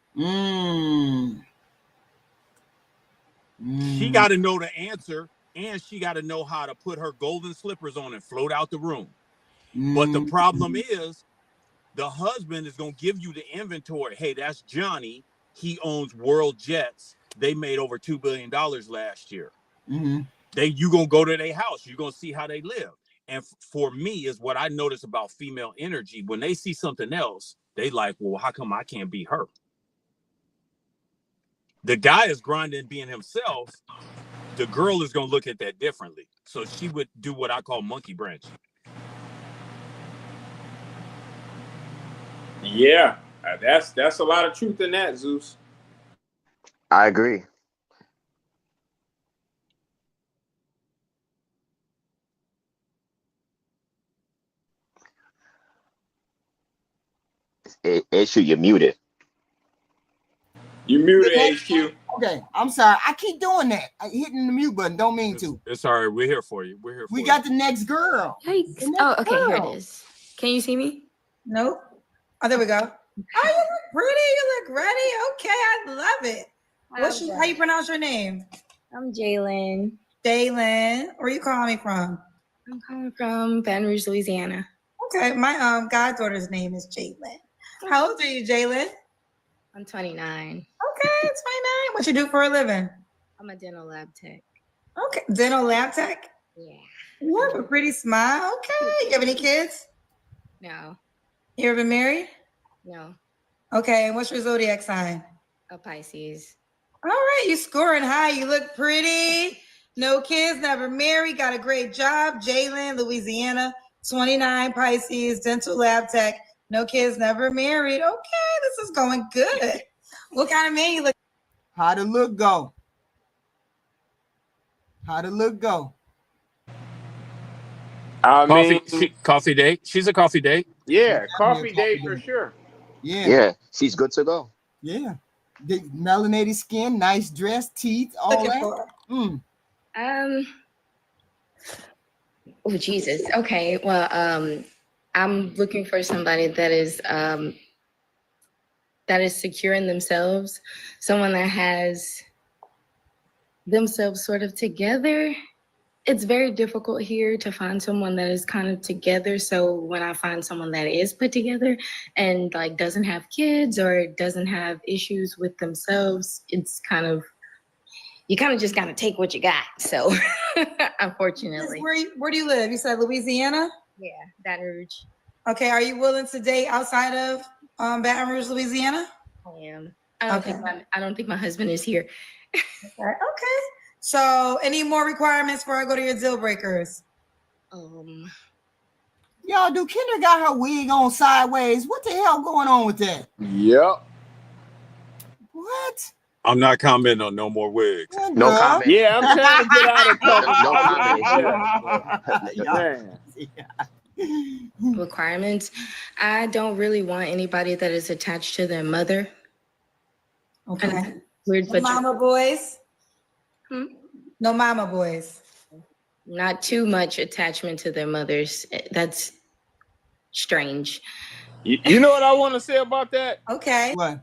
She got to know the answer, and she got to know how to put her golden slippers on and float out the room. But the problem is the husband is going to give you the inventory. Hey, that's Johnny. He owns World Jets. They made over $2 billion last year. You going to go to their house. You're going to see how they live. And for me is what I notice about female energy. When they see something else, they like, well, how come I can't be her? The guy is grinding being himself. The girl is going to look at that differently. So she would do what I call monkey branch. Yeah, that's a lot of truth in that, Zeus. I agree. HQ, you're muted. You muted, HQ. Okay, I'm sorry. I keep doing that. Hitting the mute button. Don't mean to. It's all right. We're here for you. We got the next girl. Okay, here it is. Can you see me? Nope. Oh, there we go. Oh, you look pretty. You look ready. Okay, I love it. How you pronounce your name? I'm Jalen. Jalen. Where you calling me from? I'm calling from Baton Rouge, Louisiana. Okay, my goddaughter's name is Jalen. How old are you, Jalen? I'm 29. Okay, 29. What you do for a living? I'm a dental lab tech. Okay, dental lab tech? Yeah. You have a pretty smile. Okay. You have any kids? No. You ever been married? No. Okay, and what's your zodiac sign? A Pisces. All right, you scoring high. You look pretty. No kids, never married. Got a great job. Jalen, Louisiana, 29, Pisces, dental lab tech. No kids, never married. Okay, this is going good. What kind of man you look? How the look go? How the look go? Coffee date. She's a coffee date. Yeah, coffee date for sure. Yeah. Yeah, she's good to go. Yeah. The melanated skin, nice dress, teeth, all that. Oh Jesus. Okay. Well, I'm looking for somebody that is secure in themselves, someone that has themselves sort of together. It's very difficult here to find someone that is kind of together. So when I find someone that is put together and like doesn't have kids or doesn't have issues with themselves, it's kind of, you kind of just gotta take what you got. So unfortunately. Where do you live? You said Louisiana? Yeah, Baton Rouge. Okay, are you willing to date outside of Baton Rouge, Louisiana? I am. I don't think my husband is here. Okay. So, any more requirements before I go to your deal breakers? Y'all, do Kendra got her wig on sideways? What the hell going on with that? Yep. What? I'm not commenting on no more wigs. No comment. Yeah, I'm trying to get out of comment. Requirements. I don't really want anybody that is attached to their mother. Okay. Weird, No mama boys? No mama boys. Not too much attachment to their mothers. That's strange. You know what I want to say about that? Okay. What?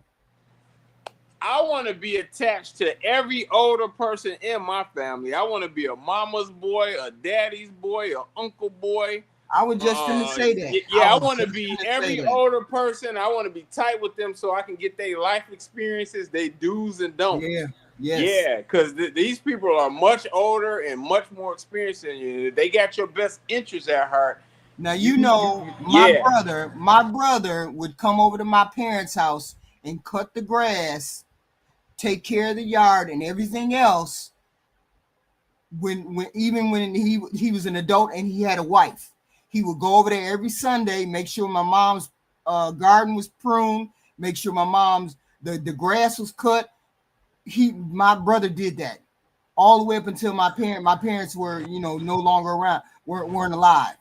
I want to be attached to every older person in my family. I want to be a mama's boy, a daddy's boy, an uncle boy. I was just going to say that. Yeah, I want to be every older person. I want to be tight with them so I can get their life experiences, their do's and don'ts. Yeah. Yes. Yeah, because these people are much older and much more experienced than you. They got your best interests at heart. Now, you know, my brother would come over to my parents' house and cut the grass, take care of the yard and everything else when he was an adult and he had a wife. He would go over there every Sunday, make sure my mom's garden was pruned, make sure my mom's the grass was cut. My brother did that all the way up until my parents were, no longer around, weren't alive.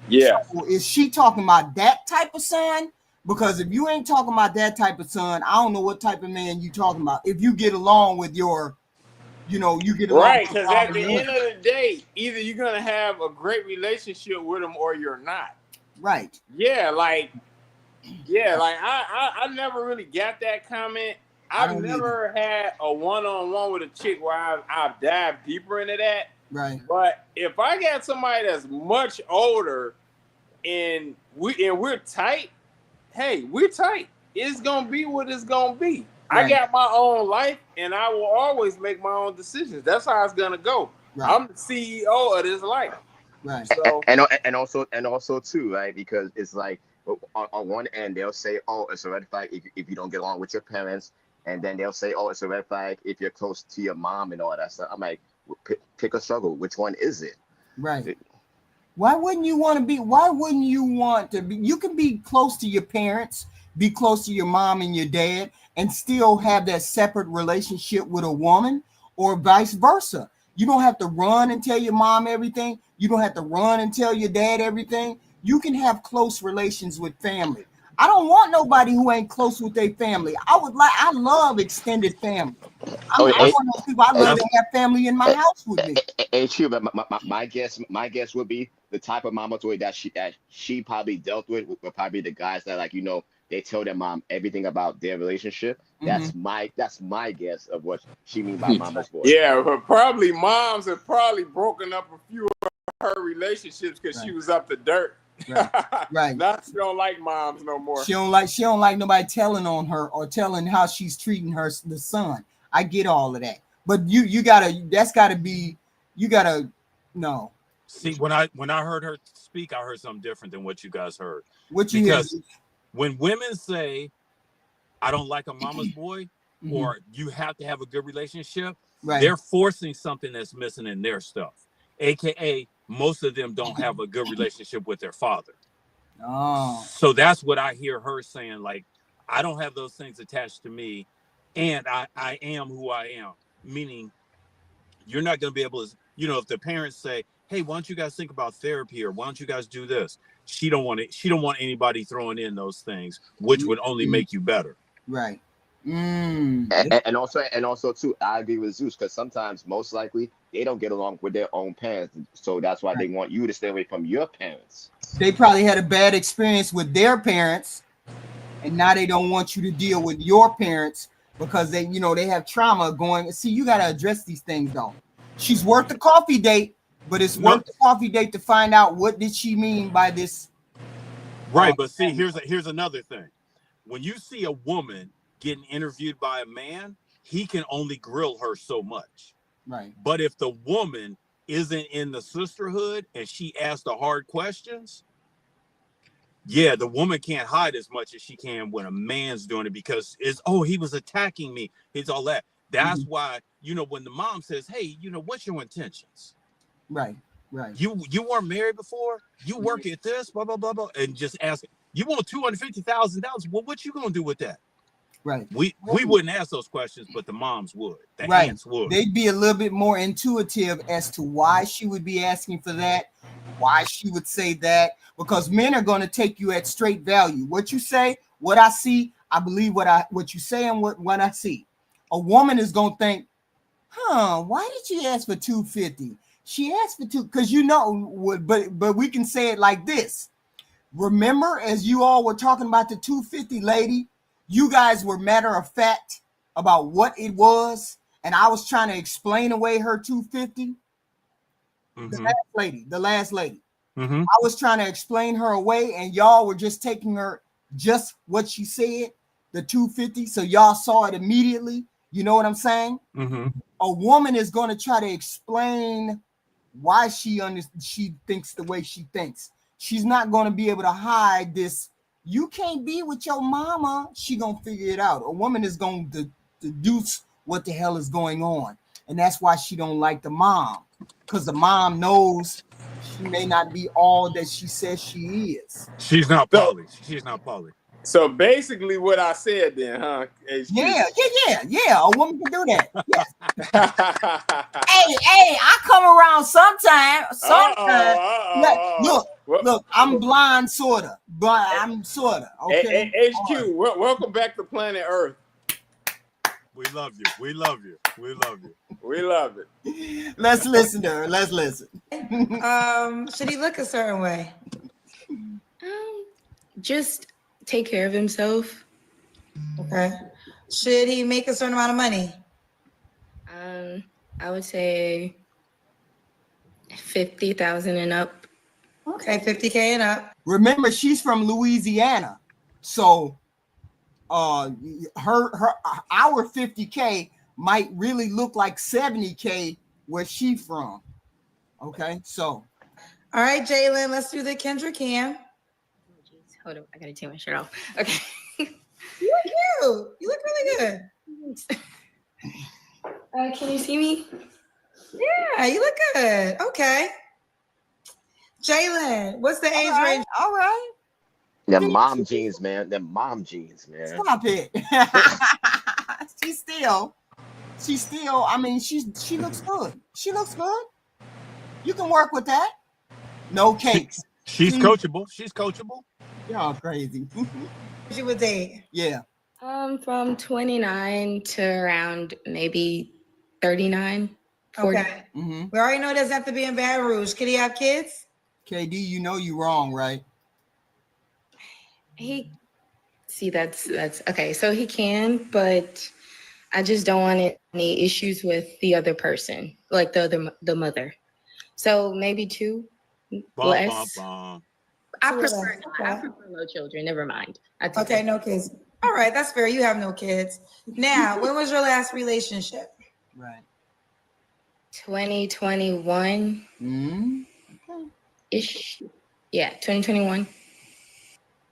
Yeah. So is she talking about that type of son? Because if you ain't talking about that type of son, I don't know what type of man you talking about. If you get along with your, you get along. Right, because at the end of the day, either you're gonna have a great relationship with them or you're not. Right. Yeah, I never really got that comment. I've never had a one-on-one with a chick where I've dived deeper into that. Right. But if I got somebody that's much older and we're tight, hey, we're tight. It's gonna be what it's gonna be. Right. I got my own life and I will always make my own decisions. That's how it's gonna go. Right. I'm the CEO of this life. Right. So and also too, right? Because it's like on one end they'll say, oh, it's a red flag if you don't get along with your parents. And then they'll say, oh, it's a red flag if you're close to your mom and all that stuff. I'm like, pick a struggle. Which one is it? Right. Why wouldn't you want to be? You can be close to your parents, be close to your mom and your dad, and still have that separate relationship with a woman, or vice versa. You don't have to run and tell your mom everything. You don't have to run and tell your dad everything. You can have close relations with family. I don't want nobody who ain't close with their family. I love extended family. I'm one of those people. I love to have family in my house with me. It's true, but my guess would be the type of mama toy that she probably dealt with were probably the guys that they tell their mom everything about their relationship. Mm-hmm. That's my guess of what she means by mama's boy. Yeah, but probably moms have probably broken up a few of her relationships because she was up to dirt. Right. Now she don't like moms no more. She don't like nobody telling on her or telling how she's treating the son. I get all of that, but you gotta know. See, when I heard her speak, I heard something different than what you guys heard. Because when women say, "I don't like a mama's boy," mm-hmm. or "you have to have a good relationship," right. They're forcing something that's missing in their stuff. AKA, most of them don't have a good relationship with their father. Oh. So that's what I hear her saying. Like, I don't have those things attached to me, and I am who I am. Meaning, you're not going to be able to, if the parents say, "Hey, why don't you guys think about therapy?" or "Why don't you guys do this?" She don't want anybody throwing in those things, which would only make you better. Right. And also too, I agree with Zeus because sometimes, most likely, they don't get along with their own parents, so that's why they want you to stay away from your parents. They probably had a bad experience with their parents, and now they don't want you to deal with your parents because they, they have trauma going. See, you got to address these things though. She's worth the coffee date, but it's worth the coffee date to find out what did she mean by this. Right, but see, here's another thing. When you see a woman getting interviewed by a man, he can only grill her so much. Right. But if the woman isn't in the sisterhood and she asks the hard questions, yeah, the woman can't hide as much as she can when a man's doing it because he was attacking me. It's all that. That's why, when the mom says, hey, what's your intentions? Right. You weren't married before? You work at this, blah, blah, blah, blah. And just ask, you want $250,000? Well, what you going to do with that? Right. We wouldn't ask those questions, but the moms would. The aunts would. They'd be a little bit more intuitive as to why she would be asking for that, why she would say that, because men are going to take you at straight value. What you say, what I see, I believe what you say and what I see. A woman is going to think, why did she ask for $250? She asked for $2 because but we can say it like this. Remember, as you all were talking about the $250 lady, you guys were matter of fact about what it was, and I was trying to explain away her $250. The last lady. I was trying to explain her away, and y'all were just taking her just what she said, the $250. So y'all saw it immediately. You know what I'm saying? A woman is going to try to explain why she thinks the way she thinks. She's not going to be able to hide this. You can't be with your mama. She gonna figure it out. A woman is going to deduce what the hell is going on, and that's why she don't like the mom, because the mom knows she may not be all that she says she is. She's not poly. She's not poly. So basically, what I said then, huh? HQ? Yeah. A woman can do that. Yes. hey, I come around sometimes. Look, I'm blind, sorta, but I'm sorta. Okay. Hey, HQ, welcome back to planet Earth. We love you. We love you. We love you. We love it. Let's listen to her. Let's listen. Should he look a certain way? Just take care of himself. Okay. Should he make a certain amount of money? I would say 50,000 and up. Okay, 50K and up. Remember, she's from Louisiana, so our 50K might really look like 70K where she from. Okay, so. All right, Jalen, let's do the Kendra Cam. Hold on, I gotta take my shirt off. Okay. You look cute. You look really good. Can you see me? Yeah, you look good. Okay. Jalen, what's the age range? All right. Them mom jeans, man. Stop it. She's still, I mean, she looks good. She looks good. You can work with that. No cakes. She's coachable. She's coachable. Y'all crazy. She would date. Yeah. From 29 to around maybe 39. 40. Okay. We already know it doesn't have to be in Baton Rouge. Could he have kids? KD, you know you wrong, right? That's okay. So he can, but I just don't want any issues with the other person, like the mother. So maybe 2 less. I prefer no children. Never mind. Okay, no kids. All right, that's fair. You have no kids. Now, when was your last relationship? Right. 2021. Ish. Yeah, 2021.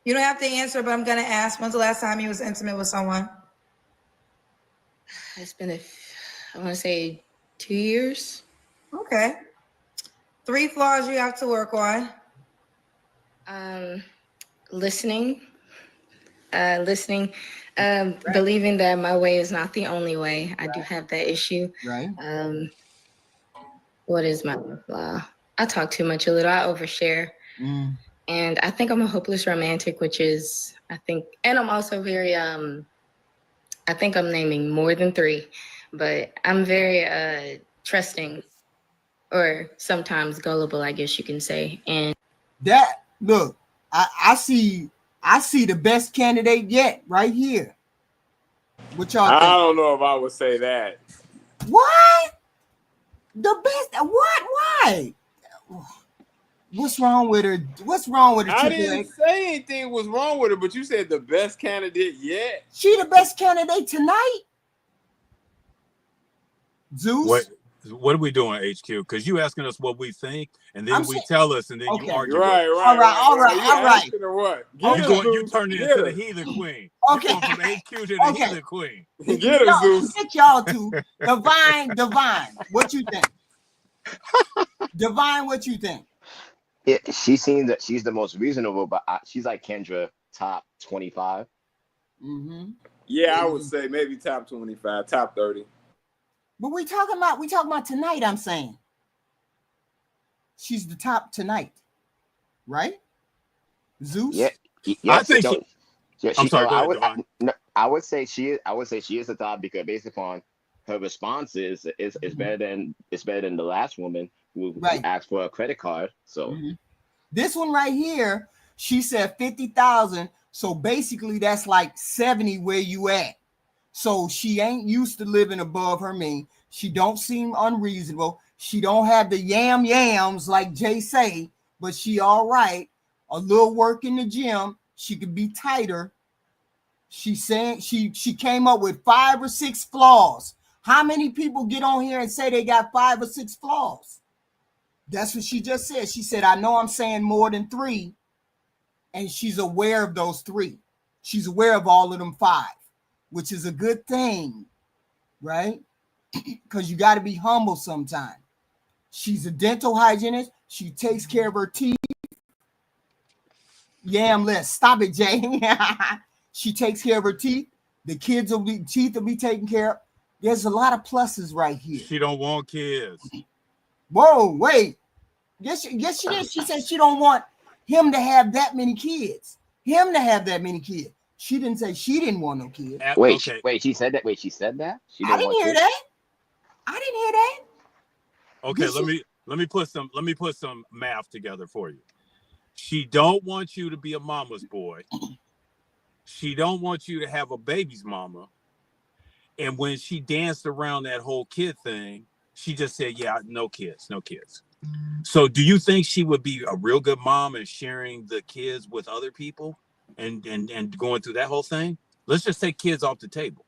You don't have to answer, but I'm gonna ask. When's the last time you was intimate with someone? It's been I want to say 2 years. Okay. 3 flaws you have to work on. Listening. Believing that my way is not the only way. I do have that issue. Right. What is my flaw? I talk too much a little. I overshare. And I think I'm a hopeless romantic, which is, and I'm also very I think I'm naming more than 3, but I'm very trusting, or sometimes gullible, I guess you can say. And that look, I see the best candidate yet right here. What y'all I think? don't know if I would say that. What? The best? What? Why? What's wrong with her? What's wrong with her? I didn't say anything was wrong with her, but you said the best candidate yet. She the best candidate tonight. Zeus. What are we doing, HQ? Because you asking us what we think, and then we tell us, and then you argue. Right. All right. What? You turned it into the heathen queen. Okay. You're going from HQ to the heathen queen. Get her, Zeus. Get y'all to Divine. What you think? Divine, what you think? She seems that she's the most reasonable, but she's like Kendra, top 25. Mm-hmm. Yeah, I would say maybe top 25, top 30. But we talking about tonight. I'm saying she's the top tonight, right? Zeus. Yeah. I think. I'm sorry. I would say she is. I would say she is the top because based upon her responses, is better than the last woman who asked for a credit card. So this one right here, she said 50,000. So basically, that's like 70 where you at. So she ain't used to living above her mean. She don't seem unreasonable. She don't have the yams like Jay say, but she all right. A little work in the gym. She could be tighter. She saying she came up with 5 or 6 flaws. How many people get on here and say they got 5 or 6 flaws? That's what she just said. She said, I know I'm saying more than 3. And she's aware of those 3. She's aware of all of them 5. Which is a good thing, right? Because you got to be humble sometimes. She's a dental hygienist. She takes care of her teeth. Yamless. Stop it, Jay. She takes care of her teeth. The kids' teeth will be taken care of. There's a lot of pluses right here. She don't want kids. Whoa, wait. Yes, she did. She said she don't want him to have that many kids. She didn't say she didn't want no kids. Wait, she said that? Wait, she said that? I didn't hear that. Okay, let me put some math together for you. She don't want you to be a mama's boy. She don't want you to have a baby's mama. And when she danced around that whole kid thing, she just said, yeah, no kids. So do you think she would be a real good mom and sharing the kids with other people and going through that whole thing? Let's just take kids off the table.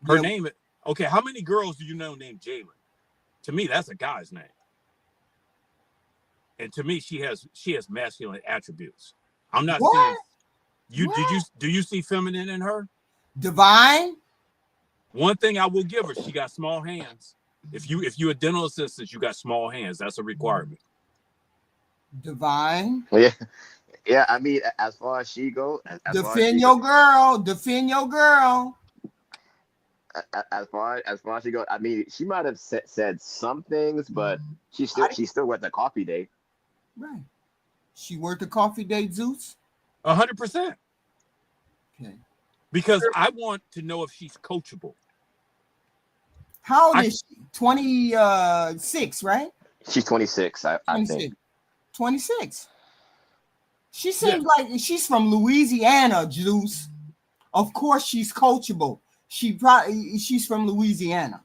Her name, okay, how many girls do you know named Jalen? To me, that's a guy's name. And to me, she has masculine attributes. I'm not saying do you see feminine in her? Divine. One thing I will give her, she got small hands. If you a dental assistant, you got small hands. That's a requirement. Divine. Yeah. I mean, as far as she goes, defend your girl. As far as she goes, I mean, she might have said some things, but she's still worth a coffee date. Right. She worth a coffee date, Zeus? 100%. Okay. Because I want to know if she's coachable. How old is she? 26, right? She's 26, I think. 26. She seems like she's from Louisiana, Zeus. Of course she's coachable. She's from Louisiana.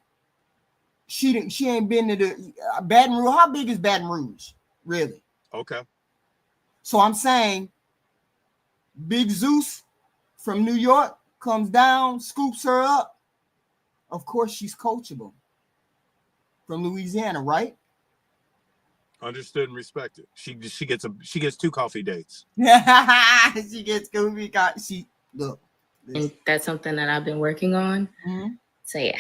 She ain't been to the Baton Rouge. How big is Baton Rouge? Really? Okay. So I'm saying Big Zeus from New York comes down, scoops her up. Of course she's coachable. From Louisiana, right? Understood and respected. She gets 2 coffee dates. She gets goofy. Look. And that's something that I've been working on. Mm-hmm. So yeah.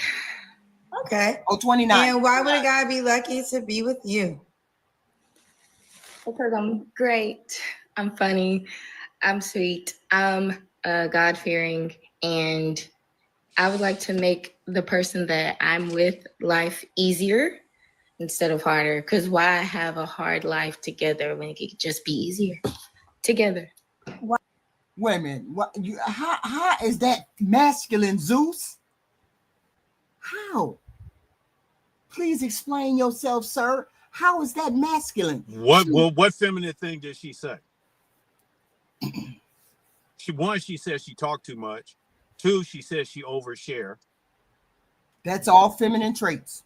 Okay. 29. And why would a guy be lucky to be with you? Because I'm great. I'm funny. I'm sweet. I'm God-fearing. And I would like to make the person that I'm with life easier instead of harder. Because why have a hard life together when it could just be easier together? Wait a minute. What you how is that masculine, Zeus? How? Please explain yourself, sir. How is that masculine? What feminine thing did she say? She says she talked too much. 2, she says she overshare. That's all feminine traits.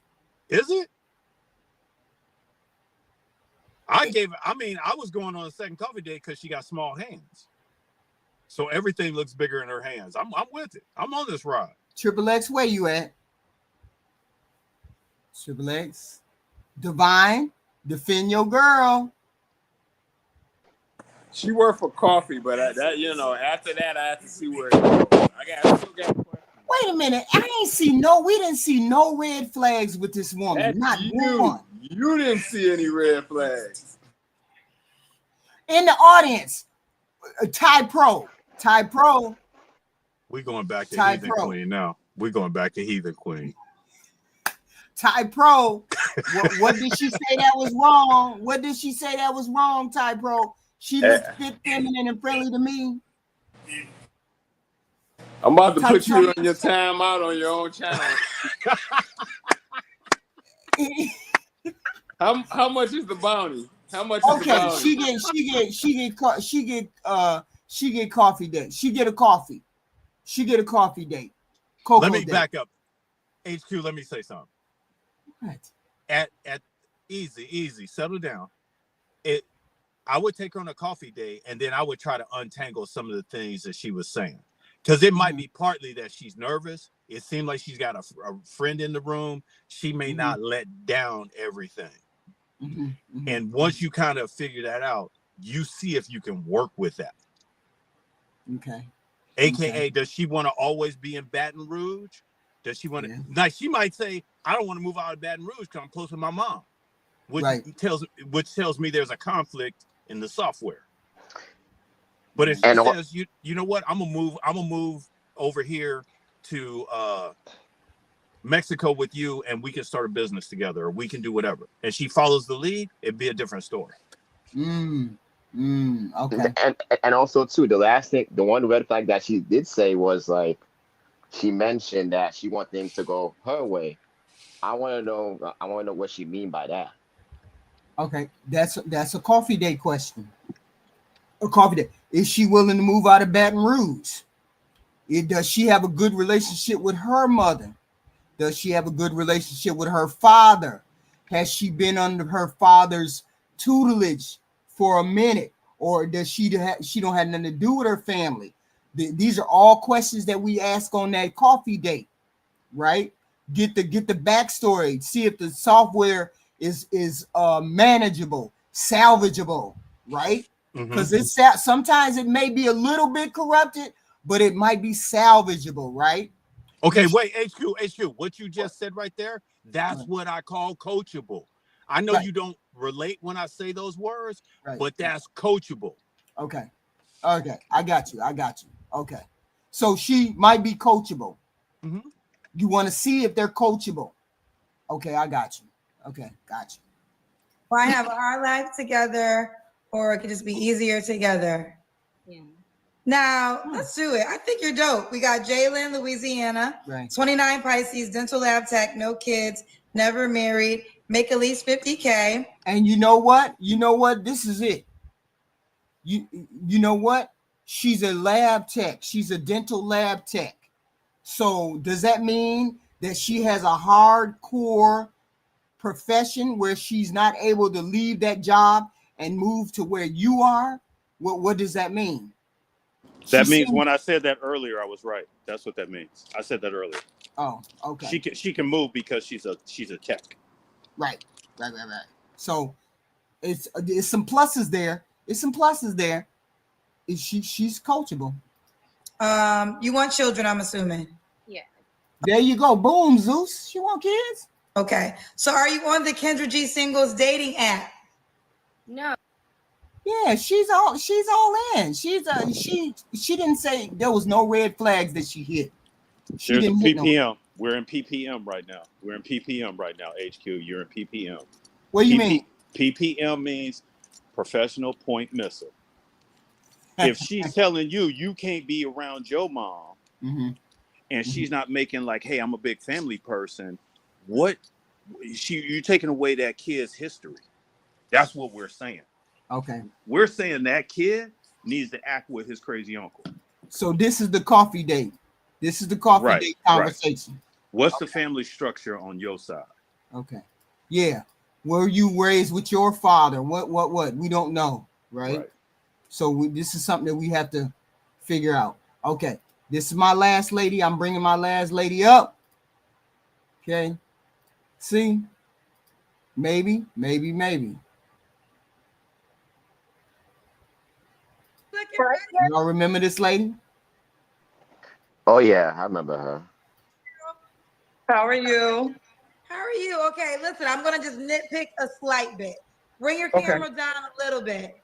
Is it? I was going on a second coffee date because she got small hands. So everything looks bigger in her hands. I'm with it. I'm on this ride. Triple X, where you at? Triple X. Divine, defend your girl. She worked for coffee, but after that, I have to see where it goes. I still got questions. Wait a minute. We didn't see no red flags with this woman. Not one. You didn't see any red flags. In the audience, Ty Pro. We're going back to Heathen Queen now. We're going back to Heathen Queen. Ty Pro. What did she say that was wrong? What did she say that was wrong, Ty Pro? She looks fit, feminine, and friendly to me. I'm about to put you on your timeout on your own channel. How much is the bounty? How much is the bounty? She get coffee date. She get a coffee. She get a coffee date. Let me back up. HQ, let me say something. What? At easy, settle down. I would take her on a coffee date, and then I would try to untangle some of the things that she was saying. Because it might be partly that she's nervous. It seemed like she's got a friend in the room. She may not let down everything. And once you kind of figure that out, you see if you can work with that. Okay. AKA, does she want to always be in Baton Rouge? Does she want to? Now, she might say, I don't want to move out of Baton Rouge because I'm close to my mom. Which tells me there's a conflict in the software. But if she says, you know what, I'm gonna move over here to Mexico with you, and we can start a business together, or we can do whatever, and she follows the lead, it'd be a different story. Okay. And also too, the one red flag that she did say was like, she mentioned that she wants things to go her way. I want to know what she mean by that. Okay, that's a coffee date question. A coffee date. Is she willing to move out of Baton Rouge? Does she have a good relationship with her mother? Does she have a good relationship with her father? Has she been under her father's tutelage for a minute, or does she don't have nothing to do with her family? These are all questions that we ask on that coffee date, right? Get the backstory. See if the software is manageable, salvageable, right? Because sometimes it may be a little bit corrupted, but it might be salvageable, right? Okay, wait, HQ, what you just said right there, that's what I call coachable. I know you don't relate when I say those words, but that's coachable. Okay, I got you. Okay, so she might be coachable. You want to see if they're coachable. Okay, I got you. Okay, got you. Why have our life together, or it could just be easier together? Yeah. Now, let's do it. I think you're dope. We got Jalen, Louisiana, 29 Pisces, dental lab tech, no kids, never married, make at least 50K. And you know what? This is it. You know what? She's a lab tech. She's a dental lab tech. So does that mean that she has a hardcore profession where she's not able to leave that job and move to where you are? What does that mean? That means when I said that earlier, I was right. That's what that means. I said that earlier. Oh, okay. She can move because she's a tech. Right. So it's some pluses there. She's coachable. You want children, I'm assuming. Yeah. There you go. Boom, Zeus. She want kids. Okay. So are you on the Kendra G Singles dating app? No. Yeah, she's all in. She didn't say there was no red flags that she hit. There's a PPM. We're in PPM right now. HQ. You're in PPM. What do you mean? PPM means professional point missile. if she's telling you you can't be around your mom, and she's not making like, hey, I'm a big family person, what you're taking away that kid's history. That's what we're saying. Okay. We're saying that kid needs to act with his crazy uncle. So this is the coffee date. This is the coffee date conversation. What's the family structure on your side? Okay. Yeah. Were you raised with your father? What? We don't know, right? So this is something that we have to figure out. Okay. This is my last lady. I'm bringing my last lady up. Okay. See? Maybe. Y'all remember this lady? Oh yeah, I remember her. How are you? Okay, listen, I'm gonna just nitpick a slight bit. Bring your camera down a little bit.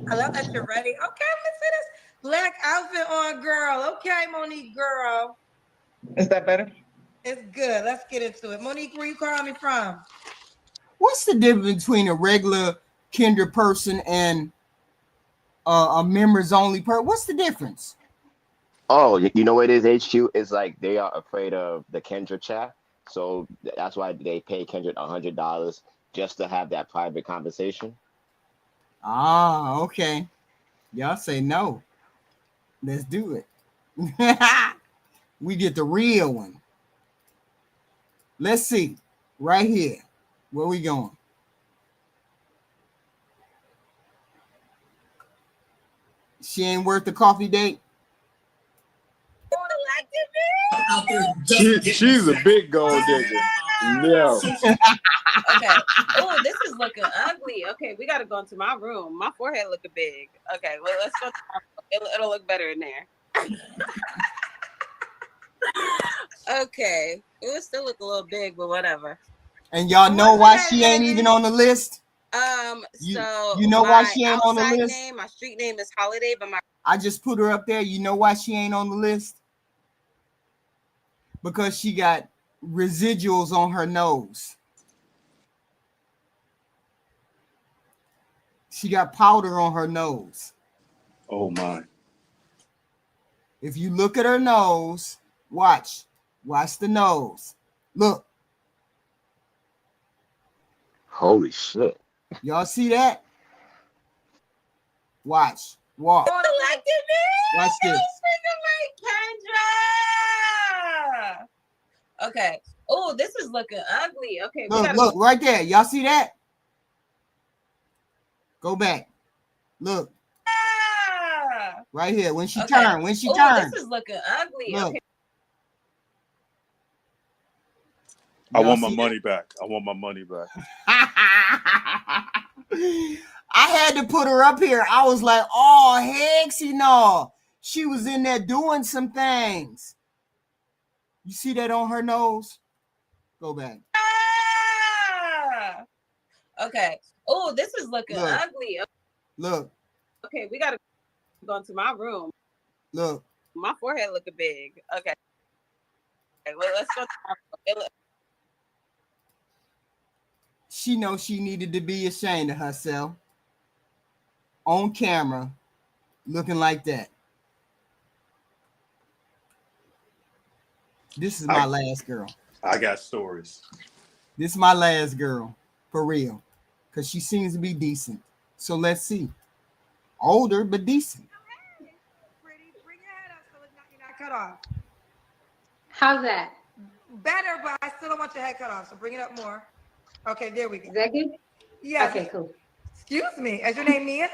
I love that you're ready. Okay, let me see this black outfit on, girl. Okay, Monique, girl. Is that better? It's good. Let's get into it. Monique, where you calling me from? What's the difference between a regular Kendra person and a members only person? What's the difference? Oh, you know what it is, HQ? It's like they are afraid of the Kendra chat. So that's why they pay Kendra $100 just to have that private conversation. Ah, okay. Y'all say no. Let's do it. We get the real one. Let's see. Right here. Where we going? She ain't worth the coffee date. She's a big gold digger. No. Okay. Oh, this is looking ugly. Okay, we got to go into my room. My forehead looking big. Okay, well, let's go. It'll look better in there. Okay. It would still look a little big, but whatever. And y'all know why she ain't even on the list? So you know why she ain't on the list? Name, my street name is Holiday, but I just put her up there. You know why she ain't on the list? Because she got residuals on her nose. She got powder on her nose. Oh my. If you look at her nose, watch the nose. Look. Holy shit. Y'all see that? Watch. Walk. Watch this. Kendra. Okay. Oh, this is looking ugly. Okay. Look right there. Y'all see that? Go back. Look. Right here. When she turned. When she turned. This is looking ugly. Look. Okay. I want my money back. I want my money back. I had to put her up here. I was like, oh, Hexy, no. She was in there doing some things. You see that on her nose? Go back. Okay. Oh, this is looking ugly. Look. Okay, we got to go into my room. Look. My forehead looking big. Okay. Well, let's go. She knows she needed to be ashamed of herself. On camera, looking like that. This is my last girl. I got stories. This is my last girl, for real. Because she seems to be decent. So let's see. Older, but decent. Pretty, bring your head up so you're not cut off. How's that? Better, but I still don't want your head cut off. So bring it up more. Okay, there we go. Is that good? Yes. Okay, cool. Excuse me. Is your name Mia?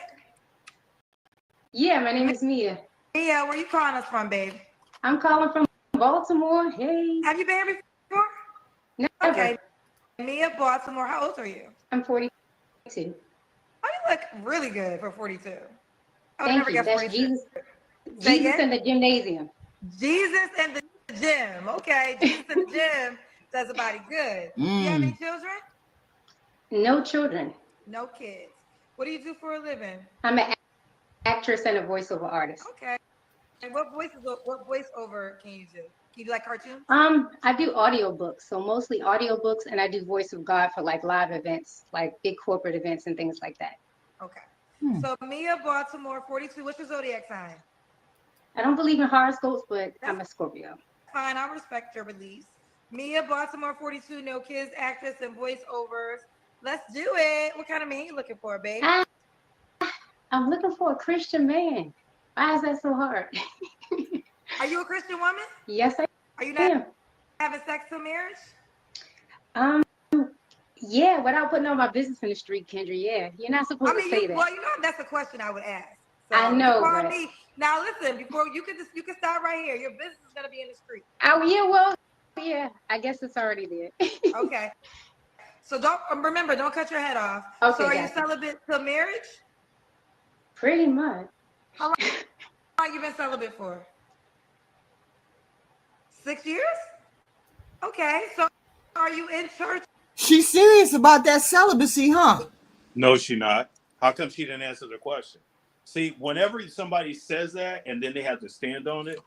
Yeah, my name is Mia. Mia, where you calling us from, babe? I'm calling from Baltimore. Hey. Have you been here before? Never. Okay. Mia, Baltimore. How old are you? I'm 42. Oh, you look really good for 42. Thank you. That's 42. Jesus in the gymnasium. Jesus in the gym. Okay. Jesus in the gym does a body good. Do you have any children? No children. No kids. What do you do for a living? I'm an actress and a voiceover artist. Okay. And what voiceover can you do? Can you do like cartoons? I do audiobooks, so mostly audiobooks, and I do voice of God for like live events, like big corporate events and things like that. Okay. So Mia Baltimore, 42. What's your zodiac sign? I don't believe in horoscopes, but I'm a Scorpio. Fine, I respect your beliefs. Mia Baltimore, 42. No kids, actress, and voiceovers. Let's do it. What kind of man you looking for, babe? I'm looking for a Christian man. Why is that so hard? Are you a Christian woman? Yes, I am. Are you not having sex till marriage? Yeah, without putting all my business in the street, Kendra. Yeah, you're not supposed to say that. Well, that's a question I would ask. So I know, before but now listen, before you can start right here. Your business is gonna be in the street. Oh yeah, well, yeah. I guess it's already there. Okay. So don't cut your head off. Okay, so are you celibate till marriage? Pretty much. How long you been celibate for? 6 years? Okay. So are you in church? She's serious about that celibacy, huh? No, she not. How come she didn't answer the question? See, whenever somebody says that and then they have to stand on it,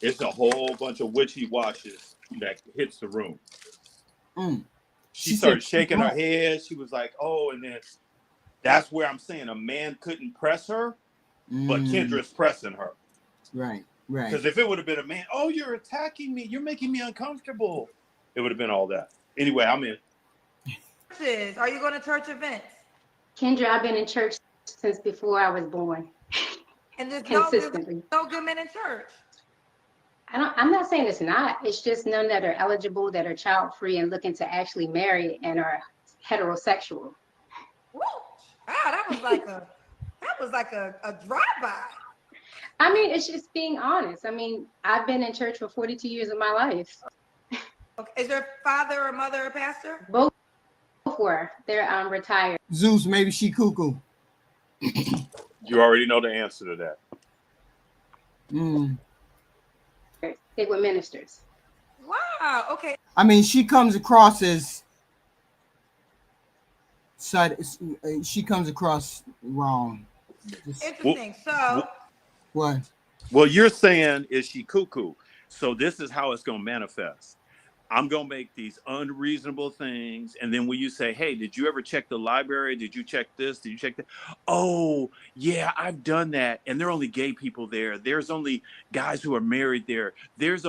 it's a whole bunch of witchy-washes that hits the room. She started shaking her head. She was like, oh, and then that's where I'm saying a man couldn't press her, but Kendra's pressing her. Right. Because if it would have been a man, oh, you're attacking me. You're making me uncomfortable. It would have been all that. Anyway, I'm in. Are you going to church events? Kendra, I've been in church since before I was born. And there's consistently. no good men in church. I'm not saying it's not. It's just none that are eligible, that are child free and looking to actually marry and are heterosexual. Woo! That was like a drive-by. I mean, it's just being honest. I mean, I've been in church for 42 years of my life. Okay. Is your father or mother a pastor? Both were. They're retired. Zeus, maybe she cuckoo. You already know the answer to that. They were ministers. Wow. Okay. I mean, she comes across as she comes across wrong. Interesting. So what? Well, you're saying is she cuckoo? So this is how it's going to manifest. I'm going to make these unreasonable things. And then when you say, hey, did you ever check the library? Did you check this? Did you check that? Oh, yeah, I've done that. And there are only gay people there. There's only guys who are married there. That's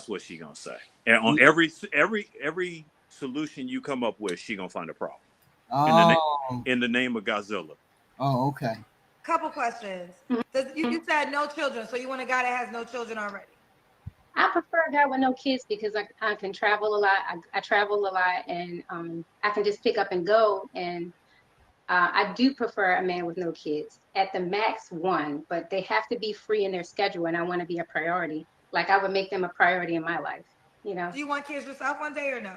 what she's going to say. And on every solution you come up with, she's going to find a problem. In the name of Godzilla. Oh, okay. Couple questions. You said no children. So you want a guy that has no children already? I prefer a guy with no kids because I can travel a lot. I travel a lot and I can just pick up and go. And I do prefer a man with no kids. At the max, one, but they have to be free in their schedule. And I want to be a priority. Like I would make them a priority in my life, you know? Do you want kids yourself one day or no?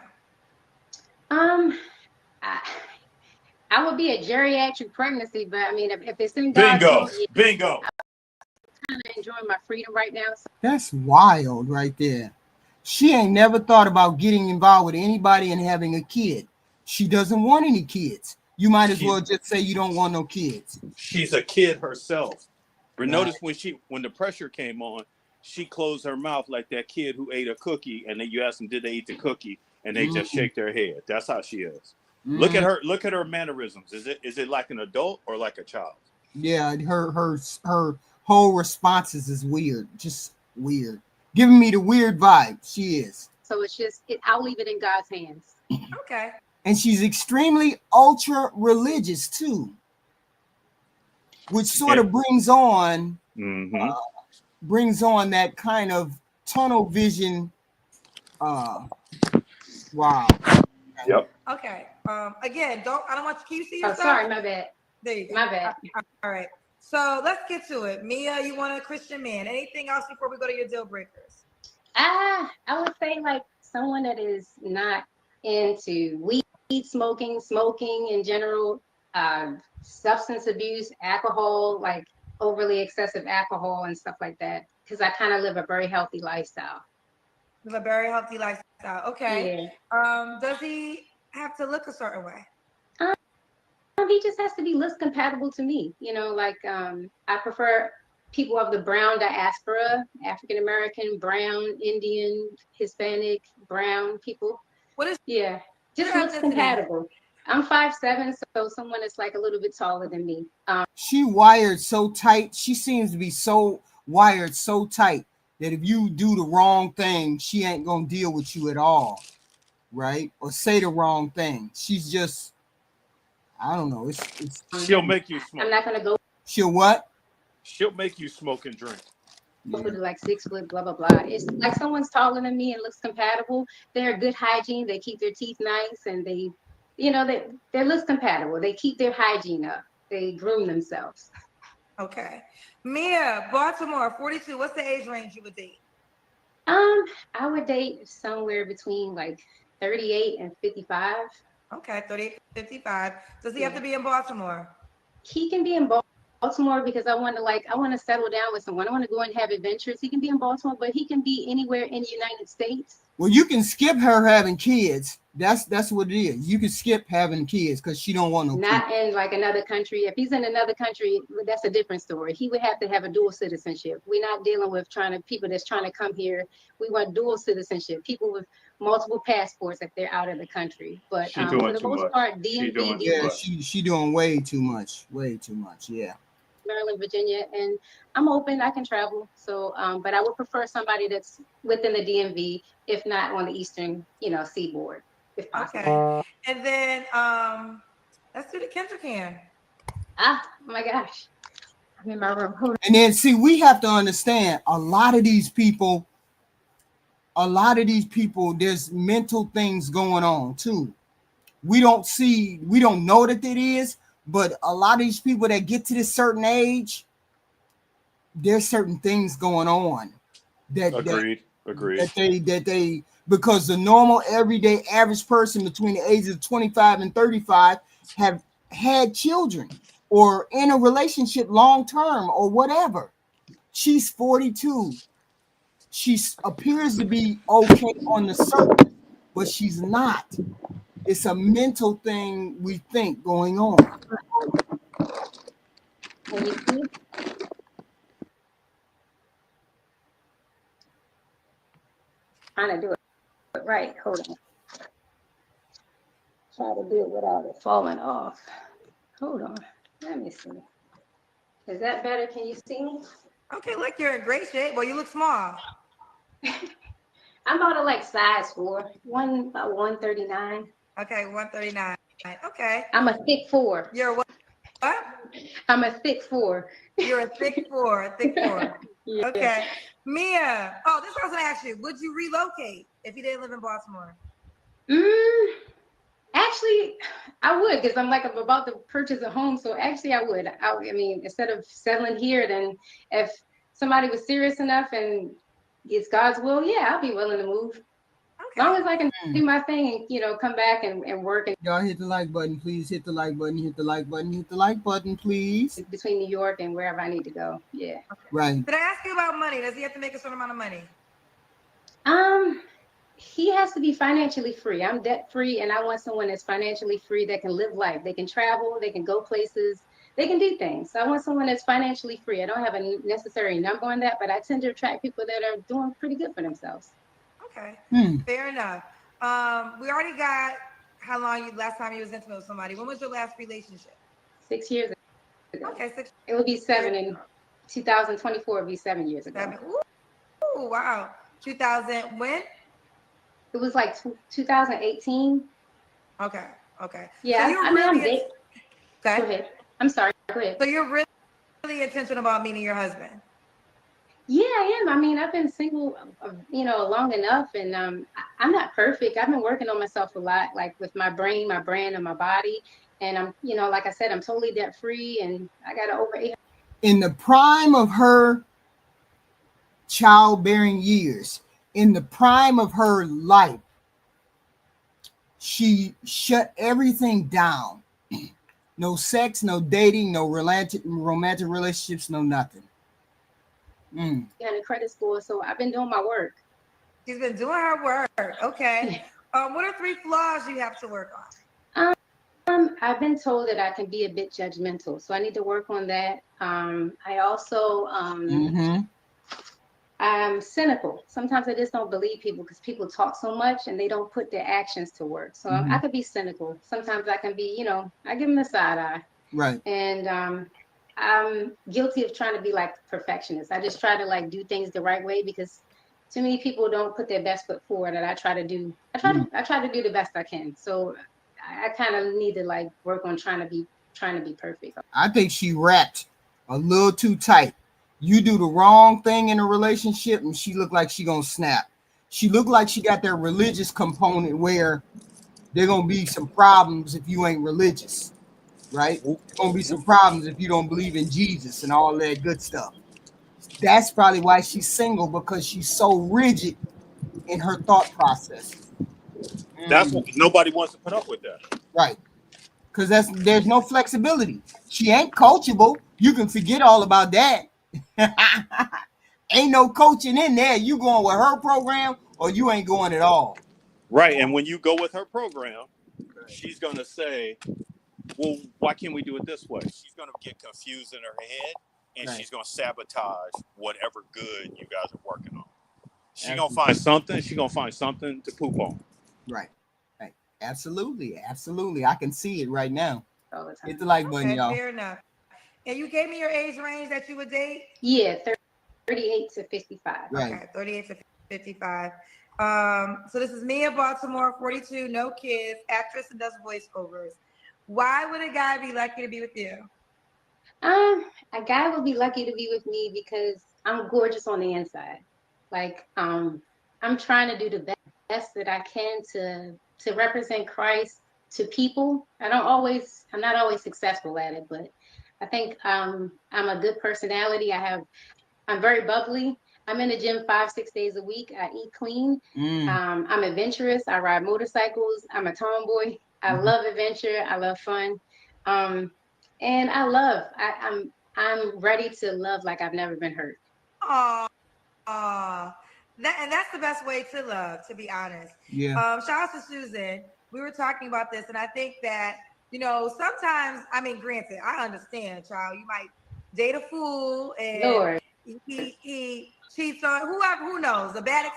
I would be a geriatric pregnancy, but I mean, if it's in God's bingo. I'm kind of enjoying my freedom right now. So. That's wild right there. She ain't never thought about getting involved with anybody and having a kid. She doesn't want any kids. You might as well just say you don't want no kids. She's a kid herself. But notice when the pressure came on, she closed her mouth like that kid who ate a cookie, and then you ask them, did they eat the cookie? And they just shake their head. That's how she is. Look at her mannerisms. Is it like an adult or like a child? Yeah, her whole responses is weird. Just weird. Giving me the weird vibe. She is. So it's just I'll leave it in God's hands. Okay. And she's extremely ultra religious too. Which sort of brings on that kind of tunnel vision. Wow. Yep. Okay. Again, I don't want you. Can you see yourself? Oh, sorry, my bad. There you go. My bad. All right. So let's get to it. Mia, you want a Christian man. Anything else before we go to your deal breakers? I would say like someone that is not into weed smoking in general, substance abuse, alcohol, like overly excessive alcohol and stuff like that. Because I kind of live a very healthy lifestyle. Live a very healthy lifestyle. Okay. Yeah. Does he have to look a certain way? He just has to be looks compatible to me. You know, like I prefer people of the brown diaspora, African American, brown, Indian, Hispanic, brown people. What is just looks compatible. I'm 5'7", so someone that's like a little bit taller than me. She wired so tight. She seems to be so wired so tight that if you do the wrong thing, she ain't gonna deal with you at all, right? Or say the wrong thing. She's just, I don't know. It's. She'll make you smoke. I'm not gonna go. She'll what? She'll make you smoke and drink. Yeah. Like 6 foot, blah blah blah. It's like someone's taller than me and looks compatible. They're good hygiene. They keep their teeth nice and they, you know, they looks compatible. They keep their hygiene up. They groom themselves. Okay, Mia, Baltimore, 42. What's the age range you would date? I would date somewhere between like 38 and 55. Okay, 38, 55. Does he have to be in Baltimore? He can be in Baltimore because I want to settle down with someone. I want to go and have adventures. He can be in Baltimore, but he can be anywhere in the United States. Well, you can skip her having kids. That's what it is. You can skip having kids because she don't want no Not kids. in like another country. If he's in another country, that's a different story. He would have to have a dual citizenship. We're not dealing with people that's trying to come here. We want dual citizenship. People with multiple passports if they're out of the country. But for the most part, DMV. Yeah, she doing way too much. Way too much. Yeah. Maryland, Virginia, and I'm open. I can travel. So, but I would prefer somebody that's within the DMV, if not on the eastern, seaboard, if possible. Okay. And then let's do the Kendrick hand. Oh my gosh. I'm in my room. Hold on. And then see, we have to understand a lot of these people, there's mental things going on too. We don't know that it is, but a lot of these people that get to this certain age, there's certain things going on Agreed. that they because the normal everyday average person between the ages of 25 and 35 have had children or in a relationship long term or whatever. She's 42. She appears to be okay on the surface, but she's not. It's a mental thing we think going on. Can you see? Trying to do it right. Hold on. Try to do it without it falling off. Hold on. Let me see. Is that better? Can you see me? Okay, look, you're in great shape. Well, you look small. I'm about like size 4, about 139. Okay, 139. Okay. I'm a thick 4. You're what? What? I'm a thick 4. You're a thick 4. Yeah. Okay. Mia. Oh, this was gonna ask you. Would you relocate if you didn't live in Baltimore? Actually, I would because I'm about to purchase a home. So actually, I would. I mean, instead of settling here, then if somebody was serious enough and it's God's will, yeah, I'll be willing to move. As long as I can do my thing and come back and work. And y'all hit the like button, please. Hit the like button. Hit the like button. Hit the like button, please. Between New York and wherever I need to go. Yeah. Right. Did I ask you about money? Does he have to make a certain amount of money? He has to be financially free. I'm debt free, and I want someone that's financially free that can live life. They can travel. They can go places. They can do things. So I want someone that's financially free. I don't have a necessary number on that, but I tend to attract people that are doing pretty good for themselves. Okay. Fair enough. We already got how long last time you was intimate with somebody. When was your last relationship? 6 years ago. Okay, 6. It will be 7 in 2024. It'll be 7 years ago. 7. Ooh, wow. 2000 when? It was like 2018. Okay. Yeah, so I'm okay. Go ahead. I'm sorry. Go ahead. So you're really intentional about meeting your husband? Yeah, I am. I mean, I've been single, long enough, and I'm not perfect. I've been working on myself a lot, like with my brain, my brand, and my body. And I'm, like I said, I'm totally debt free, and I got over 800. In the prime of her childbearing years, in the prime of her life, she shut everything down. No sex, no dating, no romantic relationships, no nothing. And a credit score, so I've been doing my work. She's been doing her work. Okay. What are 3 flaws you have to work on? I've been told that I can be a bit judgmental, so I need to work on that. I also I'm cynical. Sometimes I just don't believe people because people talk so much and they don't put their actions to work. So I could be cynical. Sometimes I can be, I give them the side eye. Right. And I'm guilty of trying to be like perfectionist. I just try to like do things the right way because too many people don't put their best foot forward. And I try to do the best I can. So I kind of need to like work on trying to be perfect. I think she wrapped a little too tight. You do the wrong thing in a relationship and she look like she gonna snap. She look like she got that religious component where there gonna be some problems if you ain't religious, right? There's gonna be some problems if you don't believe in Jesus and all that good stuff. That's probably why she's single, because she's so rigid in her thought processes. That's what nobody wants to put up with that. Right. Because there's no flexibility. She ain't coachable. You can forget all about that. Ain't no coaching in there. You going with her program or you ain't going at all. Right. And when you go with her program, she's going to say, well, why can't we do it this way? She's going to get confused in her head, and she's going to sabotage whatever good you guys are working on. She's going to find something. She's going to find something to poop on. Right. Right. Absolutely. Absolutely. I can see it right now. All the time. Hit the like button, y'all. Fair enough. And you gave me your age range that you would date? Yeah, 38 to 55. Right. Okay, 38 to 55. So this is Mia, Baltimore, 42, no kids, actress and does voiceovers. Why would a guy be lucky to be with you? A guy would be lucky to be with me because I'm gorgeous on the inside. Like, I'm trying to do the best that I can to represent Christ to people. I'm not always successful at it, but I think I'm a good personality. I'm very bubbly. I'm in the gym 5-6 days a week. I eat clean. I'm adventurous. I ride motorcycles. I'm a tomboy. I love adventure. I love fun. And I'm ready to love like I've never been hurt. And that's the best way to love, to be honest. Yeah. Shout out to Susan. We were talking about this, and I think that, sometimes, I mean, granted, I understand, child, you might date a fool and Lord. he cheats on who knows, a bad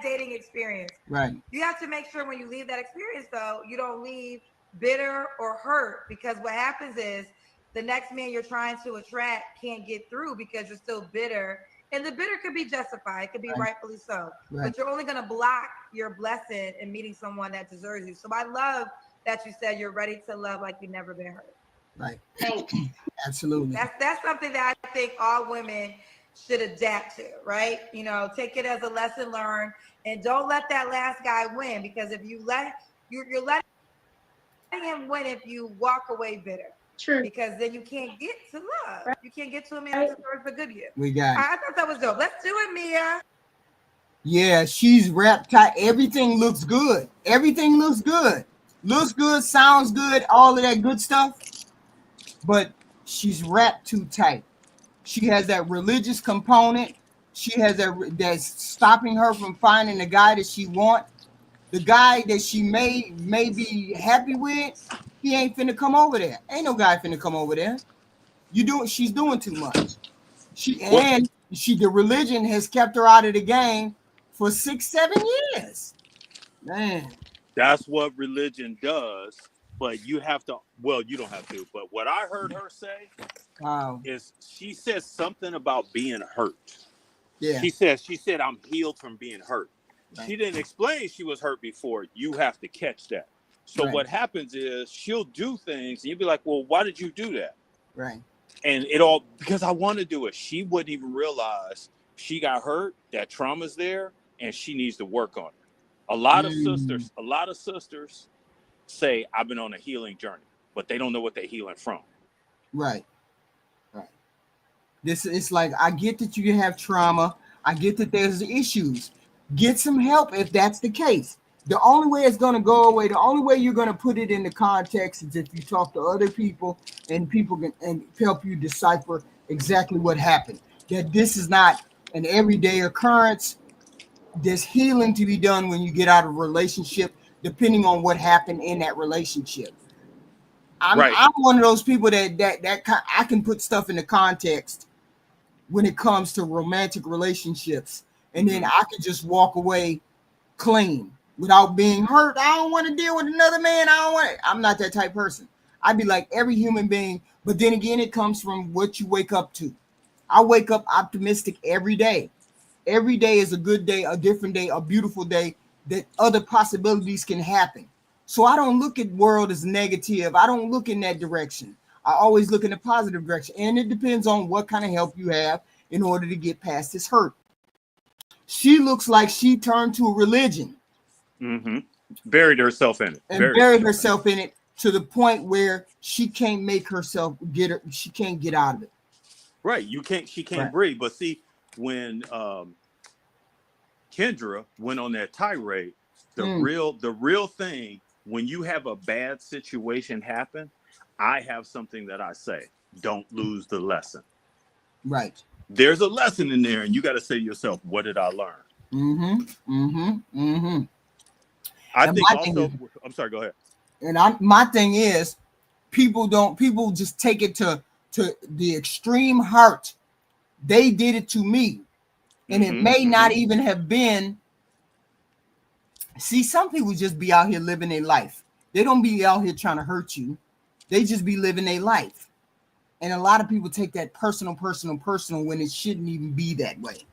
dating experience. Right. You have to make sure when you leave that experience, though, you don't leave bitter or hurt, because what happens is the next man you're trying to attract can't get through because you're still bitter. And the bitter could be justified. It could be rightfully so. Right. But you're only going to block your blessing in meeting someone that deserves you. So I love that you said you're ready to love like you've never been hurt. Right. Thanks. Absolutely. That's something that I think all women should adapt to, right? Take it as a lesson learned, and don't let that last guy win, because if you're letting him win if you walk away bitter. True. Because then you can't get to love. Right. You can't get to a man that deserves the good of you. We got it. I thought that was dope. Let's do it, Mia. Yeah, she's wrapped tight. Everything looks good. Everything looks good. Looks good, sounds good, all of that good stuff. But she's wrapped too tight. She has that religious component. She has that's stopping her from finding the guy that she wants. The guy that she may be happy with, he ain't finna come over there. Ain't no guy finna come over there. She's doing too much. The religion has kept her out of the game for 6-7 years. Man. That's what religion does. But you have to, you don't have to. But what I heard her say is she said something about being hurt. Yeah. She said, I'm healed from being hurt. Right. She didn't explain she was hurt before. You have to catch that. So what happens is she'll do things and you'll be like, well, why did you do that? Right. And because I want to do it. She wouldn't even realize she got hurt, that trauma's there, and she needs to work on it. A lot of sisters say, I've been on a healing journey, but they don't know what they're healing from. Right. Right. It's like, I get that you have trauma. I get that there's issues. Get some help if that's the case. The only way it's going to go away, the only way you're going to put it into context is if you talk to other people and people can help you decipher exactly what happened. That this is not an everyday occurrence. There's healing to be done when you get out of a relationship, depending on what happened in that relationship. I'm one of those people that I can put stuff into context when it comes to romantic relationships. And then I could just walk away clean without being hurt. I don't want to deal with another man. I'm not that type of person. I'd be like every human being. But then again, it comes from what you wake up to. I wake up optimistic every day. Every day is a good day, a different day, a beautiful day that other possibilities can happen. So I don't look at world as negative. I don't look in that direction. I always look in the positive direction. And it depends on what kind of help you have in order to get past this hurt. She looks like she turned to a religion. Buried herself in it. And buried herself in it to the point where she can't make herself she can't get out of it. Right. She can't breathe. But see, when Kendra went on that tirade, the real thing, when you have a bad situation happen, I have something that I say, don't lose the lesson. Right. There's a lesson in there, and you got to say to yourself, what did I learn? I think also, I'm sorry, go ahead. And my thing is, people just take it to the extreme heart. They did it to me. And it may not even have been. See, some people just be out here living their life. They don't be out here trying to hurt you. They just be living their life. And a lot of people take that personal when it shouldn't even be that way.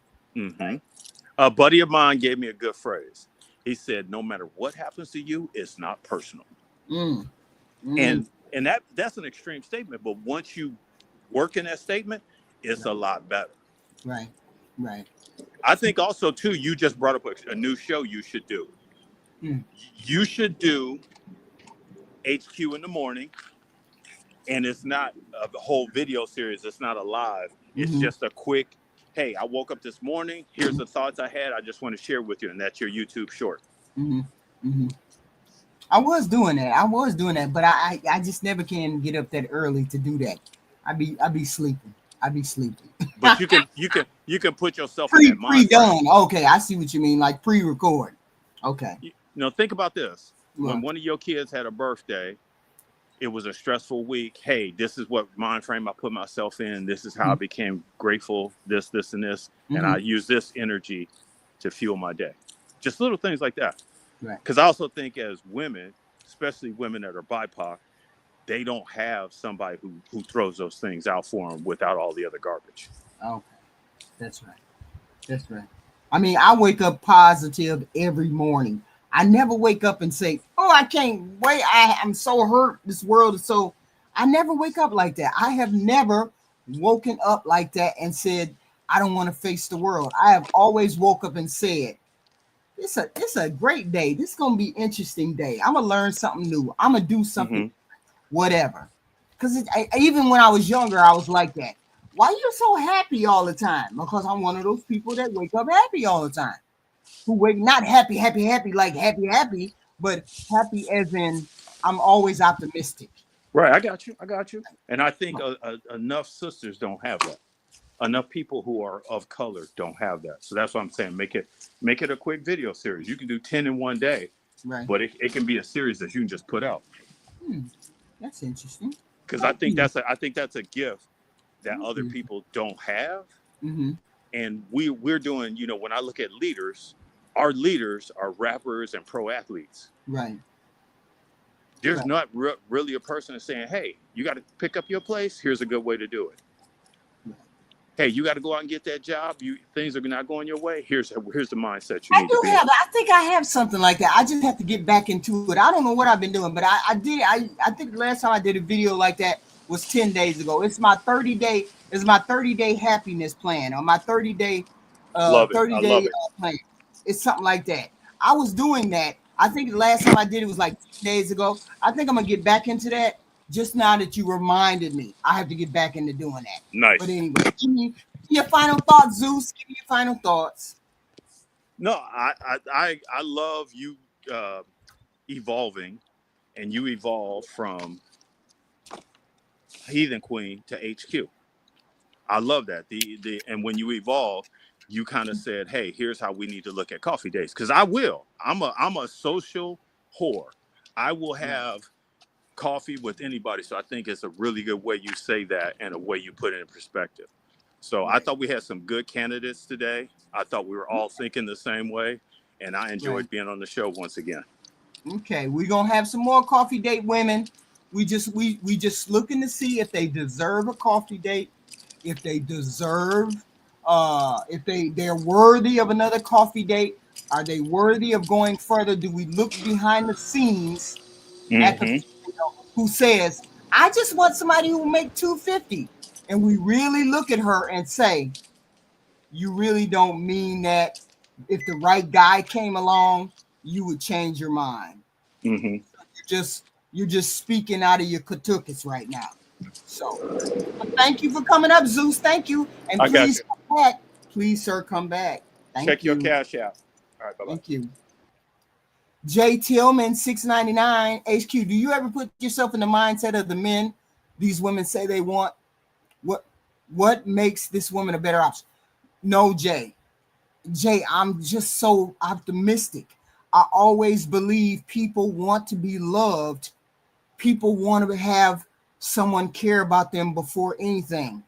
A buddy of mine gave me a good phrase. He said, no matter what happens to you, it's not personal. And that's an extreme statement. But once you work in that statement, it's a lot better. Right. I think also, too, you just brought up a new show you should do. You should do HQ in the morning. And it's not a whole video series. It's not a live. It's just a quick, hey, I woke up this morning. Here's the thoughts I had. I just want to share with you. And that's your YouTube short. I was doing that. But I just never can get up that early to do that. I be sleeping. But you can put yourself in that mind. Pre-done. Okay, I see what you mean. Like pre-record. Okay. Think about this. When one of your kids had a birthday, it was a stressful week. Hey, this is what mind frame I put myself in. This is how I became grateful, this, and this. And I use this energy to fuel my day. Just little things like that. Right. Because I also think as women, especially women that are BIPOC, they don't have somebody who throws those things out for them without all the other garbage. Okay. That's right. I mean, I wake up positive every morning. I never wake up and say, oh, I can't wait. I'm so hurt. This world is so... I never wake up like that. I have never woken up like that and said, I don't want to face the world. I have always woke up and said, it's a great day. This is going to be an interesting day. I'm going to learn something new. I'm going to do something, whatever. Because even when I was younger, I was like that. Why are you so happy all the time? Because I'm one of those people that wake up happy all the time. Who wake not happy, like happy, but happy as in I'm always optimistic. Right, I got you. And I think enough sisters don't have that. Enough people who are of color don't have that. So that's what I'm saying. Make it a quick video series. You can do 10 in one day, right? But it can be a series that you can just put out. That's interesting. Because I think that's a gift that other people don't have. And we're doing. When I look at leaders. Our leaders are rappers and pro athletes. Right. There's not really a person that's saying, hey, you got to pick up your place. Here's a good way to do it. Right. Hey, you got to go out and get that job. Things are not going your way. Here's the mindset you need to be in. I think I have something like that. I just have to get back into it. I don't know what I've been doing, but I did. I think the last time I did a video like that was 10 days ago. It's my 30-day happiness plan or my 30-day plan. It's something like that. I was doing that. I think the last time I did it was like 2 days ago. I think I'm going to get back into that just now that you reminded me. I have to get back into doing that. Nice. But anyway, give me your final thoughts, Zeus. Give me your final thoughts. No, I love you evolving, and you evolve from Heathen Queen to HQ. I love that. And when you evolve, you kind of said, hey, here's how we need to look at coffee dates. Because I'm a social whore. I will have coffee with anybody. So I think it's a really good way you say that and a way you put it in perspective. So I thought we had some good candidates today. I thought we were all thinking the same way, and I enjoyed being on the show once again. Okay, we're gonna have some more coffee date women. We just looking to see if they deserve a coffee date, if they deserve, if they're worthy of another coffee date. Are they worthy of going further? Do we look behind the scenes at the female who says, "I just want somebody who will make $250," and we really look at her and say, "You really don't mean that? If the right guy came along, you would change your mind." You're just speaking out of your katukas right now. So thank you for coming up, Zeus. Thank you. And please come back. Please, sir, come back. Check your cash out. All right, bye-bye. Thank you. J Tillman, $6.99. HQ, do you ever put yourself in the mindset of the men these women say they want? What makes this woman a better option? No, Jay, I'm just so optimistic. I always believe people want to be loved. People want to have someone care about them before anything.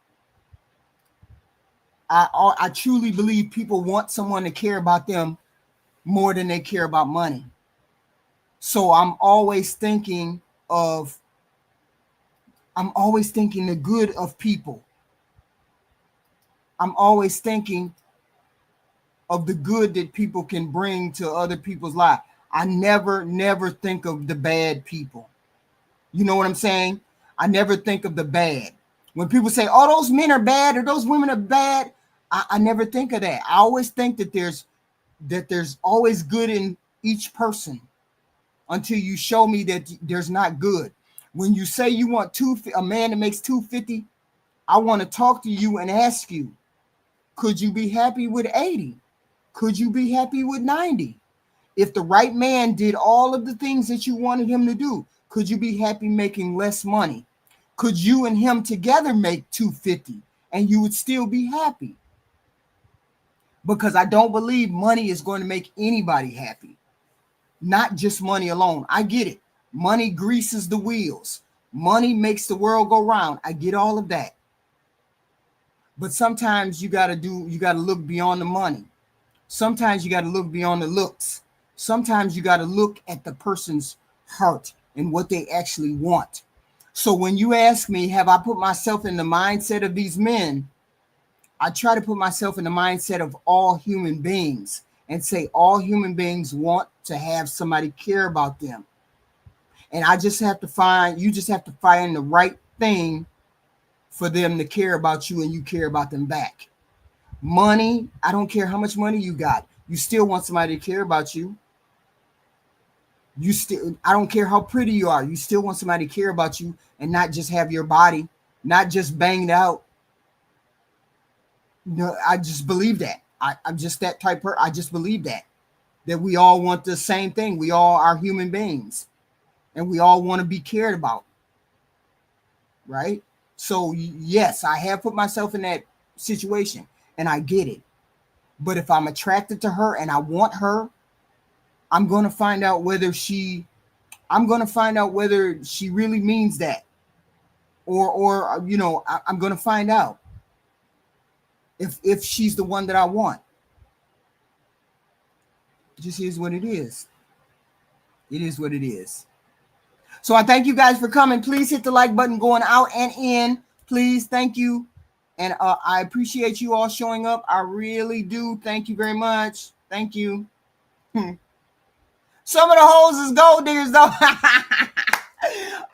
I truly believe people want someone to care about them more than they care about money. So I'm always thinking the good of people. I'm always thinking of the good that people can bring to other people's lives. I never think of the bad people. You know what I'm saying? I never think of the bad. When people say, "Oh, those men are bad," or "those women are bad," I never think of that. I always think that there's always good in each person until you show me that there's not good. When you say you want a man that makes $250, I want to talk to you and ask you, could you be happy with 80? Could you be happy with 90? If the right man did all of the things that you wanted him to do, could you be happy making less money? Could you and him together make $250 and you would still be happy? Because I don't believe money is going to make anybody happy. Not just money alone. I get it. Money greases the wheels. Money makes the world go round. I get all of that. But sometimes you got to look beyond the money. Sometimes you got to look beyond the looks. Sometimes you got to look at the person's heart and what they actually want. So when you ask me, have I put myself in the mindset of these men? I try to put myself in the mindset of all human beings and say all human beings want to have somebody care about them. And you just have to find the right thing for them to care about you and you care about them back. Money, I don't care how much money you got. You still want somebody to care about you. I don't care how pretty you are. You still want somebody to care about you and not just have your body, not just banged out. No, I just believe that. I'm just that type of person. I just believe that we all want the same thing. We all are human beings and we all want to be cared about. Right? So yes, I have put myself in that situation and I get it. But if I'm attracted to her and I want her, I'm going to find out whether she really means that. Or I'm going to find out if she's the one that I want. It just is what it is. It is what it is. So I thank you guys for coming. Please hit the like button going out and in. Please, thank you. And I appreciate you all showing up. I really do. Thank you very much. Thank you. Some of the hoes is gold diggers, though.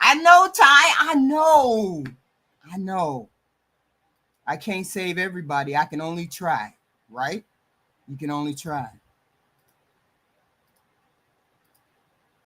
I know, Ty. I know. I can't save everybody. I can only try, right? You can only try.